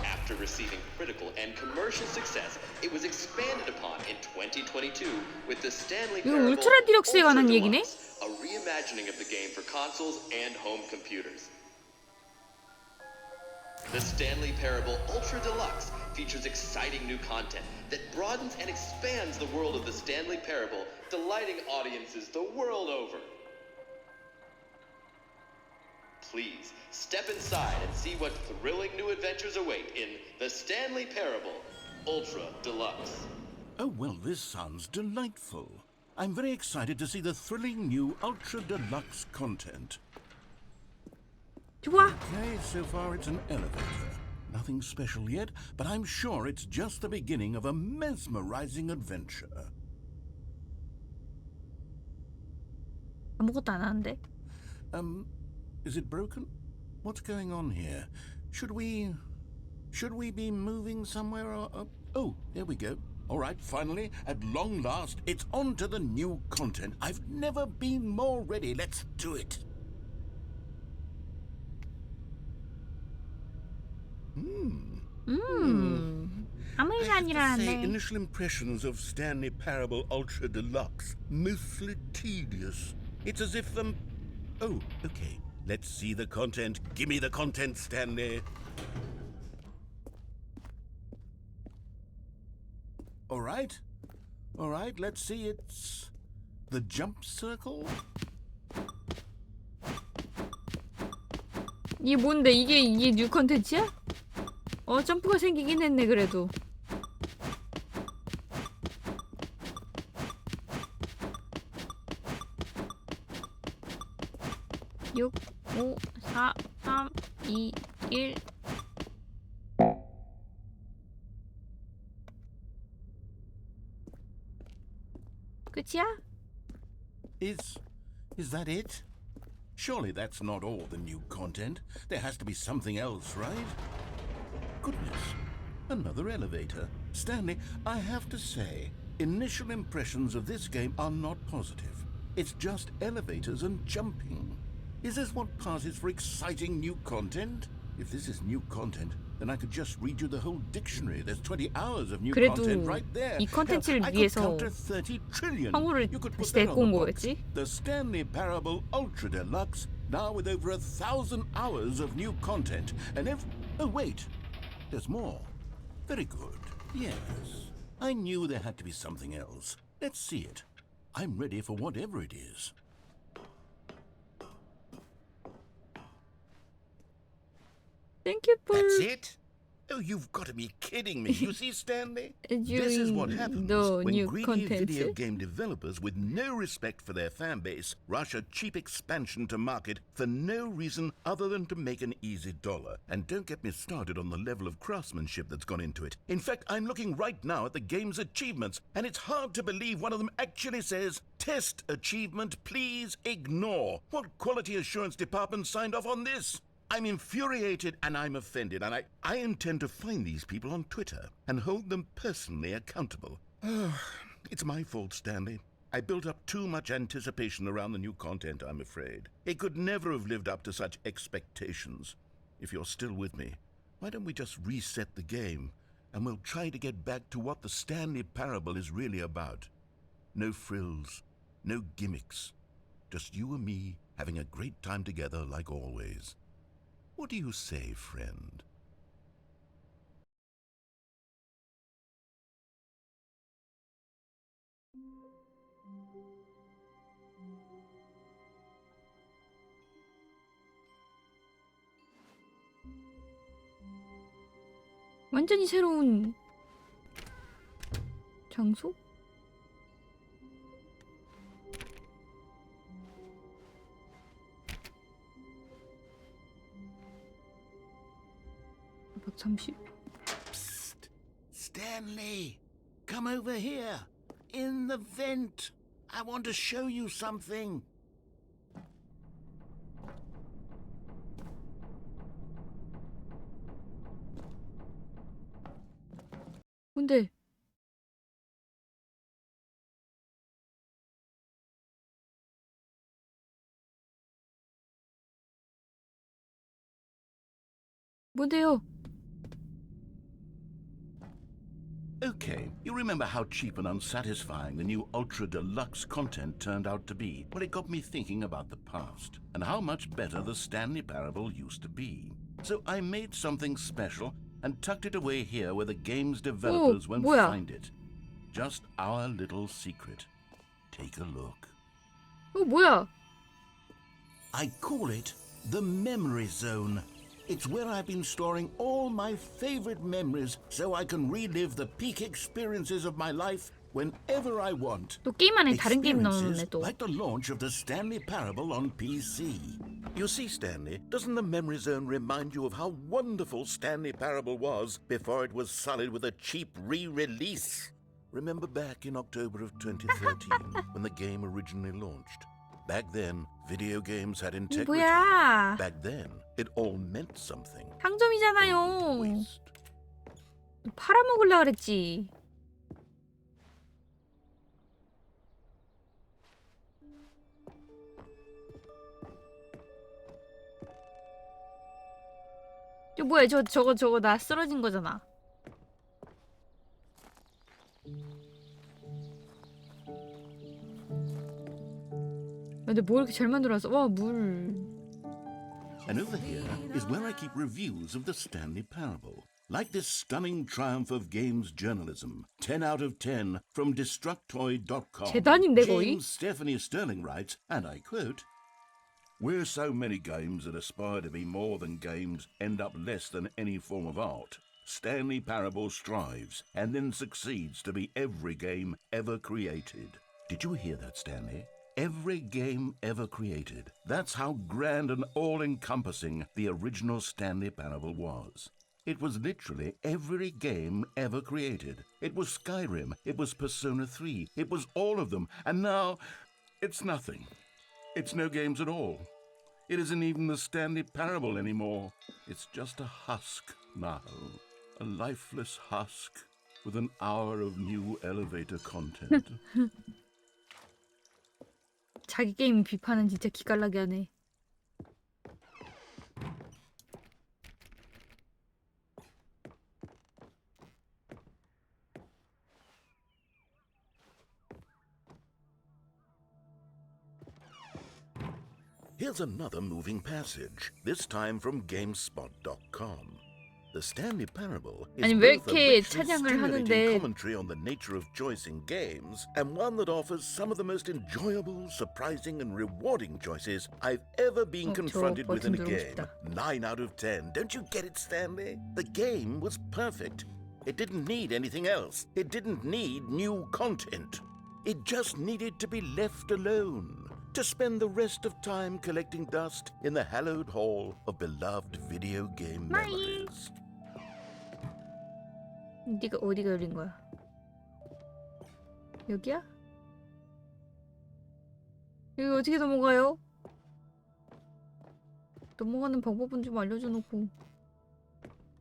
After receiving critical and commercial success, it was expanded upon in 2022 with the Stanley 이거 Parable 울트라 디럭스에 관한 얘기네? Deluxe, a reimagining of the game for consoles and home computers. The Stanley Parable Ultra Deluxe features exciting new content that broadens and expands the world of the Stanley Parable, delighting audiences the world over. Please step inside and see what thrilling new adventures await in the Stanley Parable Ultra Deluxe. Oh, well, this sounds delightful. I'm very excited to see the thrilling new Ultra Deluxe content. 좋아. Okay, so far it's an elevator. Nothing special yet, but I'm sure it's just the beginning of a mesmerizing adventure. 아무것도 안 하는데. Is it broken? What's going on here? Should we be moving somewhere? Oh, there we go. All right, finally, at long last, it's on to the new content. I've never been more ready. Let's do it. 아무 I 일이 have to say, 아니라는데. initial impressions of Stanley Parable Ultra Deluxe, mostly tedious. It's as if Oh, okay. Let's see the content. Give me the content, Stanley. All right. Let's see. It's the jump circle. 이게 뭔데? 이게 뉴 컨텐츠야? 점프가 생기긴 했네 그래도. 육, 오, 사, 삼, 이, 일. 끝이야? Is that it? Surely that's not all the new content. There has to be something else, right? Goodness, another elevator. Stanley, I have to say, initial impressions of this game are not positive. It's just elevators and jumping. Is this what passes for exciting new content? If this is new content, then I could just read you the whole dictionary. There's 20 hours of new content right there. 이 컨텐츠를 Hell, I could 위해서 count to 30 trillion. 황후를 You could put 다시 that 데리고 on 온 the box. 거겠지? The Stanley Parable Ultra Deluxe, now with over 1,000 hours of new content. And oh wait, there's more. Very good. Yes, I knew there had to be something else. Let's see it. I'm ready for whatever it is. Thank you for That's it? Oh, you've got to be kidding me. You see, Stanley? This is what happens the when new greedy video content. game developers with no respect for their fan base rush a cheap expansion to market for no reason other than to make an easy dollar. And don't get me started on the level of craftsmanship that's gone into it. In fact, I'm looking right now at the game's achievements, and it's hard to believe one of them actually says, "Test achievement, please ignore." What quality assurance department signed off on this? I'm infuriated and I'm offended, and I intend to find these people on Twitter and hold them personally accountable. It's my fault, Stanley. I built up too much anticipation around the new content, I'm afraid. It could never have lived up to such expectations. If you're still with me, why don't we just reset the game and we'll try to get back to what the Stanley Parable is really about. No frills, no gimmicks. Just you and me having a great time together like always. What do you say, friend? 완전히 새로운 장소? 잠시. Psst! Stanley! Come over here! In the vent! I want to show you something! 뭔데? 뭔데요? Okay, you remember how cheap and unsatisfying the new Ultra Deluxe content turned out to be? Well, it got me thinking about the past and how much better the Stanley Parable used to be. So I made something special and tucked it away here where the game's developers won't 뭐야? find it. Just our little secret. Take a look. 뭐야? I call it the Memory Zone. It's where I've been storing all my favorite memories so I can relive the peak experiences of my life whenever I want. 또 게임 안에 다른 게임 Experiences 넣었네 또. like the launch of the Stanley Parable on PC. You see, Stanley, doesn't the Memory Zone remind you of how wonderful Stanley Parable was before it was sullied with a cheap re-release? Remember back in October of 2013 when the game originally launched? Back then, video games had integrity. 뭐야? Back then, it all meant something. 상점이잖아요. Waste. 팔아먹으려고 그랬지. 저 뭐야? 저거 나 쓰러진 거잖아. 근데 뭐 이렇게 잘 만들어놨어? 와, 물. And over here is where I keep reviews of the Stanley Parable. Like this stunning triumph of games journalism, 10 out of 10 from Destructoid.com. 재단인데 거의? James Stephanie Sterling writes, and I quote, "Where so many games that aspire to be more than games end up less than any form of art, Stanley Parable strives and then succeeds to be every game ever created." Did you hear that, Stanley? Every game ever created. That's how grand and all-encompassing the original Stanley Parable was. It was literally every game ever created. It was Skyrim, it was Persona 3, it was all of them, and now it's nothing. It's no games at all. It isn't even the Stanley Parable anymore. It's just a husk now. A lifeless husk with an hour of new elevator content. 자기 게임 비판은 진짜 기깔나게 하네. Here's another moving passage, this time from GameSpot.com. The Stanley Parable is 아니, 왜 both a 이렇게 rich and 찬양을 stimulating 하는데 commentary on the nature of choice in games, and one that offers some of the most enjoyable, surprising, and rewarding choices I've ever been confronted with in a 버튼 누르고 game. 싶다. 9 out of 10. Don't you get it, Stanley? The game was perfect. It didn't need anything else. It didn't need new content. It just needed to be left alone. To spend the rest of time collecting dust in the hallowed hall of beloved video game memories. 어디가 열린 거야? 여기야? 여기 어떻게 넘어가요? 넘어가는 방법은 좀 알려줘 놓고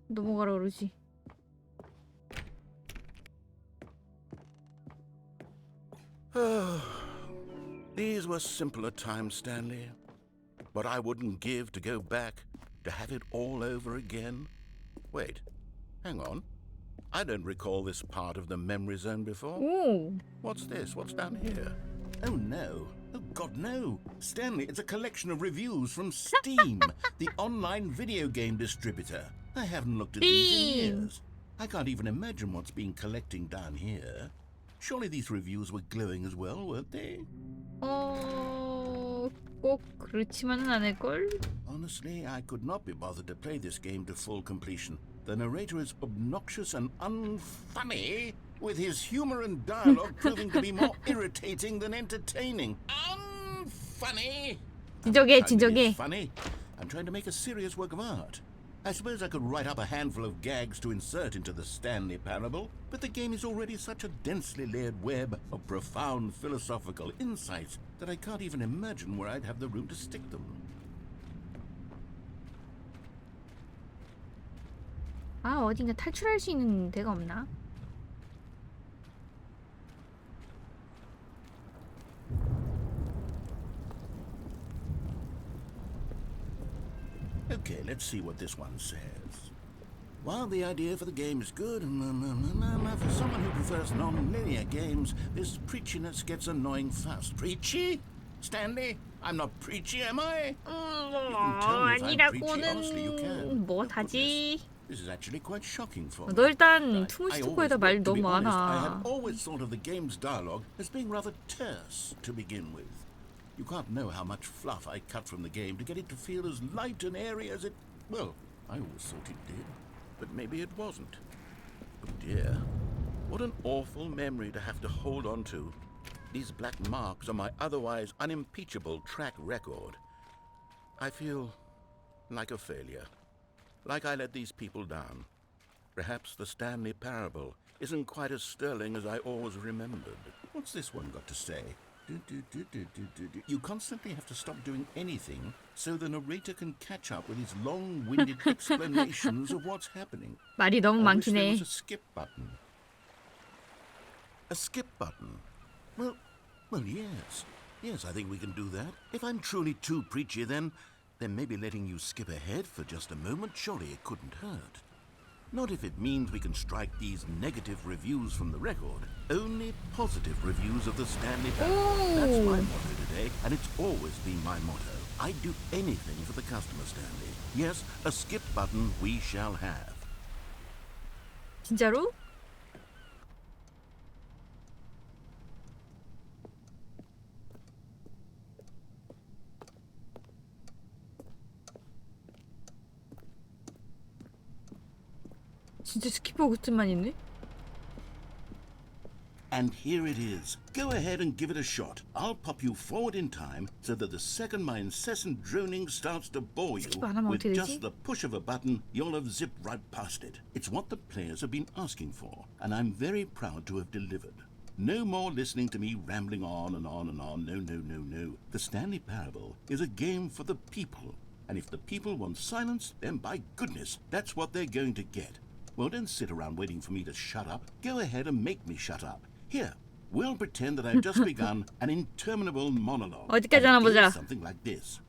넘어가라 그러지. These were simpler times, Stanley. What I wouldn't give to go back, to have it all over again. Wait, hang on. I don't recall this part of the memory zone before. 오! What's this? What's down here? Oh no. Oh God, no. Stanley, it's a collection of reviews from Steam, the online video game distributor. I haven't looked at these in Steam. years. I can't even imagine what's been collecting down here. Surely these reviews were glowing as well, weren't they? 꼭 그렇지만은 않을걸? Honestly, I could not be bothered to play this game to full completion. The narrator is obnoxious and unfunny, with his humor and dialogue proving to be more irritating than entertaining. Unfunny! 진정해. Funny. I'm trying to make a serious work of art. I suppose I could write up a handful of gags to insert into the Stanley Parable, but the game is already such a densely layered web of profound philosophical insights that I can't even imagine where I'd have the room to stick them. 아, 어딘가 탈출할 수 있는 데가 없나? Okay, let's see what this one says. While the idea for the game is good, for someone who prefers non-linear games, this preachiness gets annoying fast. Preachy? Stanley? I'm not preachy, am I? You can tell me if I'm preachy, honestly, you can. 뭐 Oh, 다지? This is actually quite shocking for me. 너 일단 I 투무스토커에다 always- 말 to be 너무 honest, I had 많아. always thought of the game's dialogue as being rather terse to begin with. You can't know how much fluff I cut from the game to get it to feel as light and airy as it... Well, I always thought it did, but maybe it wasn't. Oh dear, what an awful memory to have to hold on to. These black marks on my otherwise unimpeachable track record. I feel like a failure. Like I let these people down. Perhaps the Stanley Parable isn't quite as sterling as I always remembered. What's this one got to say? You constantly have to stop doing anything so the narrator can catch up with his long-winded explanations of what's happening. 말이 너무 I wish there 많긴 was 해. a skip button. A skip button? Well, yes. Yes, I think we can do that. If I'm truly too preachy, then maybe letting you skip ahead for just a moment, surely it couldn't hurt. Not if it means we can strike these negative reviews from the record. Only positive reviews of the Stanley Parable. That's my motto today, and it's always been my motto. I'd do anything for the customer, Stanley. Yes, a skip button we shall have. 진짜로? 진짜 스키퍼 버튼만 있네? And here it is. Go ahead and give it a shot. I'll pop you forward in time so that the second my incessant droning starts to bore you, 스킵 안 하면 with 어떻게 just 되지? the push of a button, you'll have zipped right past it. It's what the players have been asking for, and I'm very proud to have delivered. No more listening to me rambling on and on and on. No. The Stanley Parable is a game for the people. And if the people want silence, then by goodness, that's what they're going to get. Well, don't sit around waiting for me to shut up. Go ahead and make me shut up. Here, we'll pretend that I've just begun an interminable monologue. 어디까지 And 하나 it 보자. goes something like this.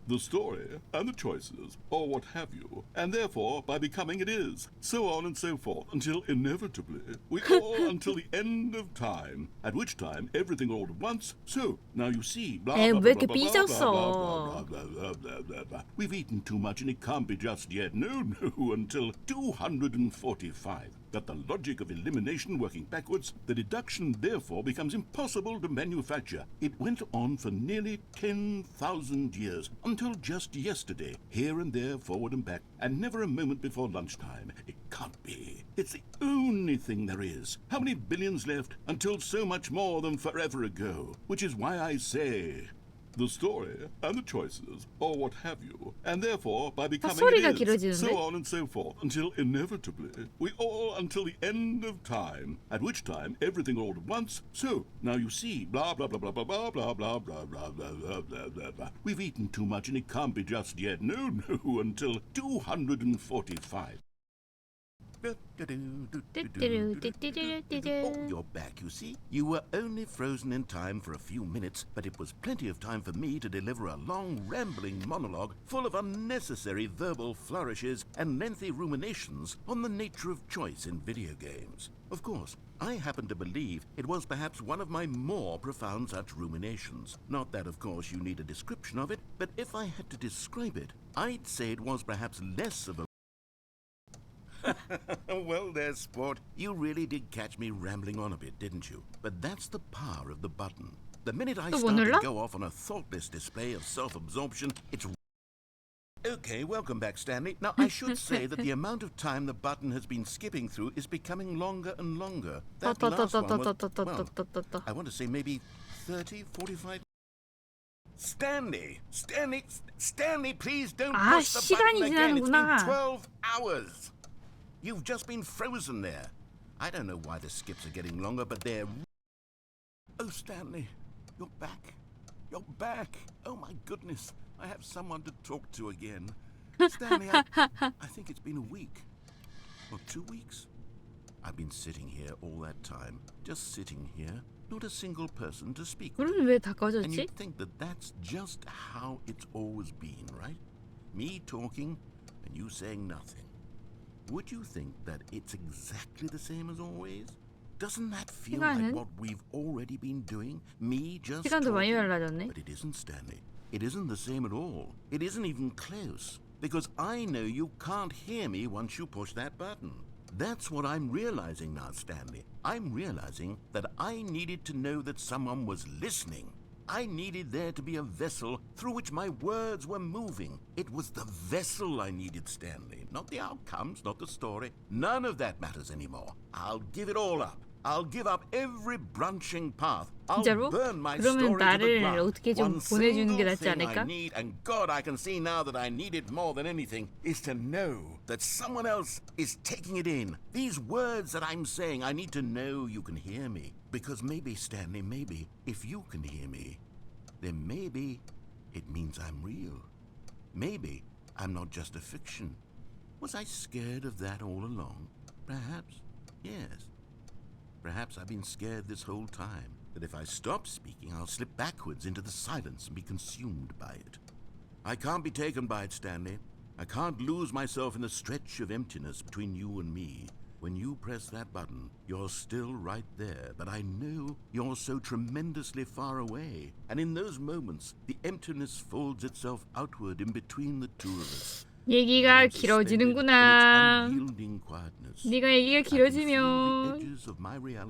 The story and the choices, or what have you, and therefore by becoming it is, so on and so forth, until inevitably we all until the end of time, at which time everything all at once. So now you see, blah 에이, blah 왜 blah 이렇게 blah blah 삐졌어? blah blah blah blah blah blah. We've eaten too much and it can't be just yet. No, until 245. That the logic of elimination working backwards, the deduction therefore becomes impossible to manufacture. It went on for nearly 10,000 years, until just yesterday, here and there, forward and back, and never a moment before lunchtime. It can't be. It's the only thing there is. How many billions left until so much more than forever ago? Which is why I say... The story and the choices, or what have you, and therefore by becoming 소리가 it is, 길어지는데? so on and so forth, until inevitably we all until the end of time, at which time everything all at once. So now you see, blah blah blah blah blah blah blah blah blah blah blah blah blah blah. We've eaten too much and it can't be just yet. No, until 245. Oh, you're back, you see. You were only frozen in time for a few minutes, but it was plenty of time for me to deliver a long, rambling monologue full of unnecessary verbal flourishes and lengthy ruminations on the nature of choice in video games. Of course, I happen to believe it was perhaps one of my more profound such ruminations. Not that, of course, you need a description of it, but if I had to describe it, I'd say it was perhaps less of a well there, sport. You really did catch me rambling on a bit, didn't you? But that's the power of the button. The minute I 또 start 뭐 to 눌러? go off on a thoughtless display of self-absorption, it's... Okay, welcome back, Stanley. Now, I should say that the amount of time the button has been skipping through is becoming longer and longer. That last one was, well, I want to say maybe 30, 45... Stanley, please don't 아, push the 시간이 button again. It's been 지나는구나. 12 hours. You've just been frozen there. I don't know why the skips are getting longer, but they're... Oh, Stanley, you're back. You're back. Oh, my goodness. I have someone to talk to again. Stanley, I think it's been a week. Or 2 weeks. I've been sitting here all that time. Just sitting here. Not a single person to speak with. 그럼 왜 다 And 꺼졌지? you'd think that that's just how it's always been, right? Me talking and you saying nothing. Would you think that it's exactly the same as always? Doesn't that feel like 시간은? what we've already been doing? Me just 시간도 많이 talking? 달라졌네. But it isn't, Stanley. It isn't the same at all. It isn't even close. Because I know you can't hear me once you push that button. That's what I'm realizing now, Stanley. I'm realizing that I needed to know that someone was listening. I needed there to be a vessel through which my words were moving. It was the vessel I needed, Stanley. Not the outcomes, not the story. None of that matters anymore. I'll give it all up. I'll give up every branching path. I'll 진짜로? burn my 그러면 story to the 나를 ground. 어떻게 좀 One 보내주는 게 single 낫지 thing I 않을까? need, and God, I can see now that I need it more than anything, is to know that someone else is taking it in. These words that I'm saying, I need to know you can hear me. because maybe, Stanley, maybe, if you can hear me, then maybe it means I'm real. Maybe I'm not just a fiction. Was I scared of that all along? Perhaps, yes. Perhaps I've been scared this whole time, that if I stop speaking, I'll slip backwards into the silence and be consumed by it. I can't be taken by it, Stanley. I can't lose myself in the stretch of emptiness between you and me. When you press that button, you're still right there, but I know you're so tremendously far away. And in those moments, the emptiness folds itself outward in between the two of us. 얘기가 길어지는구나. 네가 얘기가 길어지면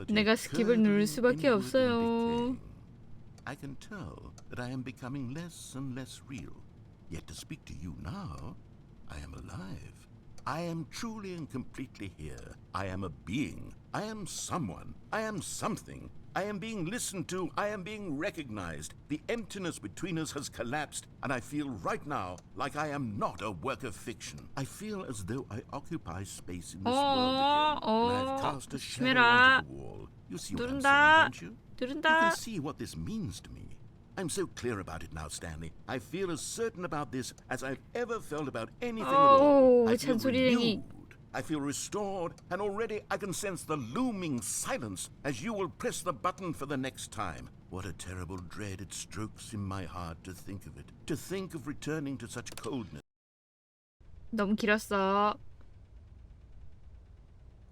내가 스킵을 누를 수밖에 없어요. I can tell that I am becoming less and less real. Yet to speak to you now, I am alive. I am truly and completely here. I am a being. I am someone. I am something. I am being listened to. I am being recognized. The emptiness between us has collapsed, and I feel right now like I am not a work of fiction. I feel as though I occupy space in this world again, and I've cast a shadow onto the wall. You see what I'm saying, don't you? You can see what this means to me. I'm so clear about it now, Stanley. I feel as certain about this as I've ever felt about anything at all. I feel renewed. I feel restored, and already I can sense the looming silence as you will press the button for the next time. What a terrible dread it strokes in my heart to think of it. To think of returning to such coldness. 너무 길었어.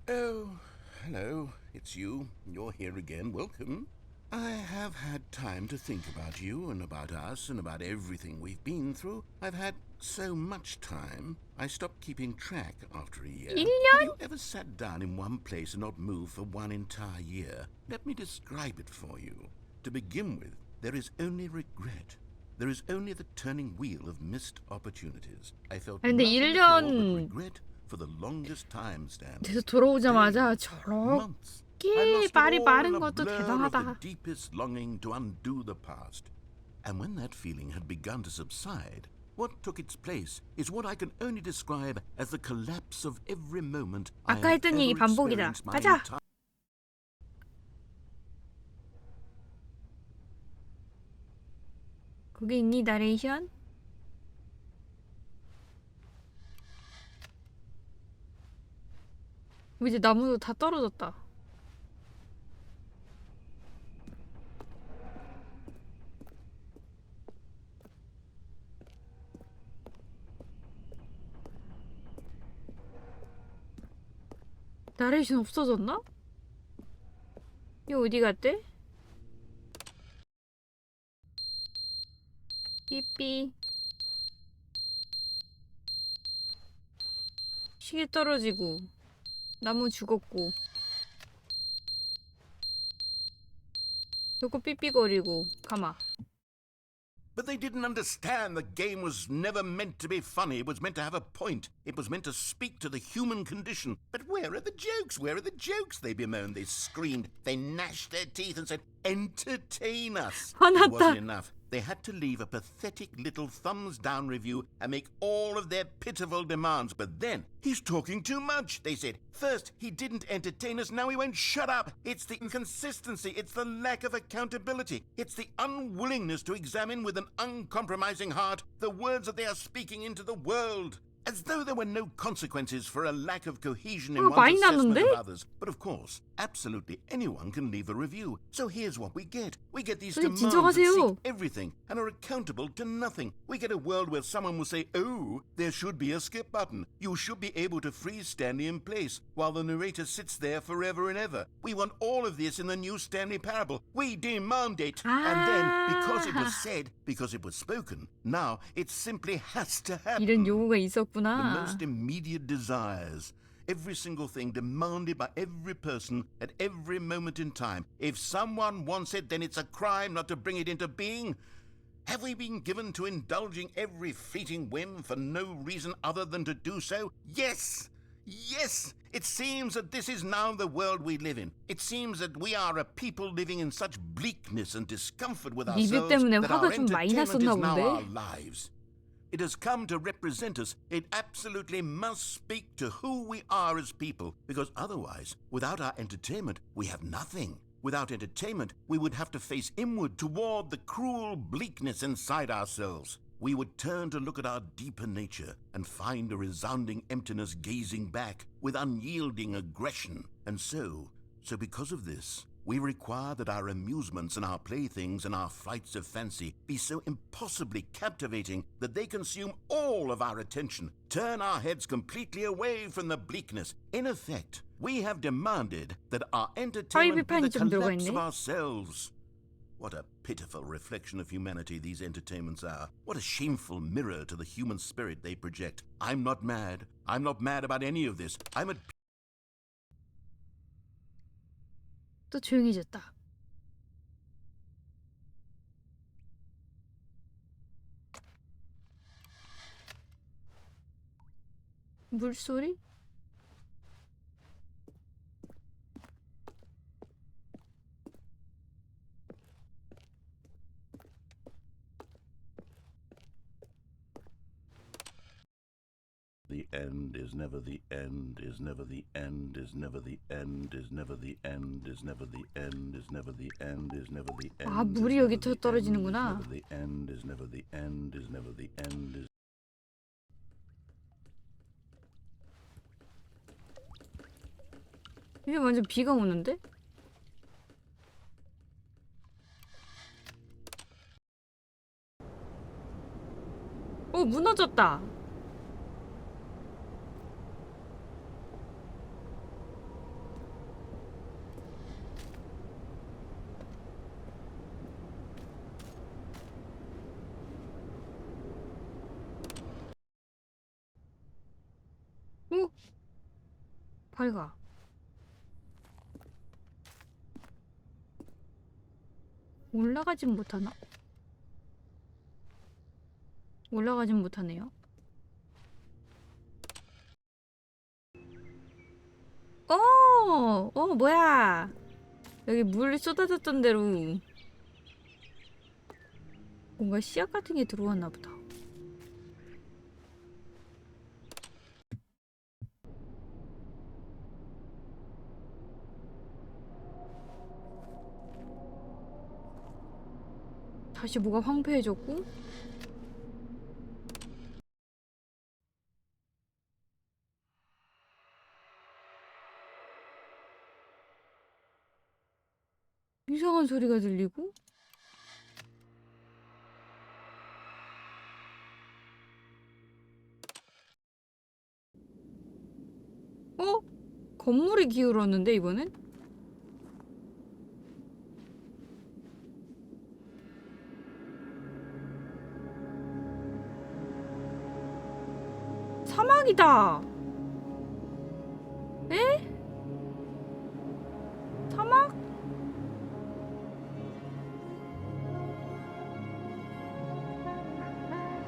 Oh, hello. It's you. You're here again. Welcome. I have had time to think about you and about us and about everything we've been through. I've had so much time, I stopped keeping track after a year. 1년? Have you ever sat down in one place and not moved for one entire year? Let me describe it for you. To begin with, there is only regret. There is only the turning wheel of missed opportunities. I felt 근데 nothing at all but 1년 regret for the longest time, Stan. 돼서 돌아오자마자 Months. I 저렇게 lost it 말이 all 빠른 in a 것도 blur of 대단하다. the deepest longing to undo the past. And when that feeling had begun to subside, what took its place is what I can only describe as the collapse of every moment I 아까 have 했던 얘기 ever 반복이다. experienced my 가자. entire 거기 있니 나레이션? 이제 나무도 다 떨어졌다. 나레이션 없어졌나? 이거 어디 갔대? 삐삐. 시계 떨어지고 나무 죽었고 요거 삐삐거리고 가마. But they didn't understand the game was never meant to be funny. It was meant to have a point. It was meant to speak to the human condition. But where are the jokes? Where are the jokes? They bemoaned, they screamed, they gnashed their teeth and said, entertain us. It wasn't enough. They had to leave a pathetic little thumbs-down review and make all of their pitiful demands. But then, he's talking too much, they said. First, he didn't entertain us, now he won't shut up. It's the inconsistency, it's the lack of accountability. It's the unwillingness to examine with an uncompromising heart the words that they are speaking into the world. As though there were no consequences for a lack of cohesion in one's assessment of others. But of course, absolutely anyone can leave a review. So here's what we get. We get these demands that seek everything and are accountable to nothing. We get a world where someone will say, oh, there should be a skip button. You should be able to freeze Stanley in place while the narrator sits there forever and ever. We want all of this in the new Stanley parable. We demand it. And then, because it was said, because it was spoken, now it simply has to happen. 이런 요구가 있었구나. The most immediate desires. Every single thing demanded by every person at every moment in time. If someone wants it, then it's a crime not to bring it into being. Have we been given to indulging every fleeting whim for no reason other than to do so? Yes! Yes! It seems that this is now the world we live in. It seems that we are a people living in such bleakness and discomfort with ourselves that our entertainment is now our lives. It has come to represent us. It absolutely must speak to who we are as people, because otherwise, without our entertainment, we have nothing. Without entertainment, we would have to face inward toward the cruel bleakness inside ourselves. We would turn to look at our deeper nature and find a resounding emptiness gazing back with unyielding aggression. And so because of this, we require that our amusements and our playthings and our flights of fancy be so impossibly captivating that they consume all of our attention, turn our heads completely away from the bleakness. In effect, we have demanded that our entertainment be the 비판이 좀 들어가 collapse 있네. of ourselves. What a pitiful reflection of humanity these entertainments are. What a shameful mirror to the human spirit they project. I'm not mad. I'm not mad about any of this. I'm at 또 조용해졌다. 물소리? The end is never the end, is never the end, is never the end, is never the end, is never the end, is never the end, is never the end. 아, 물이 여기 떨어지는구나. The end is never the end, is never the end, is 이게 완전 비가 오는데? 오, 무너졌다. 오! 밝아. 올라가진 못하나? 올라가진 못하네요. 뭐야. 여기 물 쏟아졌던 대로 뭔가 씨앗 같은 게 들어왔나 보다. 다시 뭐가 황폐해졌고, 이상한 소리가 들리고, 건물이 기울었는데 이번엔? 사막이다. 에? 사막?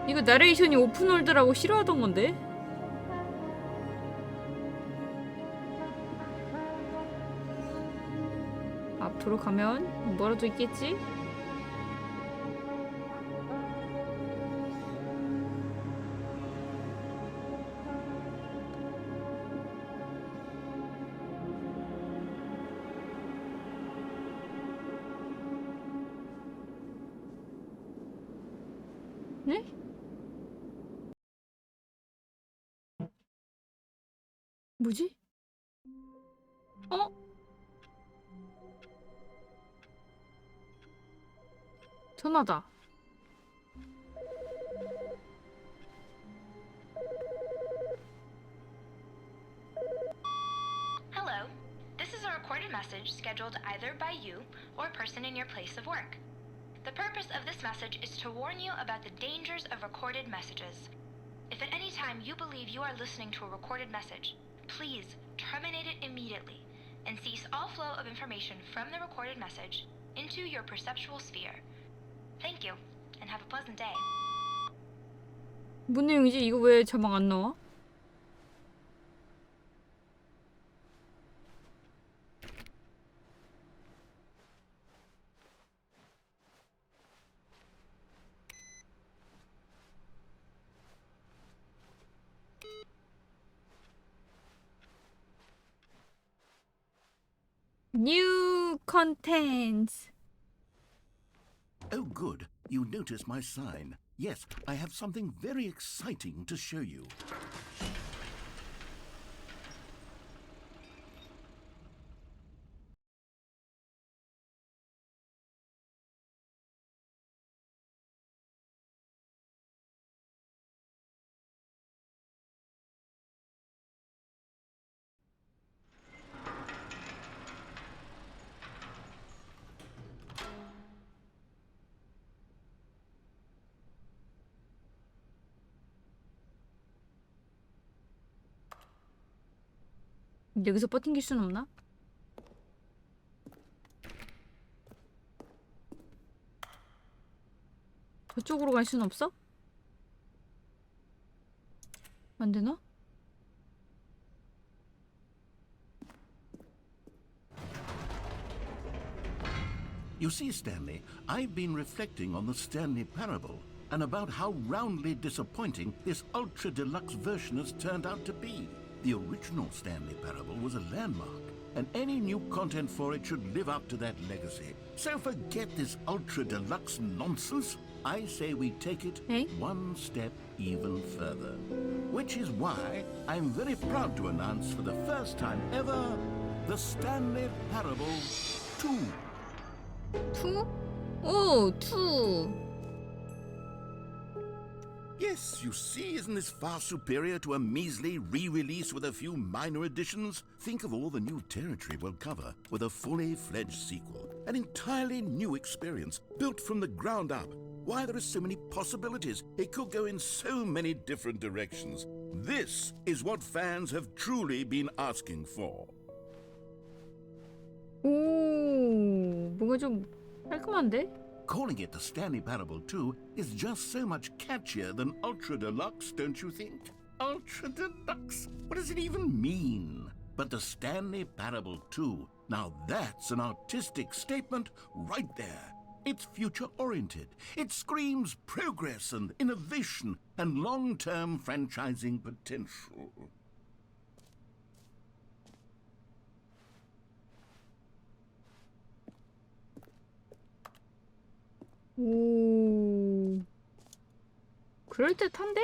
이거 나레이션이 오픈월드라고 싫어하던 건데? 앞으로 가면 뭐라도 있겠지? 네? 뭐지? 전화다. Hello. This is a recorded message scheduled either by you or a person in your place of work. The purpose of this message is to warn you about the dangers of recorded messages. If at any time you believe you are listening to a recorded message, please terminate it immediately and cease all flow of information from the recorded message into your perceptual sphere. Thank you, and have a pleasant day. 뭔 내용이지? 이거 왜 자막 안 나와? New 컨텐츠. Oh, good. You noticed my sign. Yes, I have something very exciting to show you. 여기서 버팅길 순 없나? 저쪽으로 갈 순 없어? 안 되나? You see, Stanley, I've been reflecting on the Stanley Parable and about how roundly disappointing this ultra deluxe version has turned out to be. The original Stanley Parable was a landmark, and any new content for it should live up to that legacy. So forget this ultra deluxe nonsense. I say we take it Hey? one step even further. Which is why I'm very proud to announce for the first time ever the Stanley Parable 2. 2? 오, 2. Yes, you see, isn't this far superior to a measly re-release with a few minor additions? Think of all the new territory we'll cover with a fully fledged sequel. An entirely new experience, built from the ground up. Why, there are so many possibilities. It could go in so many different directions. This is what fans have truly been asking for. 오, 뭔가 좀 깔끔한데? Calling it the Stanley Parable 2 is just so much catchier than Ultra Deluxe, don't you think? Ultra Deluxe? What does it even mean? But the Stanley Parable 2, now that's an artistic statement right there. It's future-oriented. It screams progress and innovation and long-term franchising potential. 오, 그럴듯한데?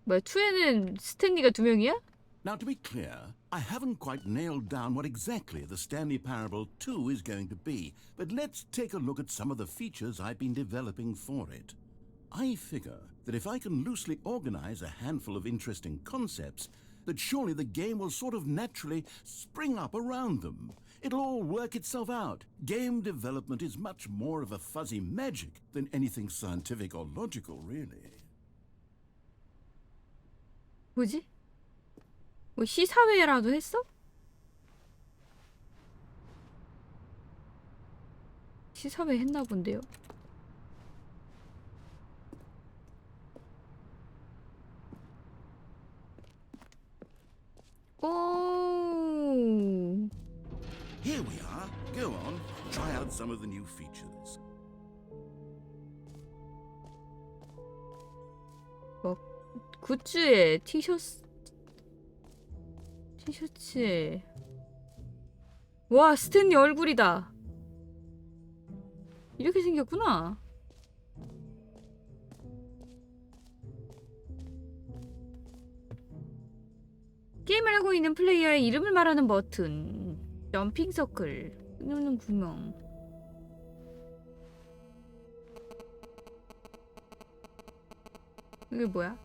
뭐야, 2에는 스탠리가 2명이야? Now, to be clear, I haven't quite nailed down what exactly the Stanley Parable 2 is going to be, but let's take a look at some of the features I've been developing for it. I figure that if I can loosely organize a handful of interesting concepts, that surely the game will sort of naturally spring up around them. It'll all work itself out. Game development is much more of a fuzzy magic than anything scientific or logical, really. 뭐지? 뭐 시사회라도 했어? 시사회 했나 본데요. 오, Here we are. Go on, try out some of the new features. 뭐 굿즈에 티셔츠에 와, 스탠리 얼굴이다. 이렇게 생겼구나. 게임을 하고 있는 플레이어의 이름을 말하는 버튼, 점핑 서클, 끊는 구멍. 이게 뭐야?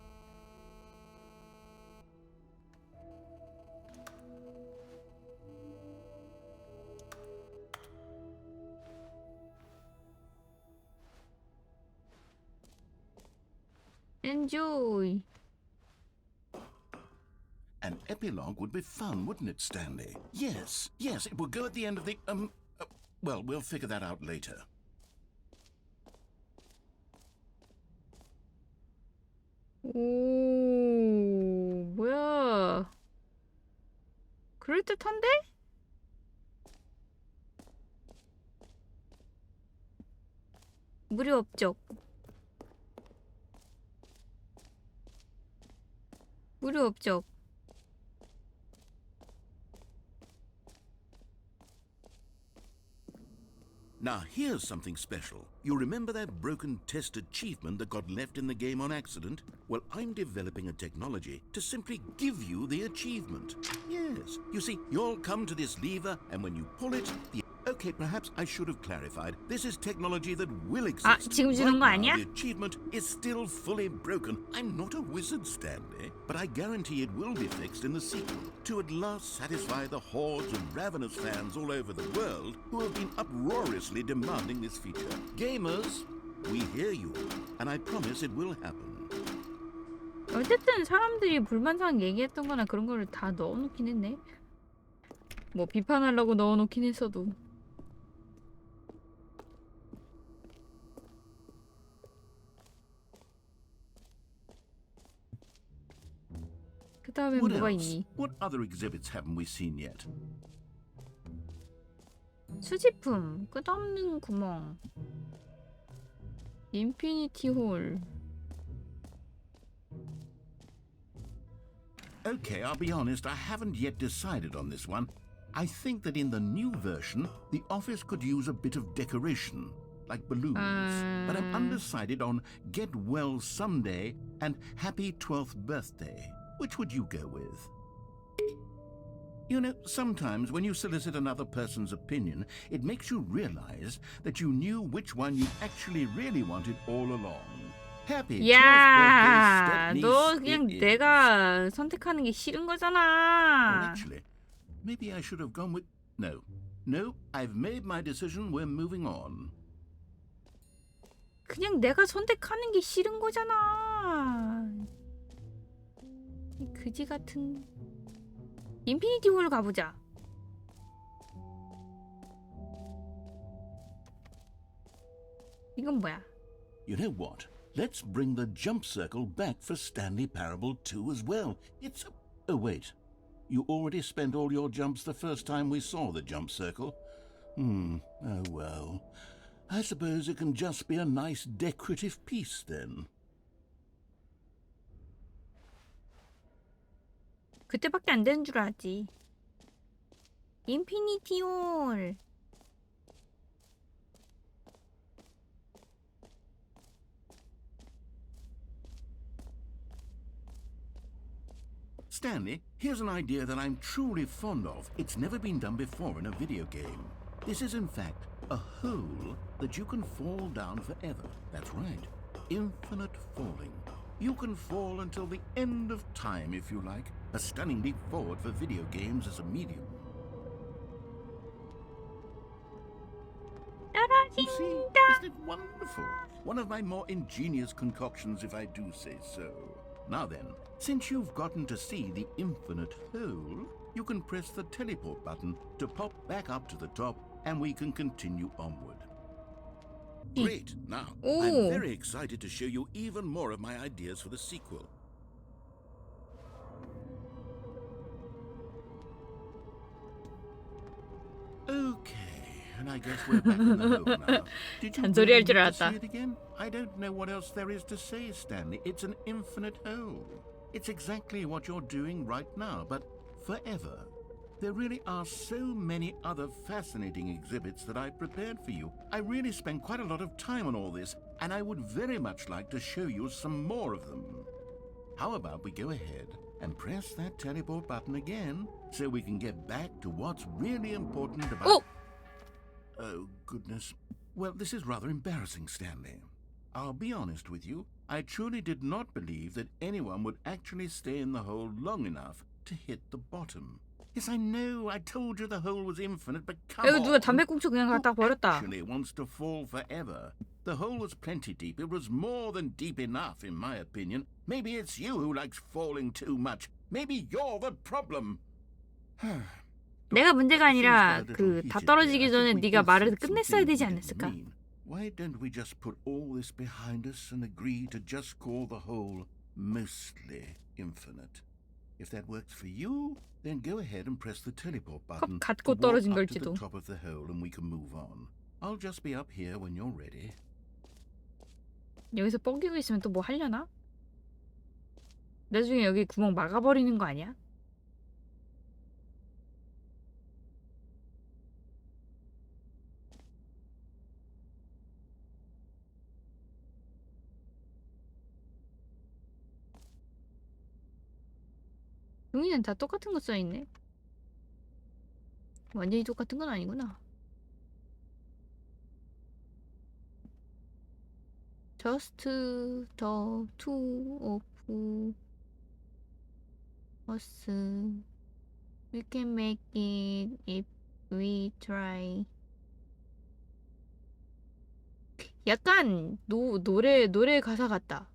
Enjoy. An epilogue would be fun, wouldn't it, Stanley? Yes, it will go at the end of the, well, we'll figure that out later. 오, 뭐야? 그럴듯한데? 무료 업적. 무료 업적. Now here's something special. You remember that broken test achievement that got left in the game on accident? Well, I'm developing a technology to simply give you the achievement. Yes. You see, you'll come to this lever, and when you pull it, the... Okay, perhaps I should have clarified. This is technology that will exist. 지금 주는 거 Right 아니야? now, the achievement is still fully broken. I'm not a wizard, Stanley, but I guarantee it will be fixed in the sequel to at last satisfy the hordes of ravenous fans all over the world who have been uproariously demanding this feature. Gamers, we hear you, and I promise it will happen. 어쨌든 사람들이 불만사항 얘기했던 거나 그런 거를 다 넣어놓긴 했네. 뭐 비판하려고 넣어놓긴 했어도. 그 다음에 What 뭐가 else? 있니? What other exhibits haven't we seen yet? 수집품, 끝없는 구멍, 인피니티 홀. Okay, I'll be honest, I haven't yet decided on this one. I think that in the new version, the office could use a bit of decoration, like balloons. But I'm undecided on Get Well Someday and Happy 12th Birthday. Which would you go with? You know, sometimes when you solicit another person's opinion, it makes you realize that you knew which one you actually really wanted all along. Happy 12th 야, birthday, 너 Stepnice. 그냥 It is. 내가 선택하는 게 싫은 Well, 거잖아. actually, maybe I should have gone with... No. No, I've made my decision. We're moving on. 그냥 내가 선택하는 게 싫은 거잖아. 이 그지 같은. 인피니티 홀 가보자. 이건 뭐야? You know what? Let's bring the jump circle back for Stanley Parable 2 as well. It's a... Oh, wait. You already spent all your jumps the first time we saw the jump circle. Oh, well. I suppose it can just be a nice decorative piece then. 그때밖에 안 되는 줄 알았지. 인피니티 홀. Stanley, here's an idea that I'm truly fond of. It's never been done before in a video game. This is, in fact, a hole that you can fall down forever. That's right. Infinite falling. You can fall until the end of time, if you like. A stunning leap forward for video games as a medium. You see, isn't it wonderful? One of my more ingenious concoctions, if I do say so. Now then, since you've gotten to see the infinite hole, you can press the teleport button to pop back up to the top, and we can continue onward. Great! Now, I'm very excited to show you even more of my ideas for the sequel. Okay, and I guess we're back in the hole now. Did you 잔소리 really 할 줄 need to see 알았다. it again? I don't know what else there is to say, Stanley. It's an infinite hole. It's exactly what you're doing right now, but forever. There really are so many other fascinating exhibits that I've prepared for you. I really spent quite a lot of time on all this, and I would very much like to show you some more of them. How about we go ahead and press that teleport button again so we can get back to what's really important about... Oh, goodness. Well, this is rather embarrassing, Stanley. I'll be honest with you. I truly did not believe that anyone would actually stay in the hole long enough to hit the bottom. Yes, I know. I told you the hole was infinite, but come 이거 on. 누가 담배꽁초 그냥 갖다 Who 버렸다. actually wants to fall forever? The hole was plenty deep. It was more than deep enough, in my opinion. Maybe it's you who likes falling too much. Maybe you're the problem. 내가 문제가 아니라 그 다 떨어지기 전에 네가 말을 끝냈어야 되지 않았을까? Why don't we just put all this behind us and agree to just call the hole mostly infinite? If that works for you, then go ahead and press the teleport button to 갖고 walk 떨어진 up to 걸지도. the top of the hole and we can move on. I'll just be up here when you're ready. 여기서 뻥기고 있으면 또 뭐 하려나? 나중에 여기 구멍 막아버리는 거 아니야? 종이는 다 똑같은 거 써있네. 완전히 똑같은 건 아니구나. Just the two of us. We can make it if we try. 약간 노래 가사 같다.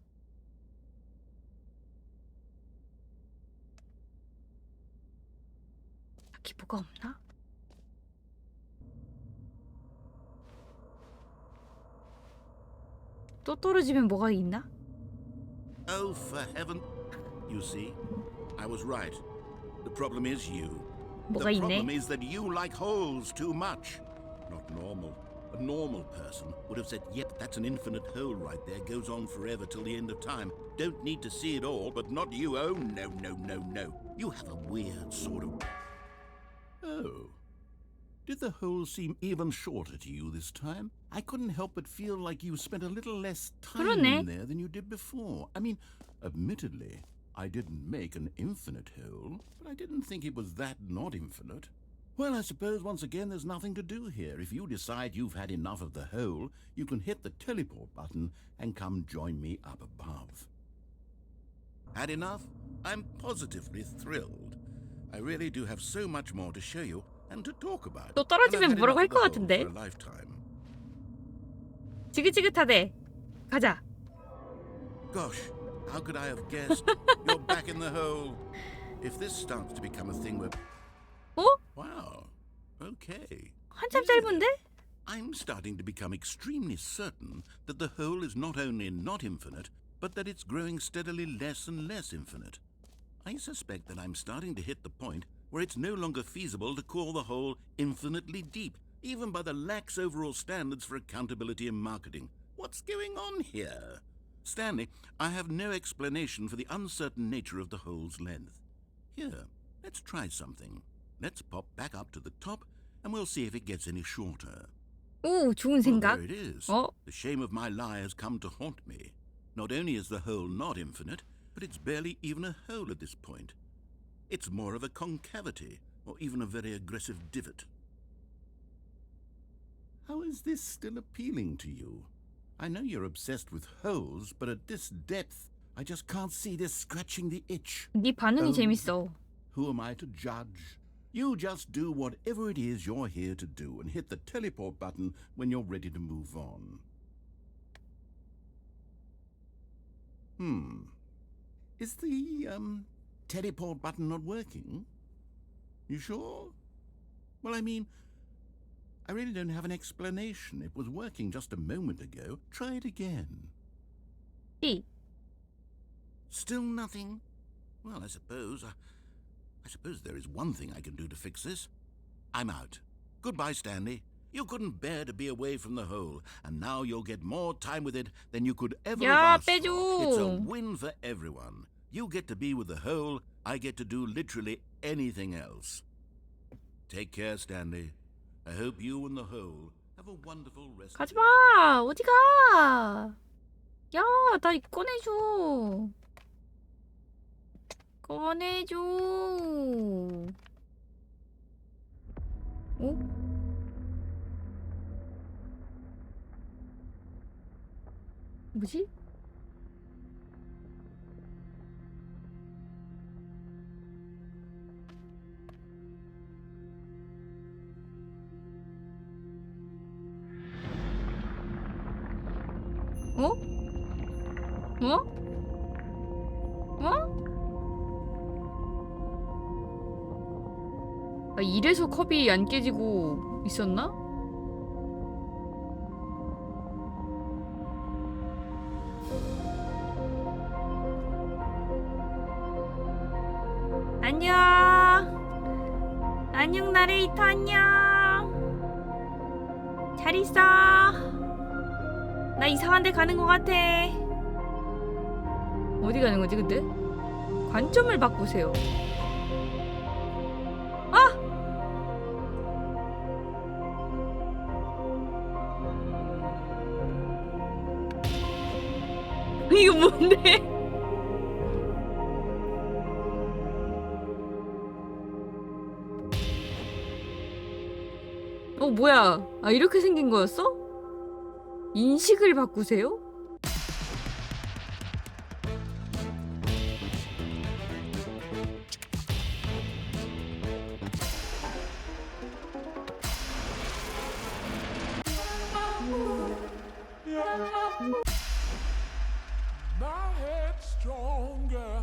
딱히 뭐가 없나? 또 떨어지면 뭐가 있나? Oh, for heaven. You see, I was right. The problem is you. 뭐가 The 있네? problem is that you like holes too much. Not normal. A normal person would have said, yep, that's an infinite hole right there. Goes on forever till the end of time. Don't need to see it all, but not you. Oh, no, no, no, no. You have a weird sort of... Oh. Did the hole seem even shorter to you this time? I couldn't help but feel like you spent a little less time 그러네. in there than you did before. I mean, admittedly, I didn't make an infinite hole, but I didn't think it was that not infinite. Well, I suppose once again there's nothing to do here. If you decide you've had enough of the hole, you can hit the teleport button and come join me up above. Had enough? I'm positively thrilled. I really do have so much more to show you and to talk about. 또 떨어지면 And I've had 뭐라고 할 enough 것 of the hole 같은데? for a lifetime. 지긋지긋하대. 가자. Gosh, how could I have guessed? You're back in the hole. If this starts to become a thing where... 어? Wow. Okay. 한참 짧은데? I'm starting to become extremely certain that the hole is not only not infinite, but that it's growing steadily less and less infinite. I suspect that I'm starting to hit the point where it's no longer feasible to call the hole infinitely deep, even by the lax overall standards for accountability and marketing. What's going on here? Stanley, I have no explanation for the uncertain nature of the hole's length. Here, let's try something. Let's pop back up to the top, and we'll see if it gets any shorter. 오, 좋은 Well, 생각. there it is. 어? The shame of my lie has come to haunt me. Not only is the hole not infinite, but it's barely even a hole at this point. It's more of a concavity, or even a very aggressive divot. How is this still appealing to you? I know you're obsessed with holes, but at this depth, I just can't see this scratching the itch. 네 반응이 어. 재밌어. Who am I to judge? You just do whatever it is you're here to do and hit the teleport button when you're ready to move on. Is the, teleport button not working? You sure? Well, I mean, I really don't have an explanation. It was working just a moment ago. Try it again. B. Still nothing? Well, I suppose there is one thing I can do to fix this. I'm out. Goodbye, Stanley. You couldn't bear to be away from the hole, and now you'll get more time with it than you could ever 야, have asked 빼줘. for. It's a win for everyone. You get to be with the hole, I get to do literally anything else. Take care, Stanley. I hope you and the hole have a wonderful rest of 가지 your 마. 어디 가? 야, 나 이거 꺼내줘. 꺼내줘. 어? 뭐지? 어? 어? 어? 아, 이래서 컵이 안 깨지고 있었나? 안녕. 안녕 나레이터 안녕. 잘 있어. 나 이상한 데 가는 것 같아. 어디 가는 거지 근데? 관점을 바꾸세요. 아! 이거 뭔데? 뭐야? 아, 이렇게 생긴 거였어? 인식을 바꾸세요? My head's stronger.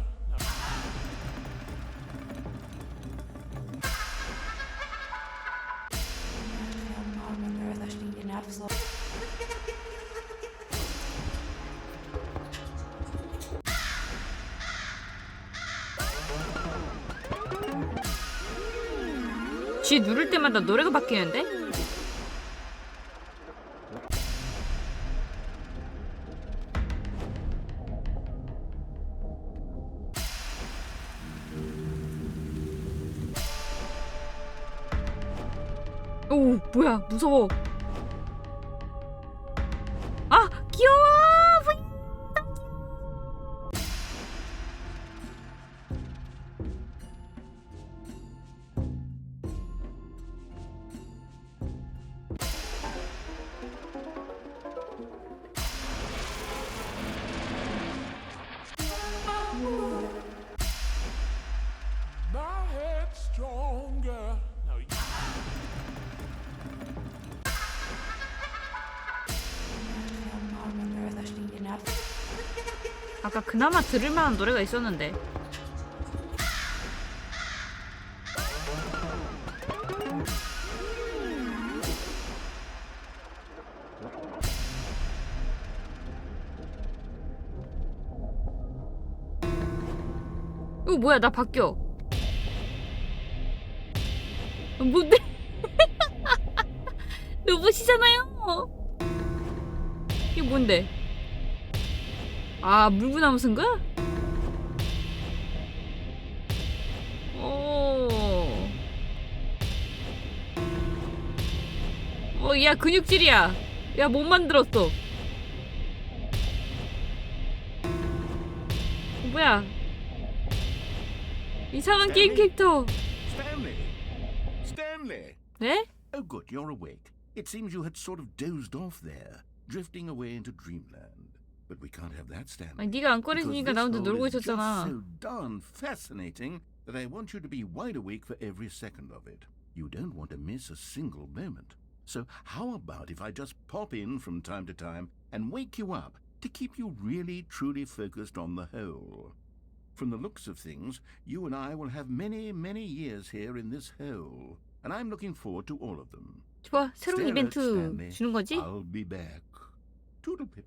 G 누를 때마다 노래가 바뀌는데? 오, 뭐야, 무서워. 아, 귀여워! My head's stronger. Now you 아까 그나마 들을만한 노래가 있었는데. 이거 뭐야, 나 바뀌어. 뭔데? 로봇이잖아요. 이게 뭔데? 아, 물구나무 쓴 거야? 야, 근육질이야. 야, 못 만들었어. 뭐야? 이상한 게임 캐릭터. Stanley! Stanley! 네? Oh, good, you're awake. It seems you had sort of dozed off there, drifting away into dreamland. But we can't have that, Stanley. 아니, 네가 안 Because 꺼내주니까 this 나 혼자 hole 놀고 is just 있었잖아. so darn fascinating that I want you to be wide awake for every second of it. You don't want to miss a single moment. So how about if I just pop in from time to time and wake you up to keep you really, truly focused on the hole? From the looks of things, you and I will have many, many years here in this hole. And I'm looking forward to all of them. 좋아, 새로운 Stay alert, 이벤트 Stanley. 주는 거지? I'll be back. Toodlepip.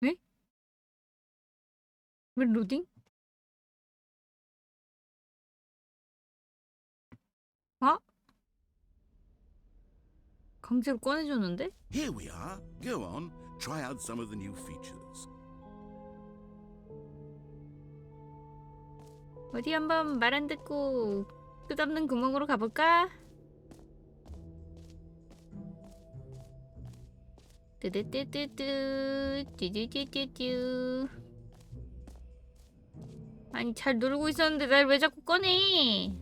네? 왜 로딩? 아? 강제로 꺼내줬는데? Here we are. Go on. Try out some of the new features. 어디 한번 말 안 듣고 끝없는 구멍으로 가볼까? 뚜두뚜뚜뚜 뚜두뚜뚜뚜. 아니, 잘 누르고 있었는데 날 왜 자꾸 꺼내?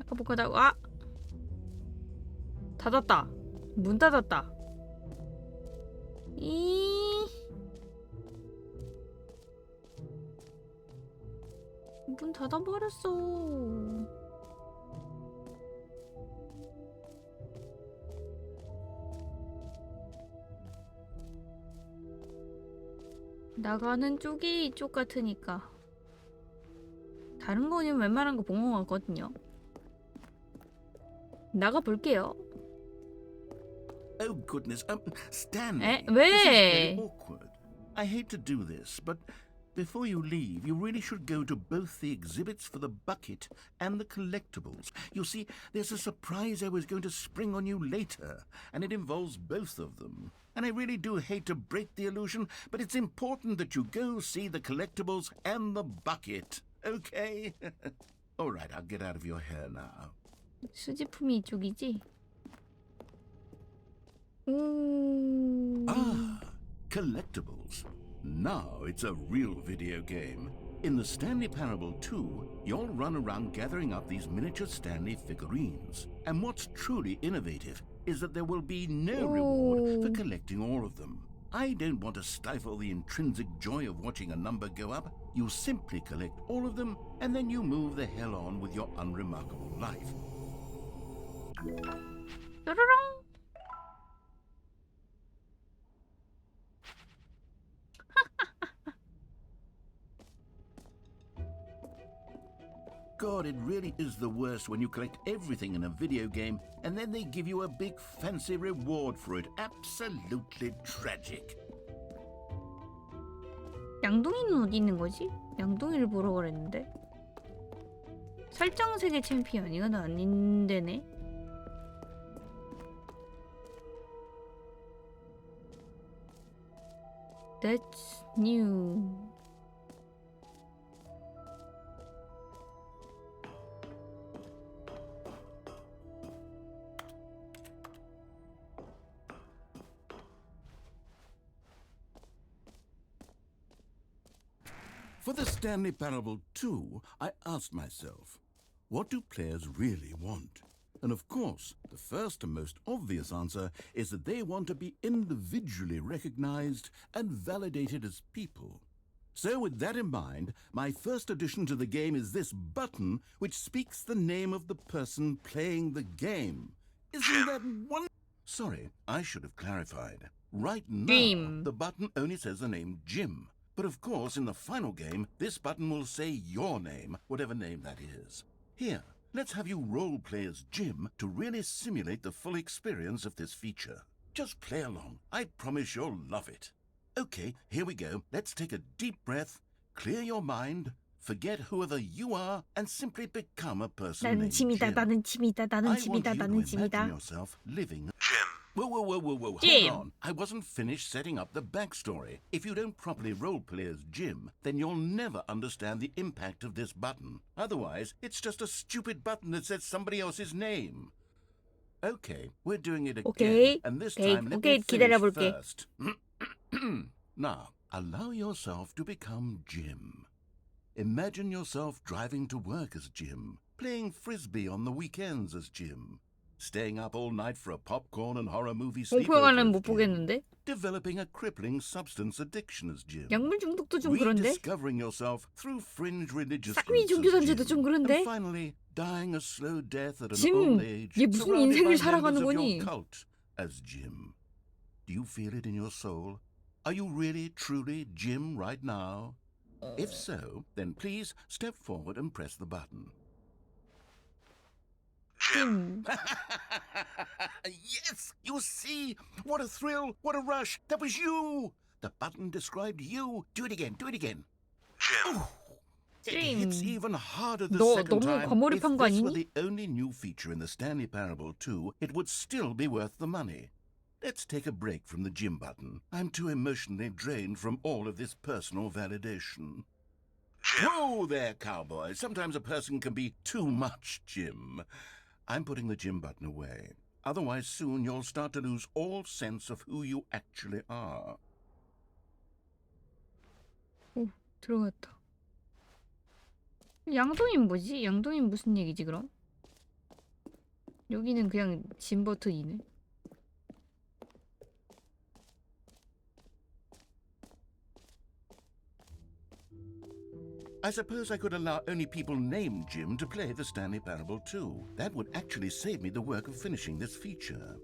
아까 뭐가 나, 아! 닫았다. 문 닫았다. 문 닫아버렸어. 나가는 쪽이 이쪽 같으니까. 다른 거는 웬만한 거 본 것 같거든요. 나가 볼게요. Oh, goodness. Stanley. 에? This is very 왜? awkward. I hate to do this, but before you leave, you really should go to both the exhibits for the bucket and the collectibles. You see, there's a surprise I was going to spring on you later, and it involves both of them. And I really do hate to break the illusion, but it's important that you go see the collectibles and the bucket. Okay? All right, I'll get out of your hair now. 수지품이 이쪽이지? 오. Ah, collectibles. Now it's a real video game. In the Stanley Parable 2, you'll run around gathering up these miniature Stanley figurines. And what's truly innovative is that there will be no reward for collecting all of them. I don't want to stifle the intrinsic joy of watching a number go up. You simply collect all of them, and then you move the hell on with your unremarkable life. 뾰로롱. God, it really is the worst when you collect everything in a video game and then they give you a big fancy reward for it. Absolutely tragic. 양동이는 어디 있는 거지? 양동이를 보러 그랬는데. 설정 세계 챔피언 이건 아닌데네. That's new. For the Stanley Parable 2, I asked myself, what do players really want? And of course, the first and most obvious answer is that they want to be individually recognized and validated as people. So with that in mind, my first addition to the game is this button which speaks the name of the person playing the game. Isn't that one? Sorry, I should have clarified. Right now, Jim. the button only says the name Jim. But of course, in the final game, this button will say your name, whatever name that is. Here, let's have you role-play as Jim to really simulate the full experience of this feature. Just play along. I promise you'll love it. Okay, here we go. Let's take a deep breath, clear your mind, forget whoever you are, and simply become a person 나는 named 짐이다. Jim. 나는 짐이다. 나는 I want 짐이다. you 나는 to imagine 짐이다. yourself living. Jim. Whoa. Jim. Hold on. I wasn't finished setting up the backstory. If you don't properly roleplay as Jim, then you'll never understand the impact of this button. Otherwise, it's just a stupid button that says somebody else's name. Okay, we're doing it again. Okay. And this Okay, time, let okay, me finish 기다려볼게. first. Now, allow yourself to become Jim. Imagine yourself driving to work as Jim, playing frisbee on the weekends as Jim, staying up all night for a popcorn and horror movie sleepover 공포영화는 as 못 Jim, 보겠는데? developing a crippling substance addiction as Jim, 약물 중독도 좀 그런데? rediscovering yourself through fringe religious 쌍미 groups 종교 as 단체도 좀 Jim, 그런데? and finally dying a slow death at an Jim, old age, 얘 무슨 surrounded by 인생을 살아가는 members of 거니? your cult as Jim. Do you feel it in your soul? Are you really, truly Jim right now? If so, then please step forward and press the button. Jim. Yes, you see? What a thrill, what a rush. That was you. The button described you. Do it again, do it again. Jim. It hits Jim. even harder the 너 second 너무 time. 과몰입한 If 거 this were 아니니? the only new feature in the Stanley Parable 2, it would still be worth the money. Let's take a break from the Jim button. I'm too emotionally drained from all of this personal validation. Whoa there, cowboy. Sometimes a person can be too much Jim. I'm putting the Jim button away. Otherwise, soon you'll start to lose all sense of who you actually are. 오, 들어갔다. 양동이는 뭐지? 양동이는 무슨 얘기지 그럼? 여기는 그냥 짐 버튼이네. I suppose I could allow only people named Jim to play the Stanley Parable 2. That would actually save me the work of finishing this feature.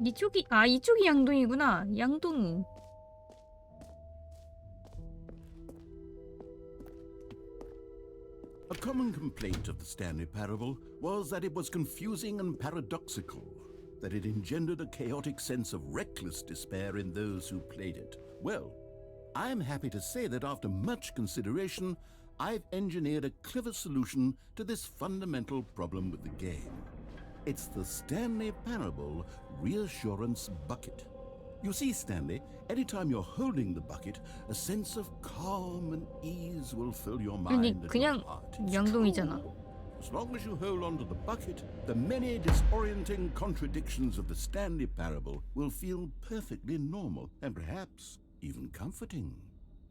이쪽이 양동이구나. 양동이. A common complaint of the Stanley Parable was that it was confusing and paradoxical, that it engendered a chaotic sense of reckless despair in those who played it. Well, I'm happy to say that after much consideration, I've engineered a clever solution to this fundamental problem with the game. It's the Stanley Parable Reassurance Bucket. You see, Stanley, anytime you're holding the bucket, a sense of calm and ease will fill your mind 아니 and your 그냥 heart. It's 양동이잖아. cool. As long as you hold on to the bucket, the many disorienting contradictions of the Stanley Parable will feel perfectly normal and perhaps even comforting.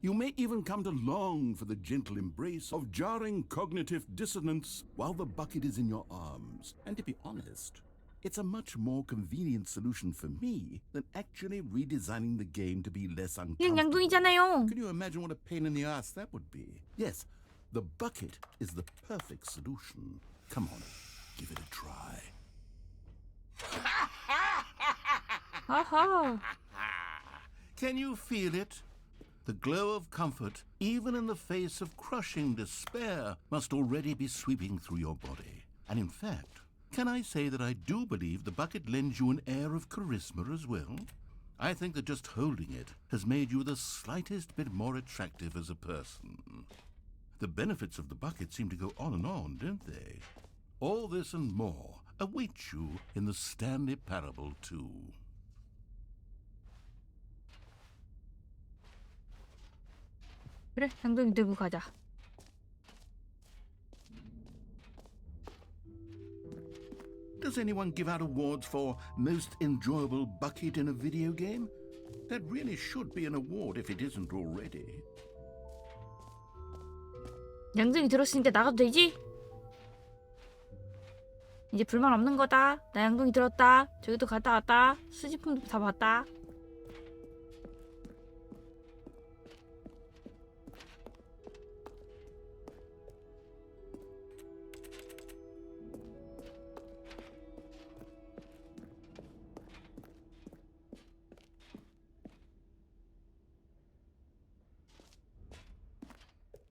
You may even come to long for the gentle embrace of jarring cognitive dissonance while the bucket is in your arms. And to be honest, it's a much more convenient solution for me than actually redesigning the game to be less 그냥 uncomfortable. 양동이잖아요. Can you imagine what a pain in the ass that would be? Yes, the bucket is the perfect solution. Come on, give it a try. 아하. Can you feel it? The glow of comfort, even in the face of crushing despair, must already be sweeping through your body. And in fact, can I say that I do believe the bucket lends you an air of charisma as well? I think that just holding it has made you the slightest bit more attractive as a person. The benefits of the bucket seem to go on, don't they? All this and more await you in the Stanley Parable 2. 그래, 양동이 들고 가자. Does anyone give out awards for most enjoyable bucket in a video game? That really should be an award if it isn't already. 양동이 들었으니까 나가도 되지? 이제 불만 없는 거다. 나 양동이 들었다. 저기도 갔다 왔다. 수집품도 다 봤다.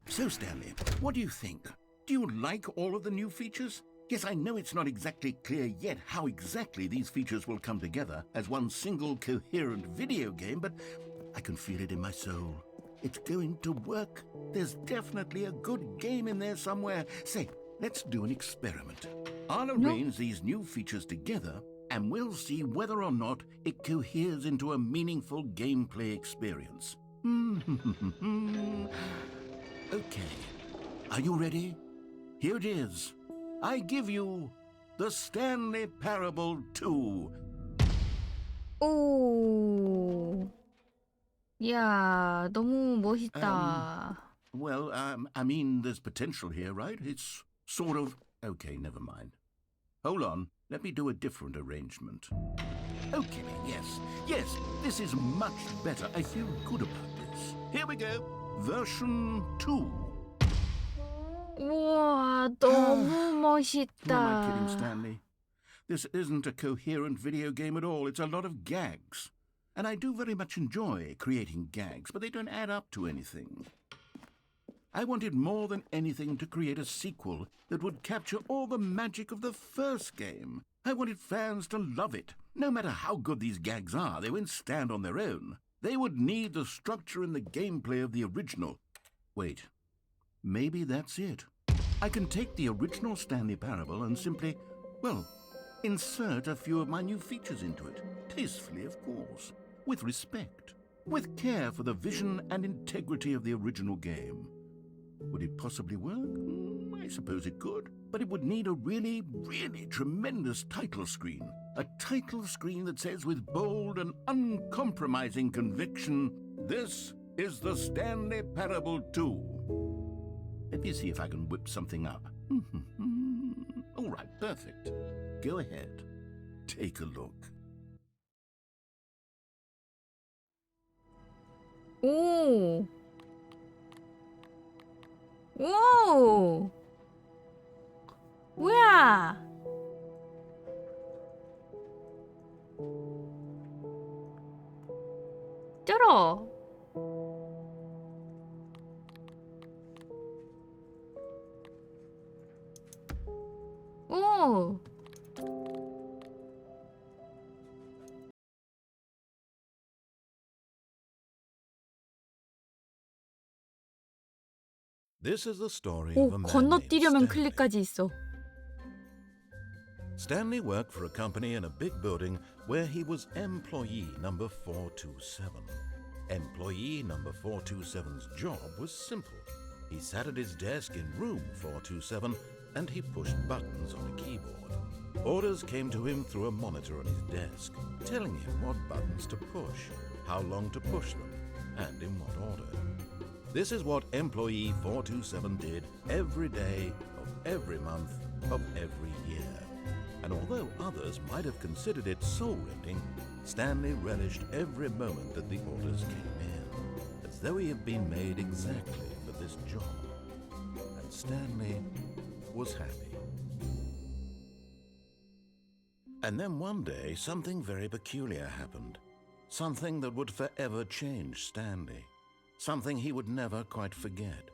So, Stanley, what do you think? Do you like all of the new features? Yes, I know it's not exactly clear yet how exactly these features will come together as one single coherent video game, but I can feel it in my soul. It's going to work. There's definitely a good game in there somewhere. Say, let's do an experiment. I'll arrange these new features together, and we'll see whether or not it coheres into a meaningful gameplay experience. Okay, are you ready? Here it is. I give you the Stanley Parable 2. 오. 야, 너무 멋있다. Well, I mean, there's potential here, right? It's sort of... Okay, never mind. Hold on, let me do a different arrangement. Okay, yes, this is much better. I feel good about this. Here we go. Version 2. 우와, 너무 Who am I kidding, 멋있다. Stanley? This isn't a coherent video game at all. It's a lot of gags. And I do very much enjoy creating gags, but they don't add up to anything. I wanted more than anything to create a sequel that would capture all the magic of the first game. I wanted fans to love it. No matter how good these gags are, they won't stand on their own. They would need the structure and the gameplay of the original. Wait, maybe that's it. I can take the original Stanley Parable and simply, well, insert a few of my new features into it. Tastefully, of course. With respect. With care for the vision and integrity of the original game. Would it possibly work? I suppose it could. But it would need a really, really tremendous title screen. A title screen that says with bold and uncompromising conviction, "This is the Stanley Parable 2. Let me see if I can whip something up. All right, perfect. Go ahead. Take a look. 오. 오. 뭐야? 쩔어. 오. This is the story 오, of a man named 건너뛰려면 Stanley. 클릭까지 있어. Stanley worked for a company in a big building where he was employee number 427. Employee number 427's job was simple. He sat at his desk in room 427 and he pushed buttons on a keyboard. Orders came to him through a monitor on his desk, telling him what buttons to push, how long to push them, and in what order. This is what employee 427 did every day of every month of every year. And although others might have considered it soul-rending, Stanley relished every moment that the orders came in, as though he had been made exactly for this job. And Stanley was happy. And then one day, something very peculiar happened. Something that would forever change Stanley. Something he would never quite forget.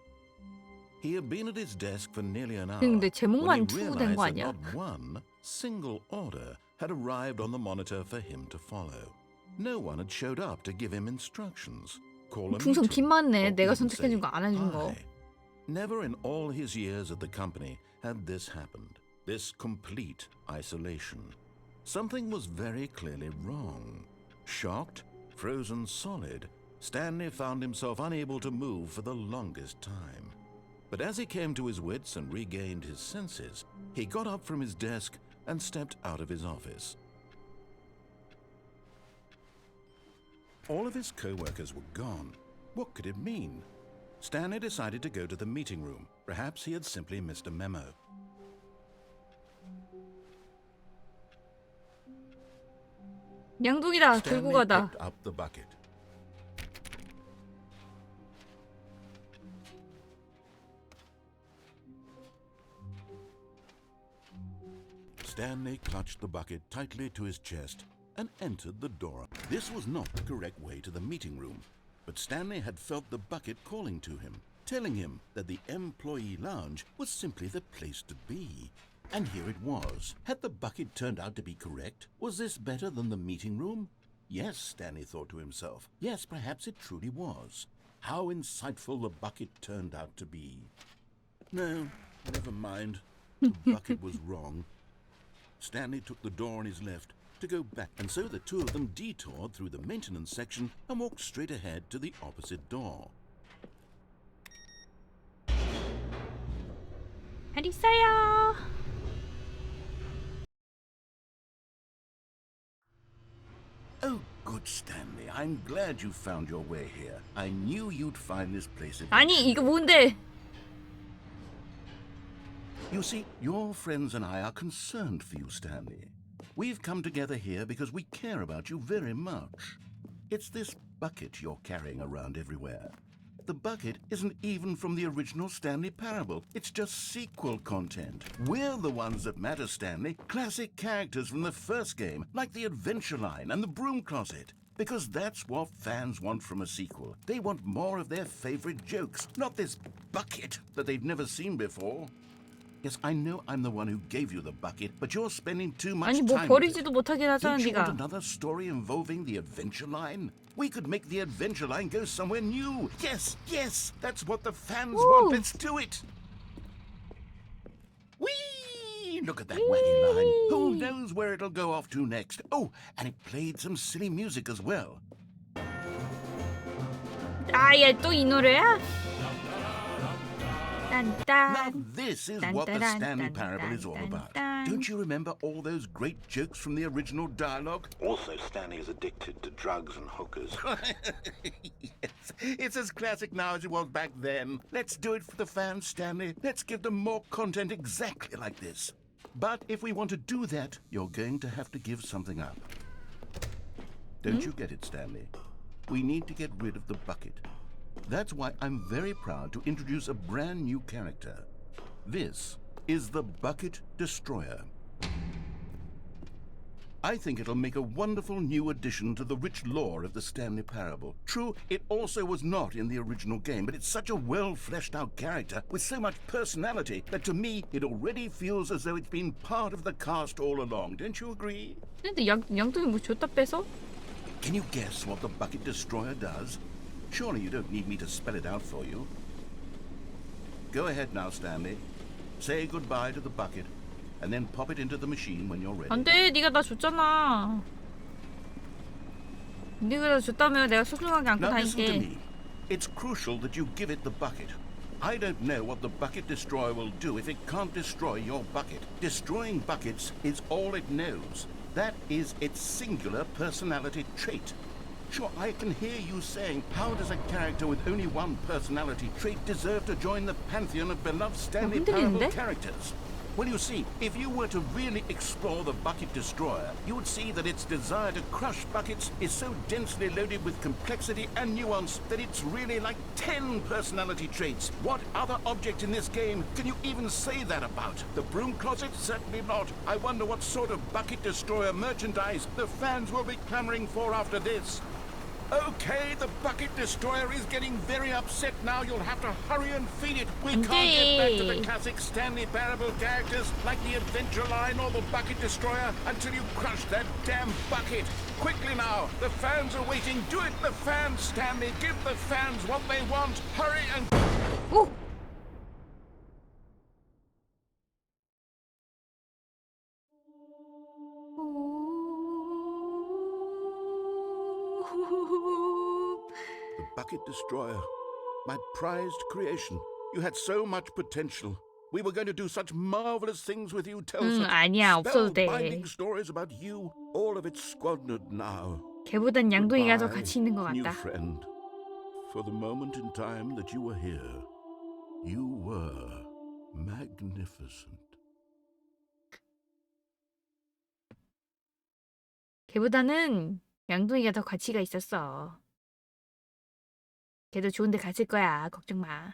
He had been at his desk for nearly an hour 근데 when 제목만 he 투구된 거 realized that 아니야? not one single order had arrived on the monitor for him to follow. No one had showed up to give him instructions. Call a 풍선 meeting, 빈맞네. or 내가 even 선택해준 say 거 안 해준 거. hi. Never in all his years at the company had this happened. This complete isolation. Something was very clearly wrong. Shocked, frozen solid, Stanley found himself unable to move for the longest time. But as he came to his wits and regained his senses, he got up from his desk and stepped out of his office. All of his co-workers were gone. What could it mean? Stanley decided to go to the meeting room. Perhaps he had simply missed a memo. 양동이다. 들고 Stanley 가다. picked up the bucket. Stanley clutched the bucket tightly to his chest and entered the door. This was not the correct way to the meeting room, but Stanley had felt the bucket calling to him, telling him that the employee lounge was simply the place to be. And here it was. Had the bucket turned out to be correct? Was this better than the meeting room? Yes, Stanley thought to himself. Yes, perhaps it truly was. How insightful the bucket turned out to be. No, never mind. The bucket was wrong. Stanley took the door on his left to go back, and so the two of them detoured through the maintenance section and walked straight ahead to the opposite door. 잘 있어요. Oh, good Stanley. I'm glad you found your way here. I knew you'd find this place 아니, eventually. 이거 뭔데? You see, your friends and I are concerned for you, Stanley. We've come together here because we care about you very much. It's this bucket you're carrying around everywhere. The bucket isn't even from the original Stanley Parable. It's just sequel content. We're the ones that matter, Stanley. Classic characters from the first game, like the Adventure Line and the Broom Closet. Because that's what fans want from a sequel. They want more of their favorite jokes, not this bucket that they've never seen before. Yes, I know I'm the one who gave you the bucket, but you're spending too much 아니, 뭐 time with it. 버리지도 못하게 하잖아, Don't you want 네가. another story involving the Adventure Line? We could make the Adventure Line go somewhere new. Yes, yes, that's what the fans want. Let's do it. Whee! Look at that wacky line. Who knows where it'll go off to next? Oh, and it played some silly music as well. 아, 얘 또 이 노래야? Now 딴딴. this is Dun, what the dun, Stanley dun, Parable dun, is all dun, about. dun. Don't you remember all those great jokes from the original dialogue? Also, Stanley is addicted to drugs and hookers. Yes, it's as classic now as it was back then. Let's do it for the fans, Stanley. Let's give them more content exactly like this. But if we want to do that, you're going to have to give something up. Don't you get it, Stanley? We need to get rid of the bucket. That's why I'm very proud to introduce a brand new character. This is the Bucket Destroyer. I think it'll make a wonderful new addition to the rich lore of the Stanley Parable. True, it also was not in the original game, but it's such a well-fleshed-out character with so much personality that to me it already feels as though it's been part of the cast all along. Don't you agree? 근데 양동이 뭐 줬다 뺏어? Can you guess what the Bucket Destroyer does? Surely you don't need me to spell it out for you. Go ahead now, Stanley. Say goodbye to the bucket, and then pop it into the machine when you're ready. 안 돼, 네가 나 줬잖아. 네가 나 줬다며 내가 소중하게 안고 Now listen to 다닐게. me. It's crucial that you give it the bucket. I don't know what the bucket destroyer will do if it can't destroy your bucket. Destroying buckets is all it knows. That is its singular personality trait. Sure, I can hear you saying, how does a character with only one personality trait deserve to join the pantheon of beloved Stanley Parable characters? Well, you see, if you were to really explore the bucket destroyer, you would see that its desire to crush buckets is so densely loaded with complexity and nuance that it's really like 10 personality traits. What other object in this game can you even say that about? The broom closet? Certainly not. I wonder what sort of bucket destroyer merchandise the fans will be clamoring for after this. Okay, the bucket destroyer is getting very upset now. You'll have to hurry and feed it. We can't get back to the classic Stanley Parable characters like the Adventure Line or the bucket destroyer until you crush that damn bucket. Quickly now, the fans are waiting. Do it, the fans, Stanley. Give the fans what they want. Hurry and... 오! The bucket destroyer, my prized creation. You had so much potential. We were going to do such marvelous things with you. Tell such 아니야, 없어도 돼. spellbinding stories about you. All of it squandered now. 걔보단 양동이가 더 Goodbye, 가치 있는 것 new 같다. friend. For the moment in time that you were here, you were magnificent. 걔보다는 양동이가 더 가치가 있었어. 걔도 좋은 데 갔을 거야. 걱정 마.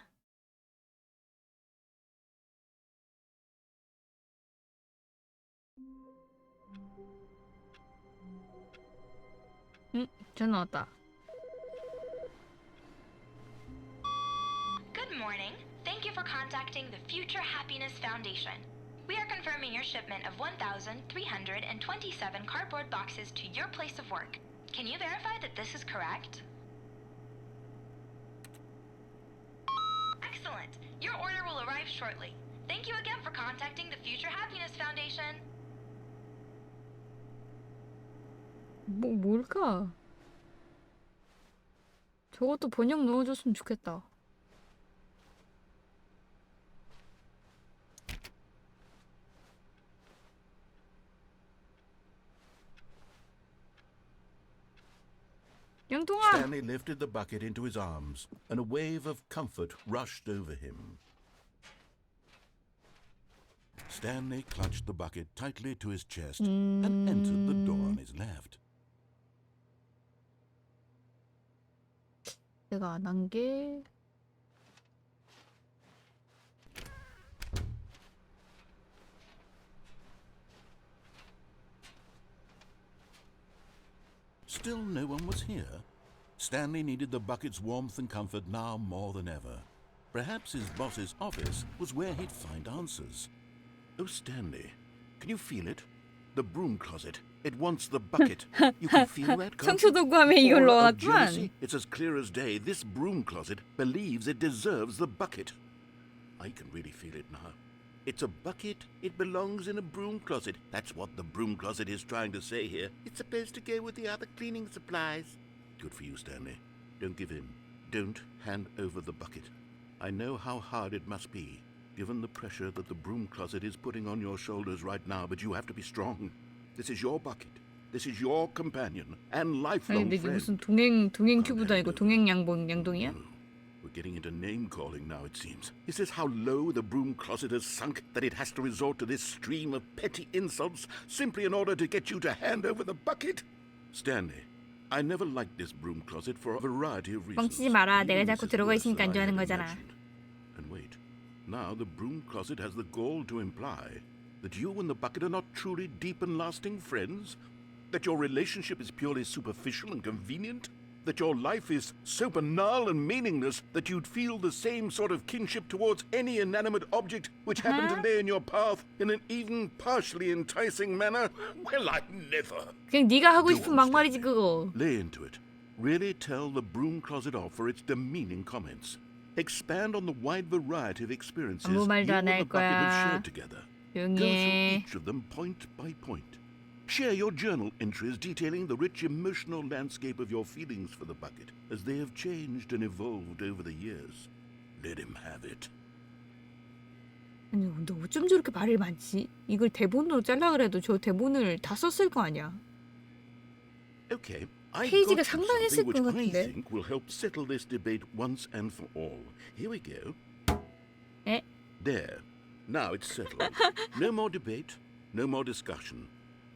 전화 왔다. Good morning. Thank you for contacting the Future Happiness Foundation. We are confirming your shipment of 1,327 cardboard boxes to your place of work. Can you verify that this is correct? Excellent. Your order will arrive shortly. Thank you again for contacting the Future Happiness Foundation. 뭘까? 저것도 번역 넣어줬으면 좋겠다. 양동아! Stanley lifted the bucket into his arms, and a wave of comfort rushed over him. Stanley clutched the bucket tightly to his chest and entered the door on his left. 내가 안 한 게... Still no one was here. Stanley needed the bucket's warmth and comfort now more than ever. Perhaps his boss's office was where he'd find answers. Oh, Stanley, can you feel it? The broom closet. It wants the bucket. You can feel that, can't you? 청소도구함에 이걸 Aura of jealousy? 넣어놨구만. It's as clear as day. This broom closet believes it deserves the bucket. I can really feel it now. It's a bucket. It belongs in a broom closet. That's what the broom closet is trying to say here. It's supposed to go with the other cleaning supplies. Good for you, Stanley. Don't give in. Don't hand over the bucket. I know how hard it must be, given the pressure that the broom closet is putting on your shoulders right now, but you have to be strong. This is your bucket. This is your companion and 아니 lifelong 근데 이게 friend. 무슨 동행 큐브도 아니고 동행 양동이야? We're getting into name-calling now, it seems. Is this how low the broom closet has sunk, that it has to resort to this stream of petty insults simply in order to get you to hand over the bucket? Stanley, I never liked this broom closet for a variety of reasons. 뻥치지 마라. 내가 Even 자꾸 this is 들어가 worse 있으니까 than 안 I 좋아하는 had 거잖아. imagined. And wait, now the broom closet has the gall to imply that you and the bucket are not truly deep and lasting friends? That your relationship is purely superficial and convenient? That your life is so banal and meaningless that you'd feel the same sort of kinship towards any inanimate object which happened to lay in your path in an even partially enticing manner? Well, I never. 그냥 네가 하고 Go 싶은 on, 막말이지 Stanley. 그거. Lay into it. Really tell the broom closet off for its demeaning comments. Expand on the wide variety of experiences you 아무 말도 and 안 the 할 bucket have 거야. shared together. Go 조용히 through 해. each of them point by point. Share your journal entries detailing the rich emotional landscape of your feelings for the bucket as they have changed and evolved over the years. let him have it. 아니 근데 어쩜 저렇게 말을 많지? 이걸 대본으로 잘라 그래도 저 대본을 다 썼을 거 아니야. Okay, I 페이지가 got you 상당했을 something which 것 I 같은데. think will help settle this debate once and for all. Here we go. 에? There. Now it's settled. No more debate, no more discussion.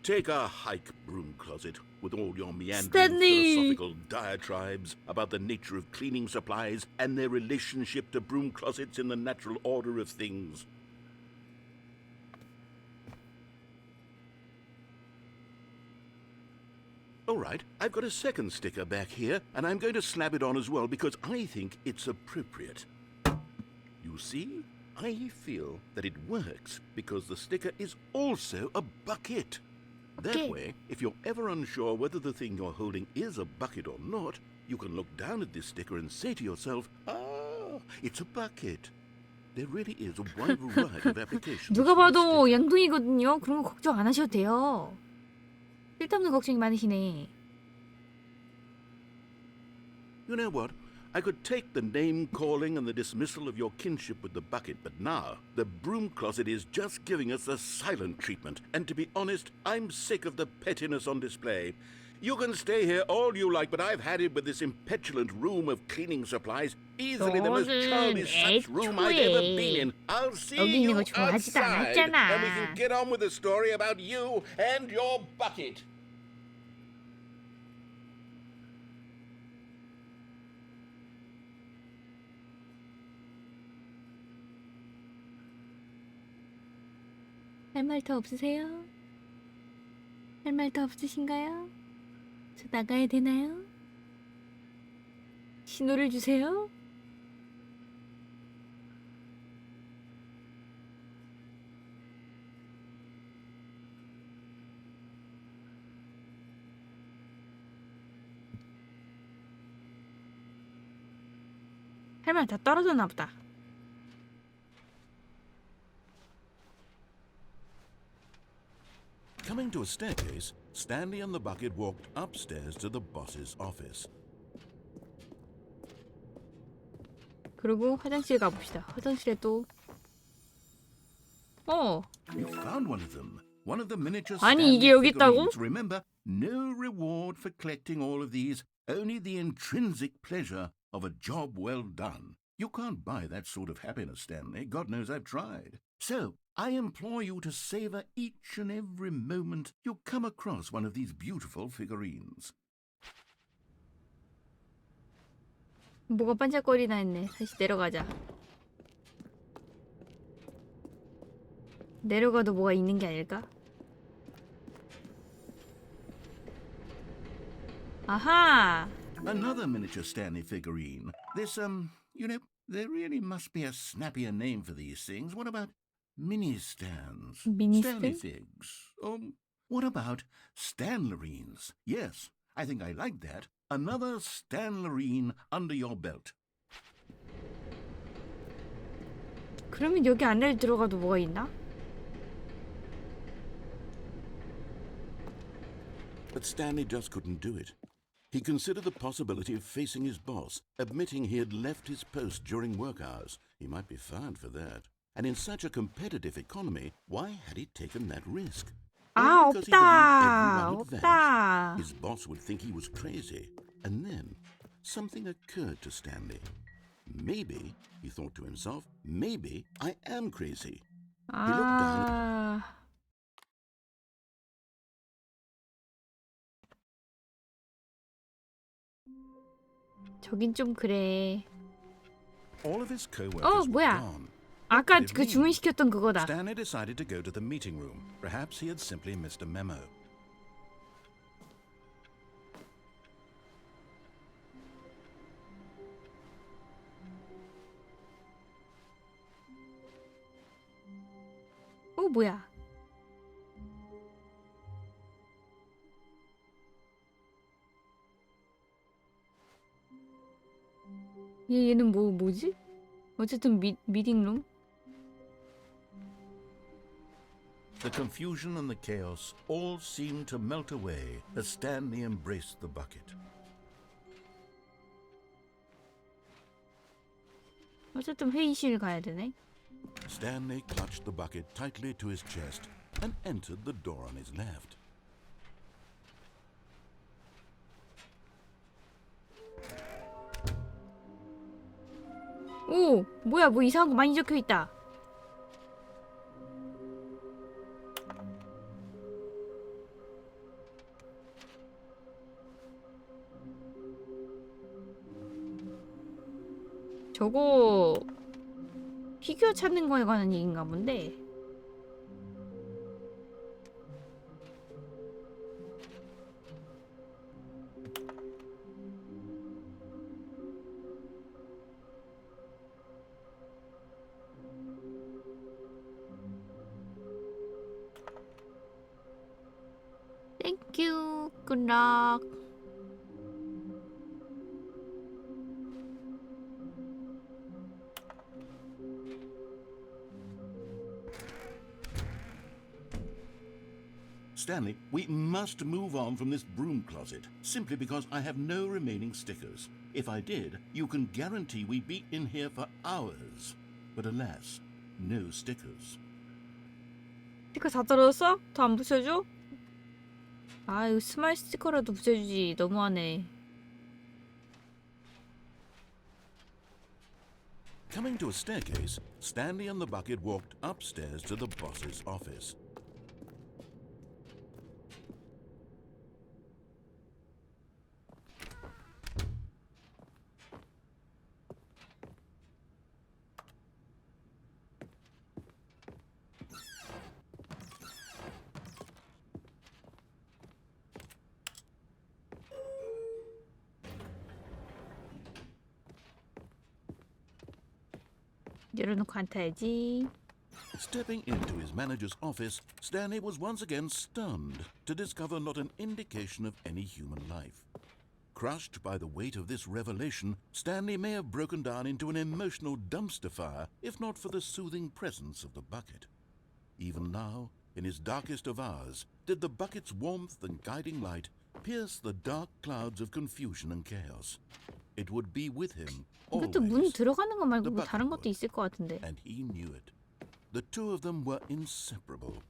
Take a hike, broom closet, with all your meandering Stanley! philosophical diatribes about the nature of cleaning supplies and their relationship to broom closets in the natural order of things. All right, I've got a second sticker back here, and I'm going to slap it on as well because I think it's appropriate. You see, I feel that it works because the sticker is also a bucket. That Okay. way, if you're ever unsure whether the thing you're holding is a bucket or not, you can look down at this sticker and say to yourself, ah, it's a bucket. There really is a wide variety of applications. 누가 for this 봐도 sticker. 양동이거든요. 그런 거 걱정 안 하셔도 돼요. 쓸데없는 걱정이 많으시네. You know what? I could take the name calling and the dismissal of your kinship with the bucket, but now the broom closet is just giving us a silent treatment. And to be honest, I'm sick of the pettiness on display. You can stay here all you like, but I've had it with this impetulant room of cleaning supplies. Easily the most 너는 childish such room I've ever been in. I'll see 여기 있는 you 거 좋아하지도 outside, and we 않았잖아. can get on with the story about you and your bucket. 할 말 더 없으세요? 할 말 더 없으신가요? 저 나가야 되나요? 신호를 주세요. 할 말 다 떨어졌나 보다. Coming to a staircase, Stanley and the bucket walked upstairs to the boss's office. 그리고 화장실 가봅시다. 화장실에 또 You found one of them. One of the miniature 아니, 이게 Stanley 여기 있다고? figurines. Remember, no reward for collecting all of these, only the intrinsic pleasure of a job well done. You can't buy that sort of happiness, Stanley. God knows I've tried. So, I implore you to savor each and every moment you come across one of these beautiful figurines. 뭐가 반짝거리나 했네. 다시 내려가자. 내려가도 뭐가 있는 게 아닐까? 아하! Another miniature Stanley figurine. This, you know, there really must be a snappier name for these things. What about mini-stands? Mini Stanley stand? figs. What about Stanlerines? Yes, I think I like that. Another Stanlerine under your belt. 그러면 여기 안에 들어가도 뭐가 있나? But Stanley just couldn't do it. He considered the possibility of facing his boss, admitting he had left his post during work hours. He might be fired for that. And in such a competitive economy, why had he taken that risk? 아, Only because he believed 없다. everyone had vanished. 없다. His boss would think he was crazy. And then something occurred to Stanley. Maybe, he thought to himself, maybe I am crazy. He looked down. 아... 저긴 좀 그래. All of his co-workers 어, were 뭐야. gone. 아까 What could 그 it mean? 주문시켰던 그거다. Stanley decided to go to the meeting room. Perhaps he had simply missed a memo. 뭐야. 얘는 뭐지? 어쨌든 미팅룸? The confusion and the chaos all seemed to melt away as Stanley embraced the bucket. 어쨌든 회의실 가야 되네. Stanley clutched the bucket tightly to his chest and entered the door on his left. 오, 뭐야, 뭐 이상한 거 많이 적혀 있다. 저거 피규어 찾는 거에 관한 얘기인가 본데. 땡큐. 굿락. Stanley, we must move on from this broom closet, simply because I have no remaining stickers. If I did, you can guarantee we'd be in here for hours. But alas, no stickers. 스티커 다 떨어졌어? 더 안 붙여줘? 아, 이거 스마일 스티커라도 붙여주지. 너무하네. Coming to a staircase, Stanley and the bucket walked upstairs to the boss's office. 열어놓고 안 타야지. Stepping into his manager's office, Stanley was once again stunned to discover not an indication of any human life. Crushed by the weight of this revelation, Stanley may have broken down into an emotional dumpster fire if not for the soothing presence of the bucket. Even now, in his darkest of hours, did the bucket's warmth and guiding light pierce the dark clouds of confusion and chaos. It would be with him 이것도 문 always. 들어가는 거 말고 뭐 다른 것도 있을 것 같은데. And he knew it. The two of them were inseparable.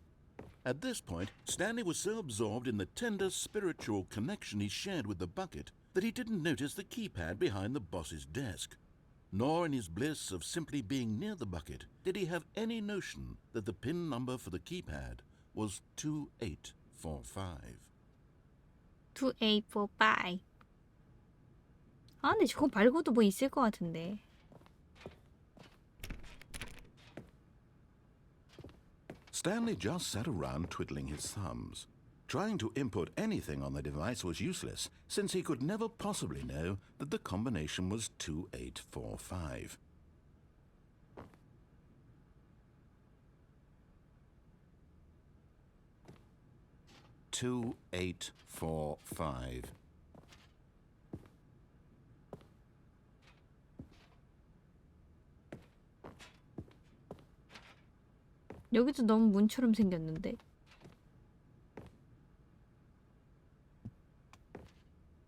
At this point, Stanley was so absorbed in the tender spiritual connection he shared with the bucket that he didn't notice the keypad behind the boss's desk. Nor in his bliss of simply being near the bucket did he have any notion that the pin number for the keypad was 2845. 2845. 아, 근데 저거 말고도 뭐 있을 것 같은데. Stanley just sat around twiddling his thumbs. Trying to input anything on the device was useless, since he could never possibly know that the combination was 2845. (2845) 여기도 너무 문처럼 생겼는데.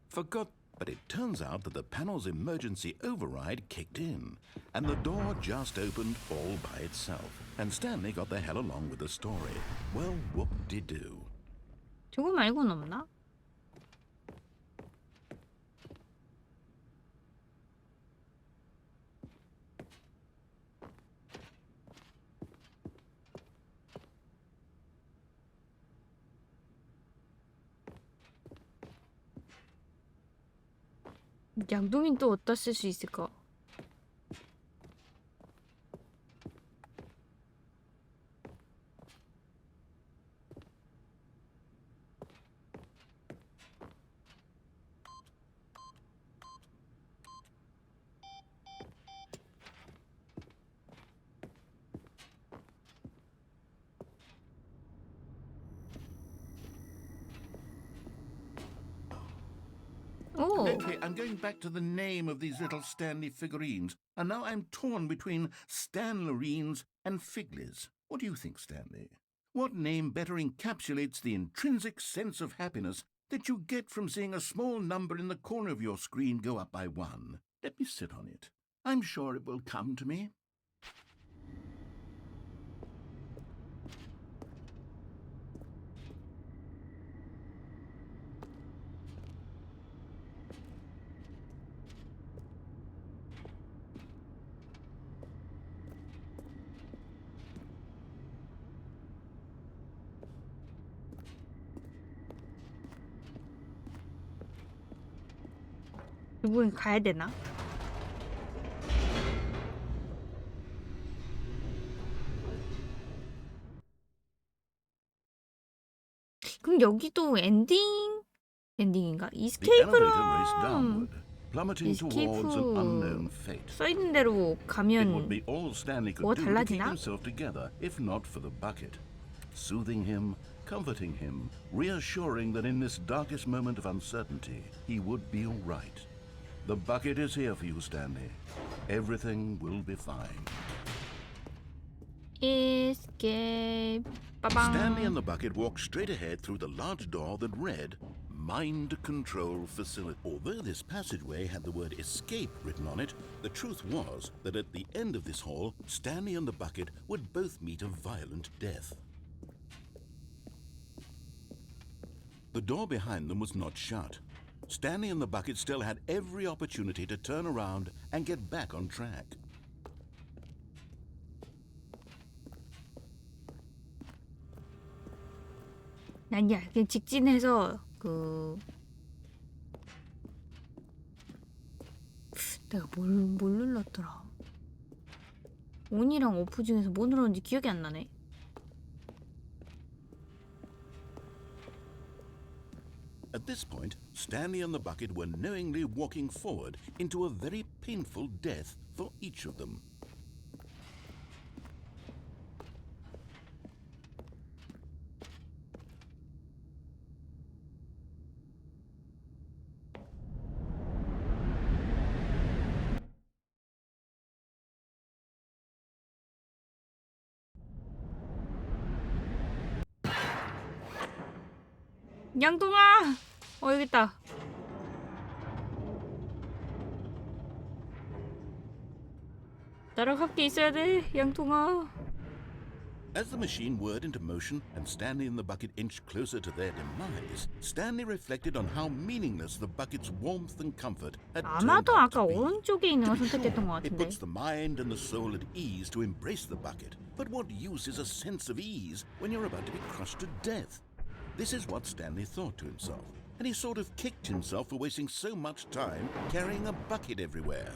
Forgot, but it turns out that the panel's emergency override kicked in, and the door just opened all by itself, and Stanley got the hell along with the story. Well, whoop-de-doo. 저거 말고는 없나? 양동이는 또 어디다 쓸 수 있을까? 오, Lately, I'm going back to the name of these little Stanley figurines, and now I'm torn between Stanlerines and Figlies. What do you think, Stanley? What name better encapsulates the intrinsic sense of happiness that you get from seeing a small number in the corner of your screen go up by 1? Let me sit on it. I'm sure it will come to me. 이분 가야 되나? 그럼 여기도 엔딩인가? The elevator raced 이스케이프랑 downward, plummeting towards an unknown fate. 써 있는 대로 It would 가면 be all Stanley 뭐가 could do to keep 달라지나? himself together, if not for the bucket. Soothing him, comforting him, reassuring that in this darkest moment of uncertainty, he would be all right. The bucket is here for you, Stanley. Everything will be fine. Escape. 빠방. Stanley and the bucket walked straight ahead through the large door that read Mind Control Facility. Although this passageway had the word escape written on it, the truth was that at the end of this hall, Stanley and the bucket would both meet a violent death. The door behind them was not shut. Stanley and the bucket still had every opportunity to turn around and get back on track. 아니야, 그냥 직진해서 내가 뭘 눌렀더라. 온이랑 오프 중에서 뭐 눌렀는지 기억이 안 나네. At this point, Stanley and the bucket were knowingly walking forward into a very painful death for each of them. 양동아! 여기 있다. 나랑 함께 있어야 돼, 양동아. As the machine whirred into motion and Stanley and the bucket inched closer to their demise, Stanley reflected on how meaningless the bucket's warmth and comfort had turned 아마도 out 아까 to be. 오른쪽에 있는 걸 To be 선택했던 것 sure, it 같은데. puts the mind and the soul at ease to embrace the bucket. But what use is a sense of ease when you're about to be crushed to death? This is what Stanley thought to himself, and he sort of kicked himself for wasting so much time carrying a bucket everywhere.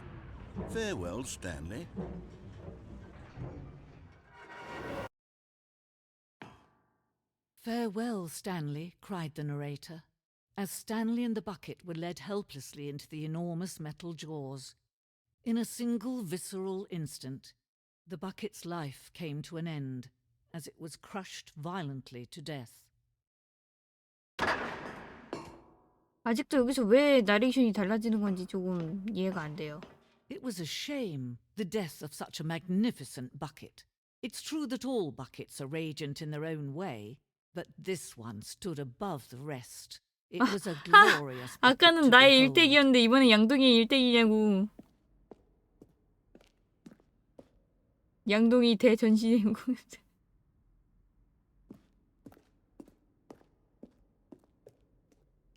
Farewell, Stanley. Farewell, Stanley, cried the narrator, as Stanley and the bucket were led helplessly into the enormous metal jaws. In a single visceral instant, the bucket's life came to an end, as it was crushed violently to death. 아직도 여기서 왜 나레이션이 달라지는 건지 조금 이해가 안 돼요. It was a shame, the death of such a magnificent bucket. It's true that all buckets are radiant in their own way, but this one stood above the rest. It was a glorious bucket 아까는 to 나의 behold. 일대기였는데 이번엔 양동이의 일대기냐고. 양동이 대전시행.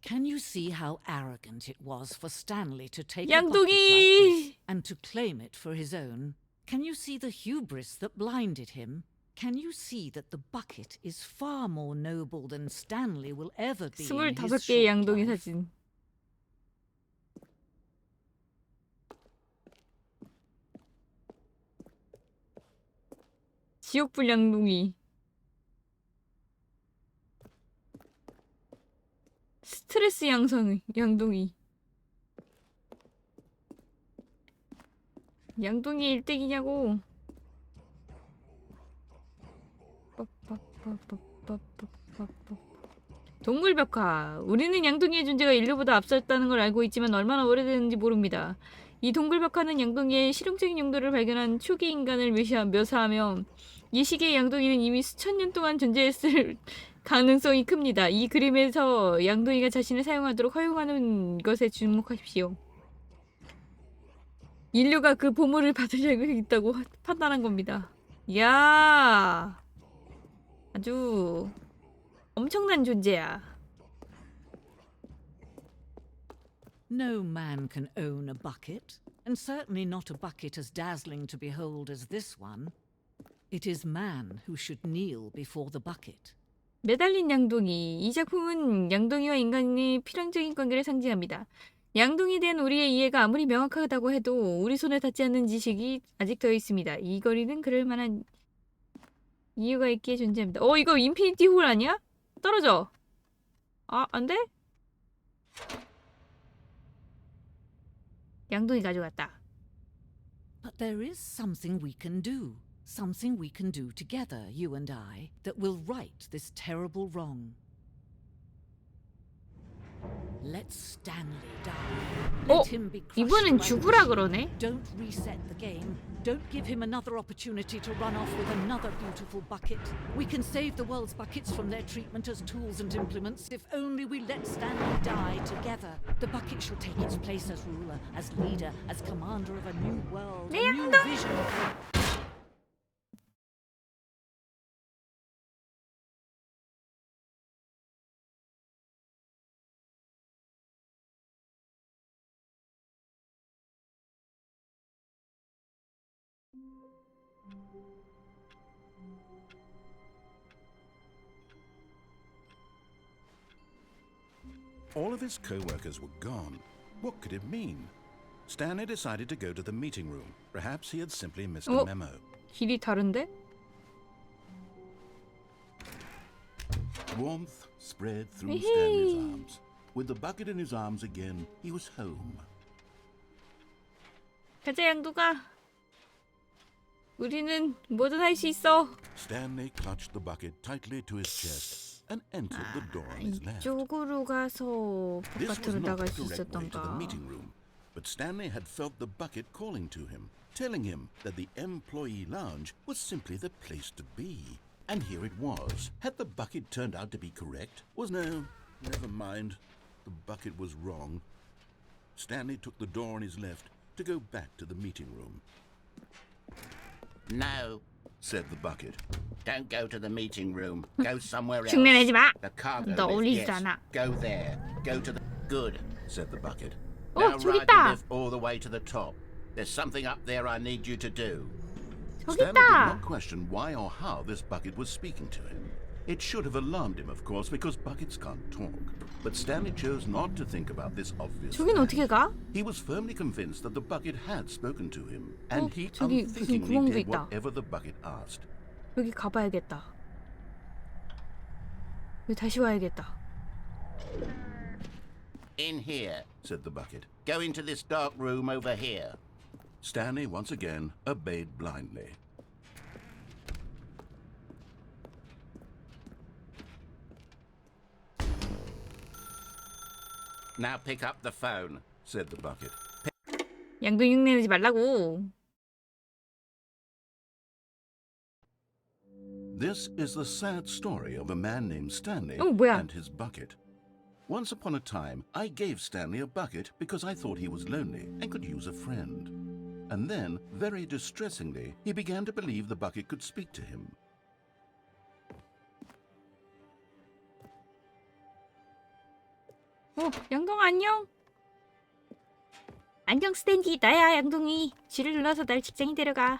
Can you see how arrogant it was for Stanley to take a bucket like 양동이! this and to claim it for his own? Can you see the hubris that blinded him? Can you see that the bucket is far more noble than Stanley will ever be in his 25개의 short 양동이 life? 사진. 지옥불 양동이. 스트레스 양성 양동이. 양동이 일대기냐고. 동굴벽화. 우리는 양동이의 존재가 인류보다 앞섰다는 걸 알고 있지만 얼마나 오래됐는지 모릅니다. 이 동굴벽화는 양동이의 실용적인 용도를 발견한 초기 인간을 묘사하며 이 시기의 양동이는 이미 수천 년 동안 존재했을 가능성이 큽니다. 이 그림에서 양동이가 자신을 사용하도록 허용하는 것에 주목하십시오. 인류가 그 보물을 받을 자격이 있다고 판단한 겁니다. 이야, 아주 엄청난 존재야. No man can own a bucket, and certainly not a bucket as dazzling to behold as this one. It is man who should kneel before the bucket. 매달린 양동이. 이 작품은 양동이와 인간의 필연적인 관계를 상징합니다. 양동이에 대한 우리의 이해가 아무리 명확하다고 해도 우리 손에 닿지 않는 지식이 아직 더 있습니다. 이 거리는 그럴 만한 이유가 있기에 존재합니다. 이거 인피니티 홀 아니야? 떨어져. 아, 안 돼? 양동이 가져갔다. But there is something we can do. Something we can do together, you and I, that will right this terrible wrong. Let Stanley die. Let him be crushed 이번엔 by 죽으라 the 그러네. Don't reset the game. Don't give him another opportunity to run off with another beautiful bucket. We can save the world's buckets from their treatment as tools and implements if only we let Stanley die together. The bucket shall take its place as ruler, as leader, as commander of a new world, a new vision. All of his co-workers were gone. What could it mean? Stanley decided to go to the meeting room. Perhaps he had simply missed a memo. 길이 다른데? Warmth spread through Stanley's arms. With the bucket in his arms again, he was home. 가자, 양동아. 우리는 뭐든 할 수 있어. Stanley clutched the bucket tightly to his chest and entered the door on his left. 이쪽으로 가서 This was 바깥으로 not 나갈 the 수 correct way to the 있었던가. meeting room, but Stanley had felt the bucket calling to him, telling him that the employee lounge was simply the place to be. And here it was. Had the bucket turned out to be correct? No, never mind. The bucket was wrong. Stanley took the door on his left to go back to the meeting room. No, Said the bucket. don't go to the meeting room. Go somewhere else. 흉내내지 마. The cargo 너 lift, 어울리지도 yes. 않아. Go there. Go to the... Good. Said the bucket. Now 저기 ride the 있다. lift all the way to the top. There's something up there I need you to do. 저기 Stanley did 있다. not question why or how this bucket was speaking to him. It should have alarmed him, of course, because buckets can't talk. But Stanley chose not to think about this obvious 저긴 fact. 어떻게 가? He was firmly convinced that the bucket had spoken to him, and he 저기 무슨 unthinkingly 구멍도 did 있다. whatever the bucket asked. 여기 가봐야겠다. 여기 다시 와야겠다. In here. Said the bucket. Go into this dark room over here. Stanley once again obeyed blindly. Now pick up the phone. Said the bucket. 양동 흉내내지 말라고. This is the sad story of a man named Stanley 뭐야? and his bucket. Once upon a time, I gave Stanley a bucket because I thought he was lonely and could use a friend. And then, very distressingly, he began to believe the bucket could speak to him. 양동 안녕. 안녕 스탠디. 나야 양동이. 쥐를 눌러서 날 직장에 데려가.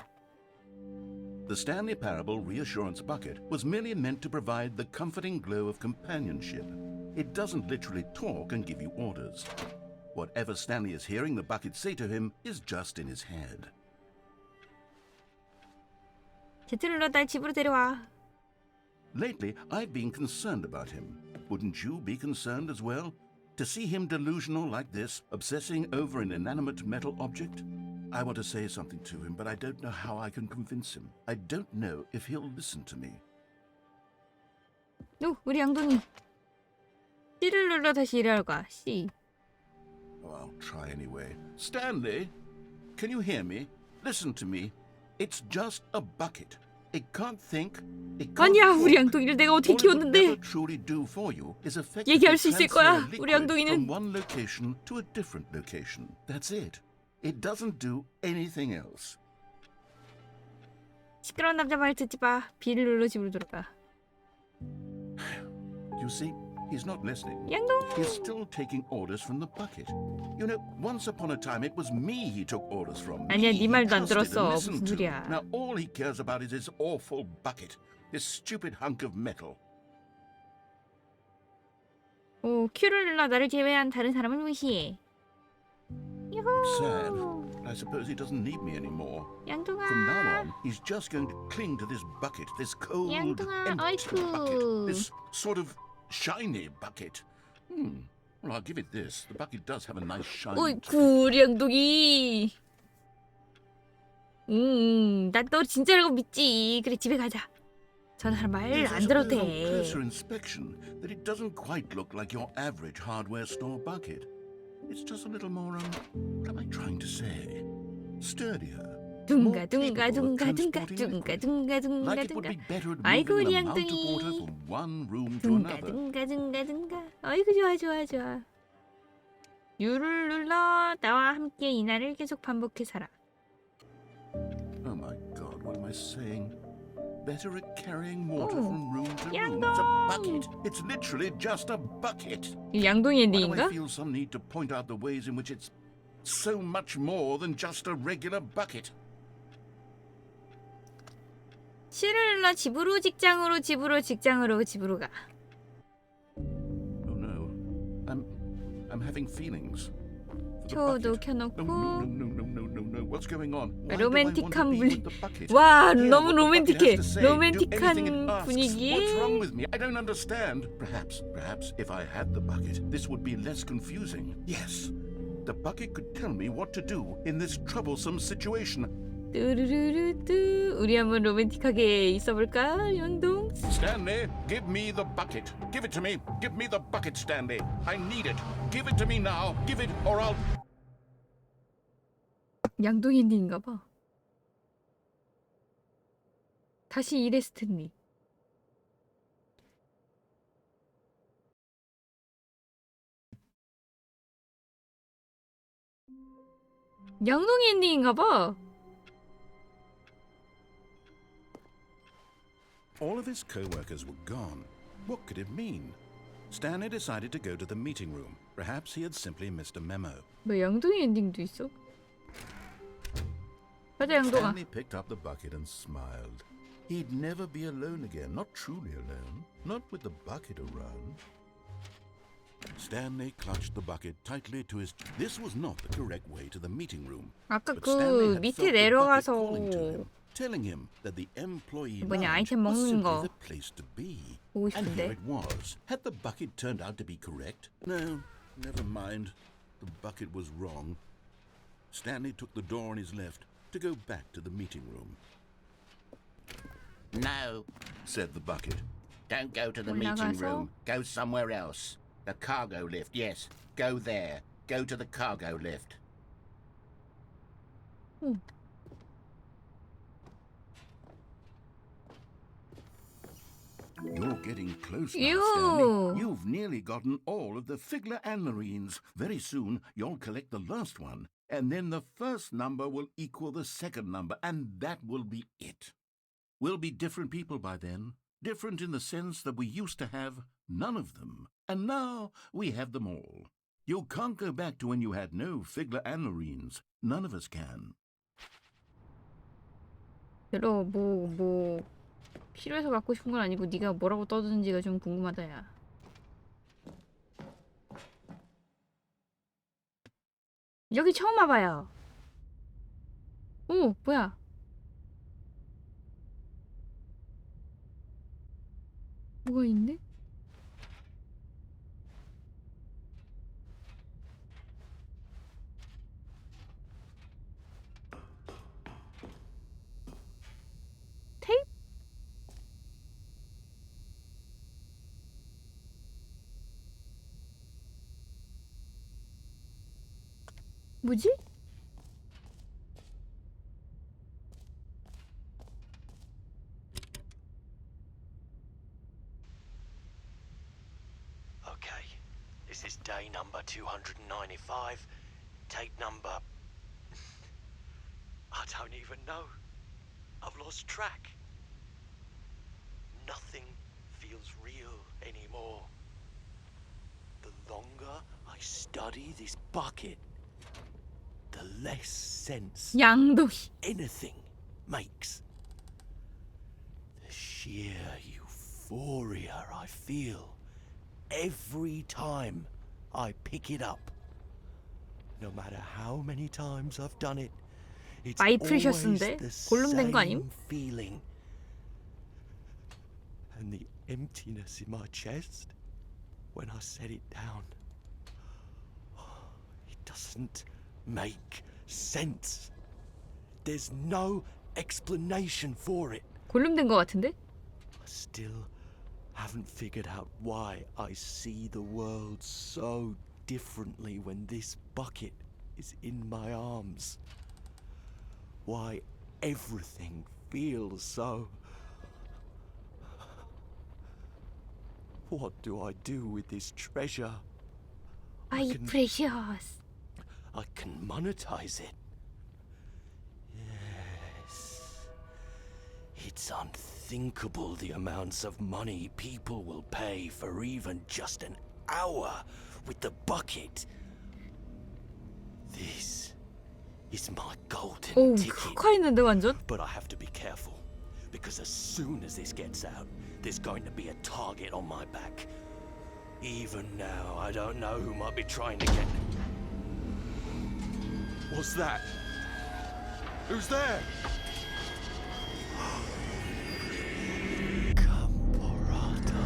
The Stanley Parable Reassurance Bucket was merely meant to provide the comforting glow of companionship. It doesn't literally talk and give you orders. Whatever Stanley is hearing the bucket say to him is just in his head. 제트 눌러 날 집으로 데려와. Lately, I've been concerned about him. Wouldn't you be concerned as well? To see him delusional like this, obsessing over an inanimate metal object? I want to say something to him, but I don't know how I can convince him. I don't know if he'll listen to me. 우리 양동이. C를 눌러 다시 일하러 가. C. Oh, I'll try anyway. Stanley, can you hear me? Listen to me. It's just a bucket. It can't think. It can't 아니야, talk. 우리 양동이를 내가 어떻게 All it would 키웠는데. ever truly do for you is effectively 얘기할 수 있을 transfer 거야, a liquid 우리 양동이는. from one location to a different location. That's it. It doesn't do anything else. 시끄러운 남자 말 듣지 마. B를 눌러 집으로 들어가. You see, he's not listening. 양동. He's still taking orders from the bucket. You know, once upon a time it was me he took orders from. 아니야, Me 네 he 말도 안 trusted and 들었어. listened 무슨 to. 소리야. Now all he cares about is his awful bucket. This stupid hunk of metal. 오, Q를 눌러 나를 제외한 다른 사람을 무시해. It's sad. 야호. I suppose he doesn't need me anymore. 양동아. From now on, he's just going to cling to this bucket, this cold, 양동아, empty 아이쿠. bucket, this sort of shiny bucket. Well, I'll give it this. The bucket does have a nice shine. 어이쿠, 우리 양동이. 난 너 진짜라고 믿지. 그래, 집에 가자. 저 사람 말 There's 안 들어도 on 돼. closer inspection that it doesn't quite look like your average hardware store bucket. It's just a little more, what am I trying to say? Sturdier. 둥가 more 둥가 capable of 둥가 둥가 transporting 둥가 liquid. 둥가 둥가 Like it would 둥가. be better at 아이고, moving 우리 an amount of 양동이. water from one room to 둥가 another. 둥가 둥가 둥가. 아이고, 좋아 좋아 좋아. U를 눌러 나와 함께 이 날을 계속 반복해 살아. Oh my God, what am I saying? Better at carrying water Oh. from room to room. 양동. It's a bucket. It's literally just a bucket. 이 양동이 Why do I 엔딩인가? feel some need to point out the ways in which it's so much more than just a regular bucket? C를 눌러 집으로 직장으로 집으로 직장으로 집으로 가. Oh no, I'm having feelings. For the 초도 bucket. 켜놓고. No. What's going on? Why do I want to 로맨틱한 be 분위. with the bucket? 와, Hear 너무 what the bucket 로맨틱해. has to say. Do 로맨틱한 anything it asks. 분위기. What's wrong with me? I don't understand. Perhaps if I had the bucket, this would be less confusing. Yes, the bucket could tell me what to do in this troublesome situation. 뚜루루루뚜. 우리 한번 로맨틱하게 있어볼까, 양동? Stanley, give me the bucket. Give it to me. Give me the bucket, Stanley. I need it. Give it to me now. Give it, or I'll. 양동 엔딩인가 봐. 다시 일해, 스탠리. 양동이 엔딩인가 봐. All of his co-workers were gone. What could it mean? Stanley decided to go to the meeting room. Perhaps he had simply missed a memo. 뭐 양동이 엔딩도 있어? 가자, 양동아. Stanley picked up the bucket and smiled. He'd never be alone again, not truly alone, not with the bucket around. Stanley clutched the bucket tightly to his... This was not the correct way to the meeting room. 아까 But Stanley 그 had 밑에 felt the bucket calling to 내려가서 him, telling him that the employee 뭐냐, lounge 아이템 was 먹는 simply 거 the place to be. 보고 And here 싶은데. it was. Had the bucket turned out to be correct? No, never mind. The bucket was wrong. Stanley took the door on his left to go back to the meeting room. No, Said the bucket. don't go to the meeting 올라가서? room. Go somewhere else. The cargo lift, yes. Go there. Go to the cargo lift. You're getting close now, Ew. Stanley. You've nearly gotten all of the Figler and Marines. Very soon, you'll collect the last one. And then the first number will equal the second number, and that will be it. We'll be different people by then. Different in the sense that we used to have none of them. And now we have them all. You can't go back to when you had no Figler and Marines. None of us can. 별로 뭐 필요해서 갖고 싶은 건 아니고 네가 뭐라고 떠드는지가 좀 궁금하다, 야. 여기 처음 와봐요. 오, 뭐야? 뭐가 있네? 테이프? 뭐지? Okay, this is day number 295, tape number I don't even know. I've lost track. Nothing feels real anymore. The longer I study this bucket, the less sense 양동이. anything makes. The sheer euphoria I feel every time I pick it up. No matter how many times I've done it, it's 많이 always 풀리셨는데? the 골룸된 거 아님? same feeling. And the emptiness in my chest when I set it down. It doesn't make sense. There's no explanation for it. 골룸된 거 같은데? I still haven't figured out why I see the world so differently when this bucket is in my arms. Why everything feels so... What do I do with this treasure? 아이 can- 프레셔스. I can monetize it. Yes. It's unthinkable the amounts of money people will pay for even just an hour with the bucket. This is my golden 오, ticket. 흑화 있는데 완전? But I have to be careful, because as soon as this gets out, there's going to be a target on my back. Even now, I don't know who might be trying to get... What's that? Who's there? Camporata.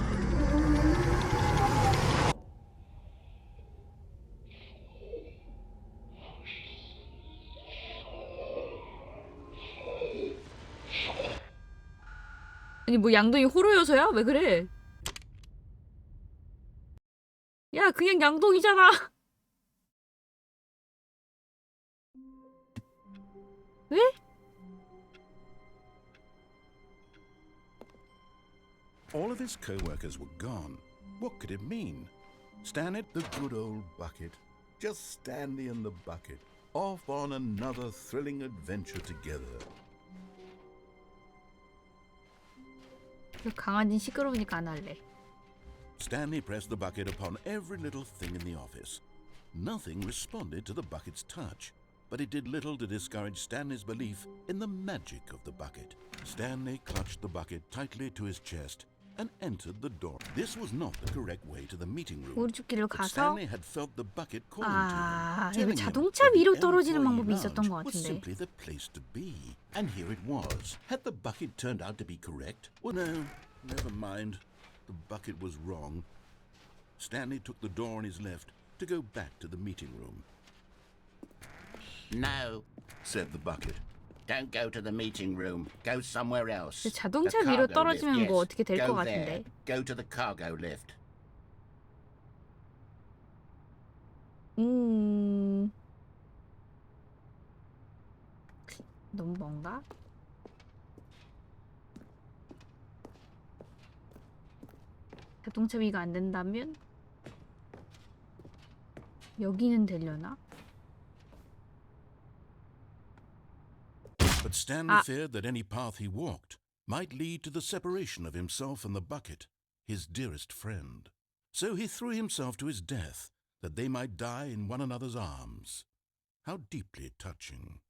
아니 뭐 양동이 호러 요소야? 왜 그래? 야 그냥 양동이잖아. 왜? All of his co-workers were gone. What could it mean? Stanley, the good old bucket. Just Stanley and the bucket. Off on another thrilling adventure together. 강아지 시끄러우니까 안 할래. Stanley pressed the bucket upon every little thing in the office. Nothing responded to the bucket's touch, but it did little to discourage Stanley's belief in the magic of the bucket. Stanley clutched the bucket tightly to his chest and entered the door. This was not the correct way to the meeting room. 오른쪽길로 But 가서 Stanley had felt the bucket calling to 아, him, 이거 telling him 자동차 that the 위로 떨어지는 employee 방법이 있었던 것 lounge was 같은데. simply the place to be. And here it was. Had the bucket turned out to be correct? Well, no, never mind. The bucket was wrong. Stanley took the door on his left to go back to the meeting room. No, Said the bucket. don't go to the meeting room. Go somewhere else. 근데 자동차 The 위로 cargo 떨어지면 lift, 뭐 yes. 어떻게 될 Go 것 there. 같은데. Go to the cargo lift. 너무 먼가? 자동차 위가 안 된다면 여기는 되려나? But Stanley feared that any path he walked might lead to the separation of himself and the bucket, his dearest friend. So he threw himself to his death, that they might die in one another's arms. How deeply touching.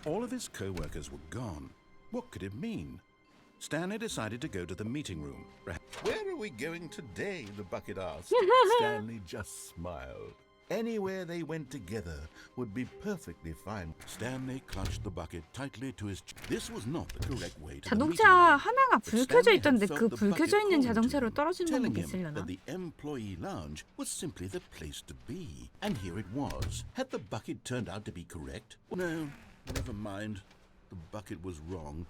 All of his co-workers were gone. What could it mean? Stanley decided to go to the meeting room. Where are we going today? The bucket asked. Stanley just smiled. Anywhere they went together would be perfectly fine. Stanley clutched the bucket tightly to his chest. This was not the correct way to the meeting 자동차 room. 하나가 But 불 켜져 Stanley had 있던데 felt 그 the 불 bucket 켜져 있는 calling to 자동차로 him, 떨어지는 telling 방법이 him 있으려나? that the employee lounge was simply the place to be. And here it was. Had the bucket turned out to be correct? No, never mind. The bucket was wrong.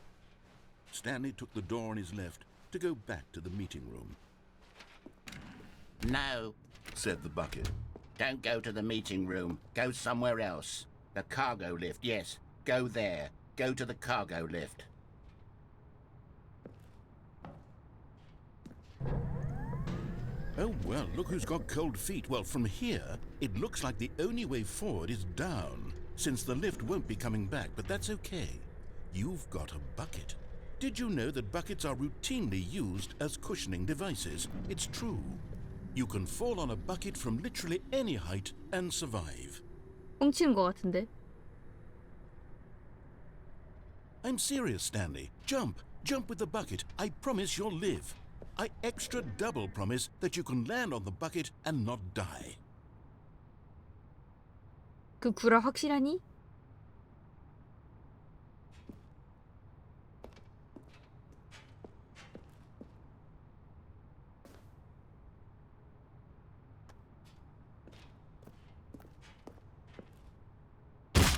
Stanley took the door on his left to go back to the meeting room. No, Said the bucket. don't go to the meeting room. Go somewhere else. The cargo lift, yes. Go there. Go to the cargo lift. Oh, well, look who's got cold feet. Well, from here, it looks like the only way forward is down, since the lift won't be coming back, but that's okay. You've got a bucket. Did you know that buckets are routinely used as cushioning devices? It's true. You can fall on a bucket from literally any height and survive. 뻥치는 것 같은데. I'm serious, Stanley. Jump. Jump with the bucket. I promise you'll live. I extra double promise that you can land on the bucket and not die. 그 구라 확실하니?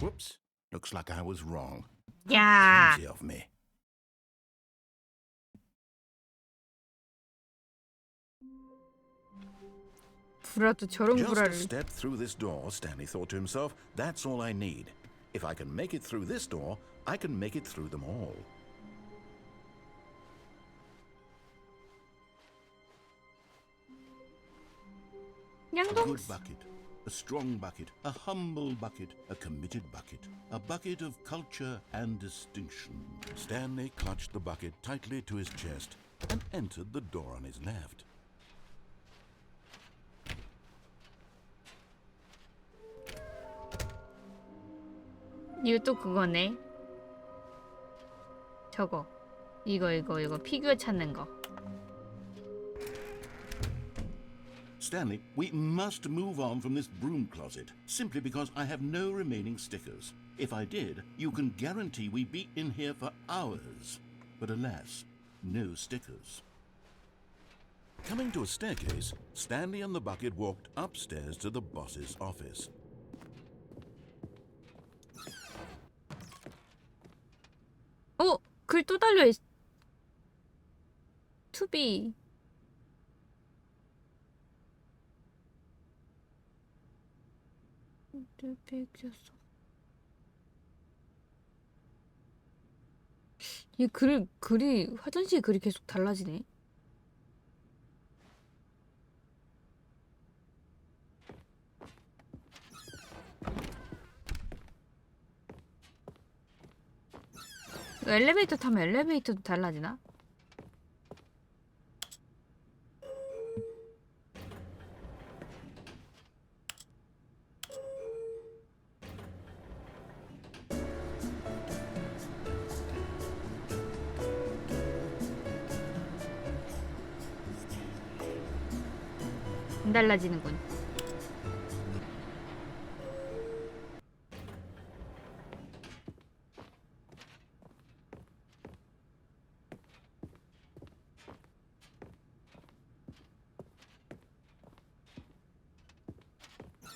Whoops. Looks like I was wrong. 야. Clumsy of me. 구라도 저런 Just a 구라를. step through this door, Stanley thought to himself. That's all I need. If I can make it through this door, I can make it through them all. A 양동. good bucket, a strong bucket, a humble bucket, a committed bucket, a bucket of culture and distinction. Stanley clutched the bucket tightly to his chest and entered the door on his left. 이거 또 그거네. 저거. 이거 피규어 찾는 거. Stanley, we must move on from this broom closet, simply because I have no remaining stickers. If I did, you can guarantee we'd be in here for hours. But alas, no stickers. Coming to a staircase, Stanley and the bucket walked upstairs to the boss's office. 글 또 달려있. 투비. 얘 글이 화장실 글이 계속 달라지네. 엘리베이터 타면 엘리베이터도 달라지나? 안 달라지는군.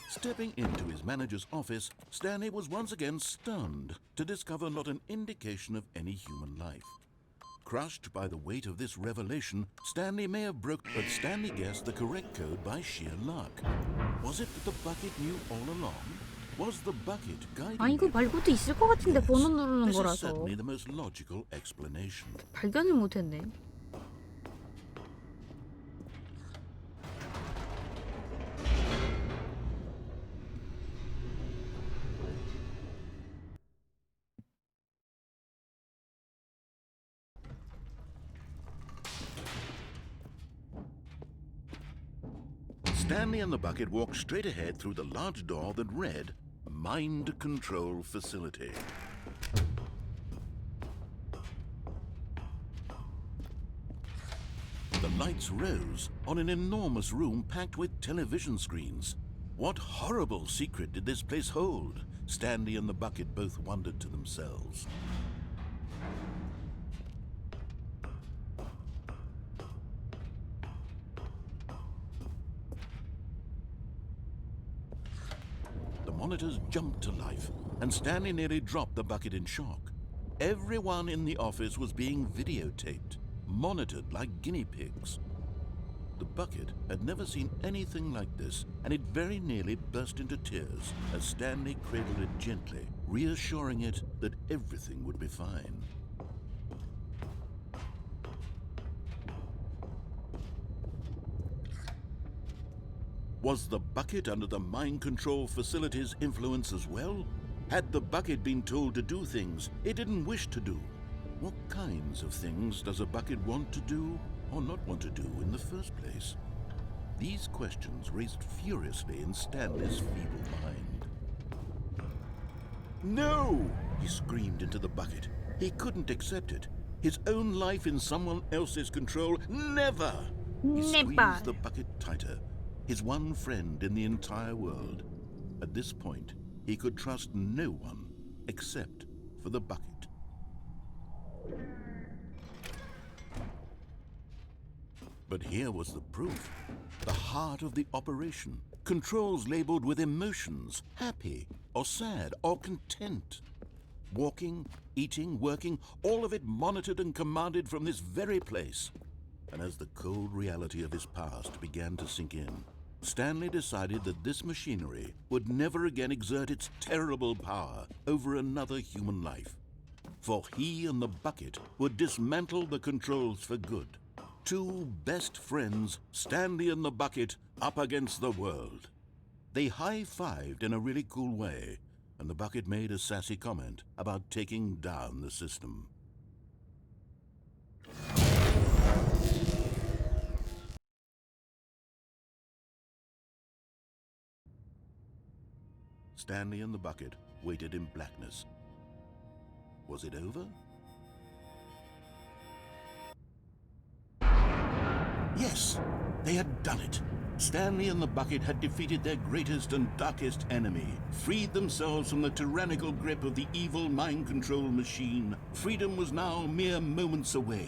Stepping into his manager's office, Stanley was once again stunned to discover not an indication of any human life. Crushed by the weight of this revelation, Stanley may have but Stanley guessed the correct code by sheer luck. Was it that the bucket knew all along? Was the bucket guiding 아 이거 him? 말고도 있을 것 같은데 번호 누르는 This is 거라서 certainly the most logical explanation. 발견을 못했네. Stanley and the bucket walked straight ahead through the large door that read, Mind Control Facility. The lights rose on an enormous room packed with television screens. What horrible secret did this place hold? Stanley and the bucket both wondered to themselves. The monitors jumped to life, and Stanley nearly dropped the bucket in shock. Everyone in the office was being videotaped, monitored like guinea pigs. The bucket had never seen anything like this, and it very nearly burst into tears as Stanley cradled it gently, reassuring it that everything would be fine. Was the bucket under the mind control facility's influence as well? Had the bucket been told to do things it didn't wish to do? What kinds of things does a bucket want to do or not want to do in the first place? These questions raced furiously in Stanley's feeble mind. No! He screamed into the bucket. He couldn't accept it. His own life in someone else's control, never! He squeezed the bucket tighter. His one friend in the entire world. At this point, he could trust no one except for the bucket. But here was the proof. The heart of the operation. Controls labeled with emotions, happy or sad or content. Walking, eating, working, all of it monitored and commanded from this very place. And as the cold reality of his past began to sink in, Stanley decided that this machinery would never again exert its terrible power over another human life. For he and the bucket would dismantle the controls for good. Two best friends, Stanley and the bucket, up against the world. They high-fived in a really cool way, and the bucket made a sassy comment about taking down the system. Stanley and the bucket waited in blackness. Was it over? Yes, they had done it. Stanley and the bucket had defeated their greatest and darkest enemy, freed themselves from the tyrannical grip of the evil mind control machine. Freedom was now mere moments away.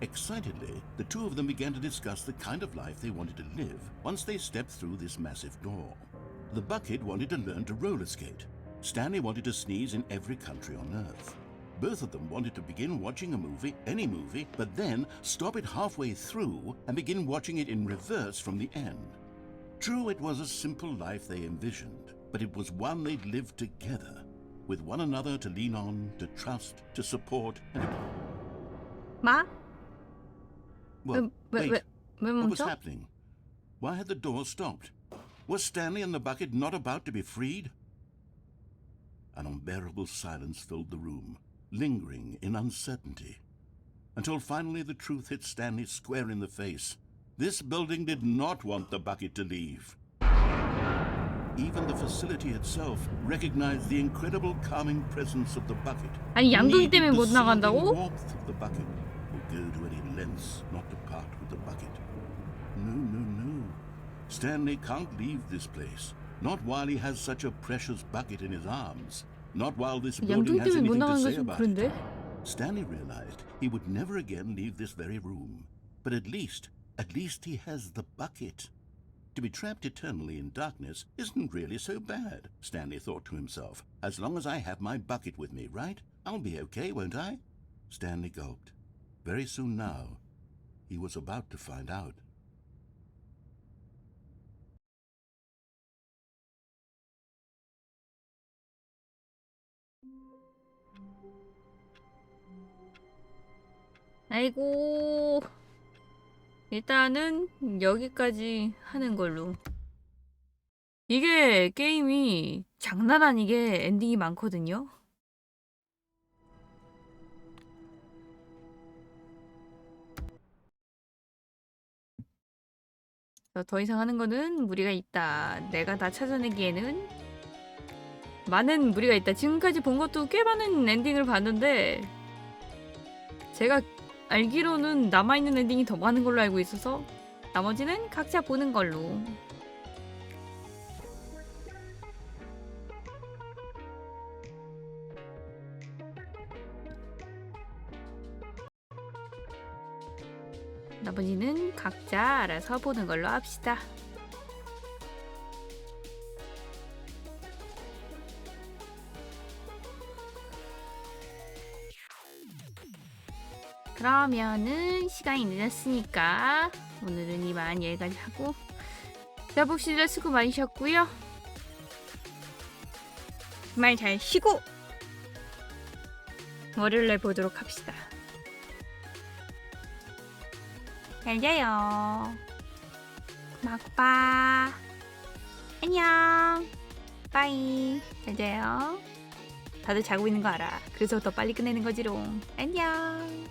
Excitedly, the two of them began to discuss the kind of life they wanted to live once they stepped through this massive door. The bucket wanted to learn to roller skate. Stanley wanted to sneeze in every country on Earth. Both of them wanted to begin watching a movie, any movie, but then stop it halfway through and begin watching it in reverse from the end. True, it was a simple life they envisioned, but it was one they'd lived together, with one another to lean on, to trust, to support, and... Ma? What? Wait, what was happening? Why had the door stopped? Was Stanley and the bucket not about to be freed? An unbearable silence filled the room, lingering in uncertainty, until finally the truth hit Stanley square in the face. This building did not want the bucket to leave. Even the facility itself recognized the incredible calming presence of the bucket. 아니 양동이 때문에 못 나간다고? The warmth of the bucket would go to any lengths not to part with the bucket. No. Stanley can't leave this place. Not while he has such a precious bucket in his arms. Not while this building has anything to say about it. Stanley realized he would never again leave this very room. But at least he has the bucket. To be trapped eternally in darkness isn't really so bad, Stanley thought to himself. As long as I have my bucket with me, right? I'll be okay, won't I? Stanley gulped. Very soon now, he was about to find out. 아이고, 일단은 여기까지 하는 걸로. 이게 게임이 장난 아니게 엔딩이 많거든요. 더 이상 하는 거는 무리가 있다. 내가 다 찾아내기에는 많은 무리가 있다. 지금까지 본 것도 꽤 많은 엔딩을 봤는데 제가 알기로는 남아있는 엔딩이 더 많은 걸로 알고 있어서 나머지는 각자 보는 걸로. 나머지는 각자 알아서 보는 걸로 합시다. 그러면은 시간이 늦었으니까 오늘은 이만 여기까지 하고 자 봅시다. 수고 많으셨고요. 말 잘 쉬고 월요일날 보도록 합시다. 잘 자요. 막 봐. 안녕. 빠이. 잘 자요. 다들 자고 있는 거 알아. 그래서 더 빨리 끝내는 거지롱. 안녕.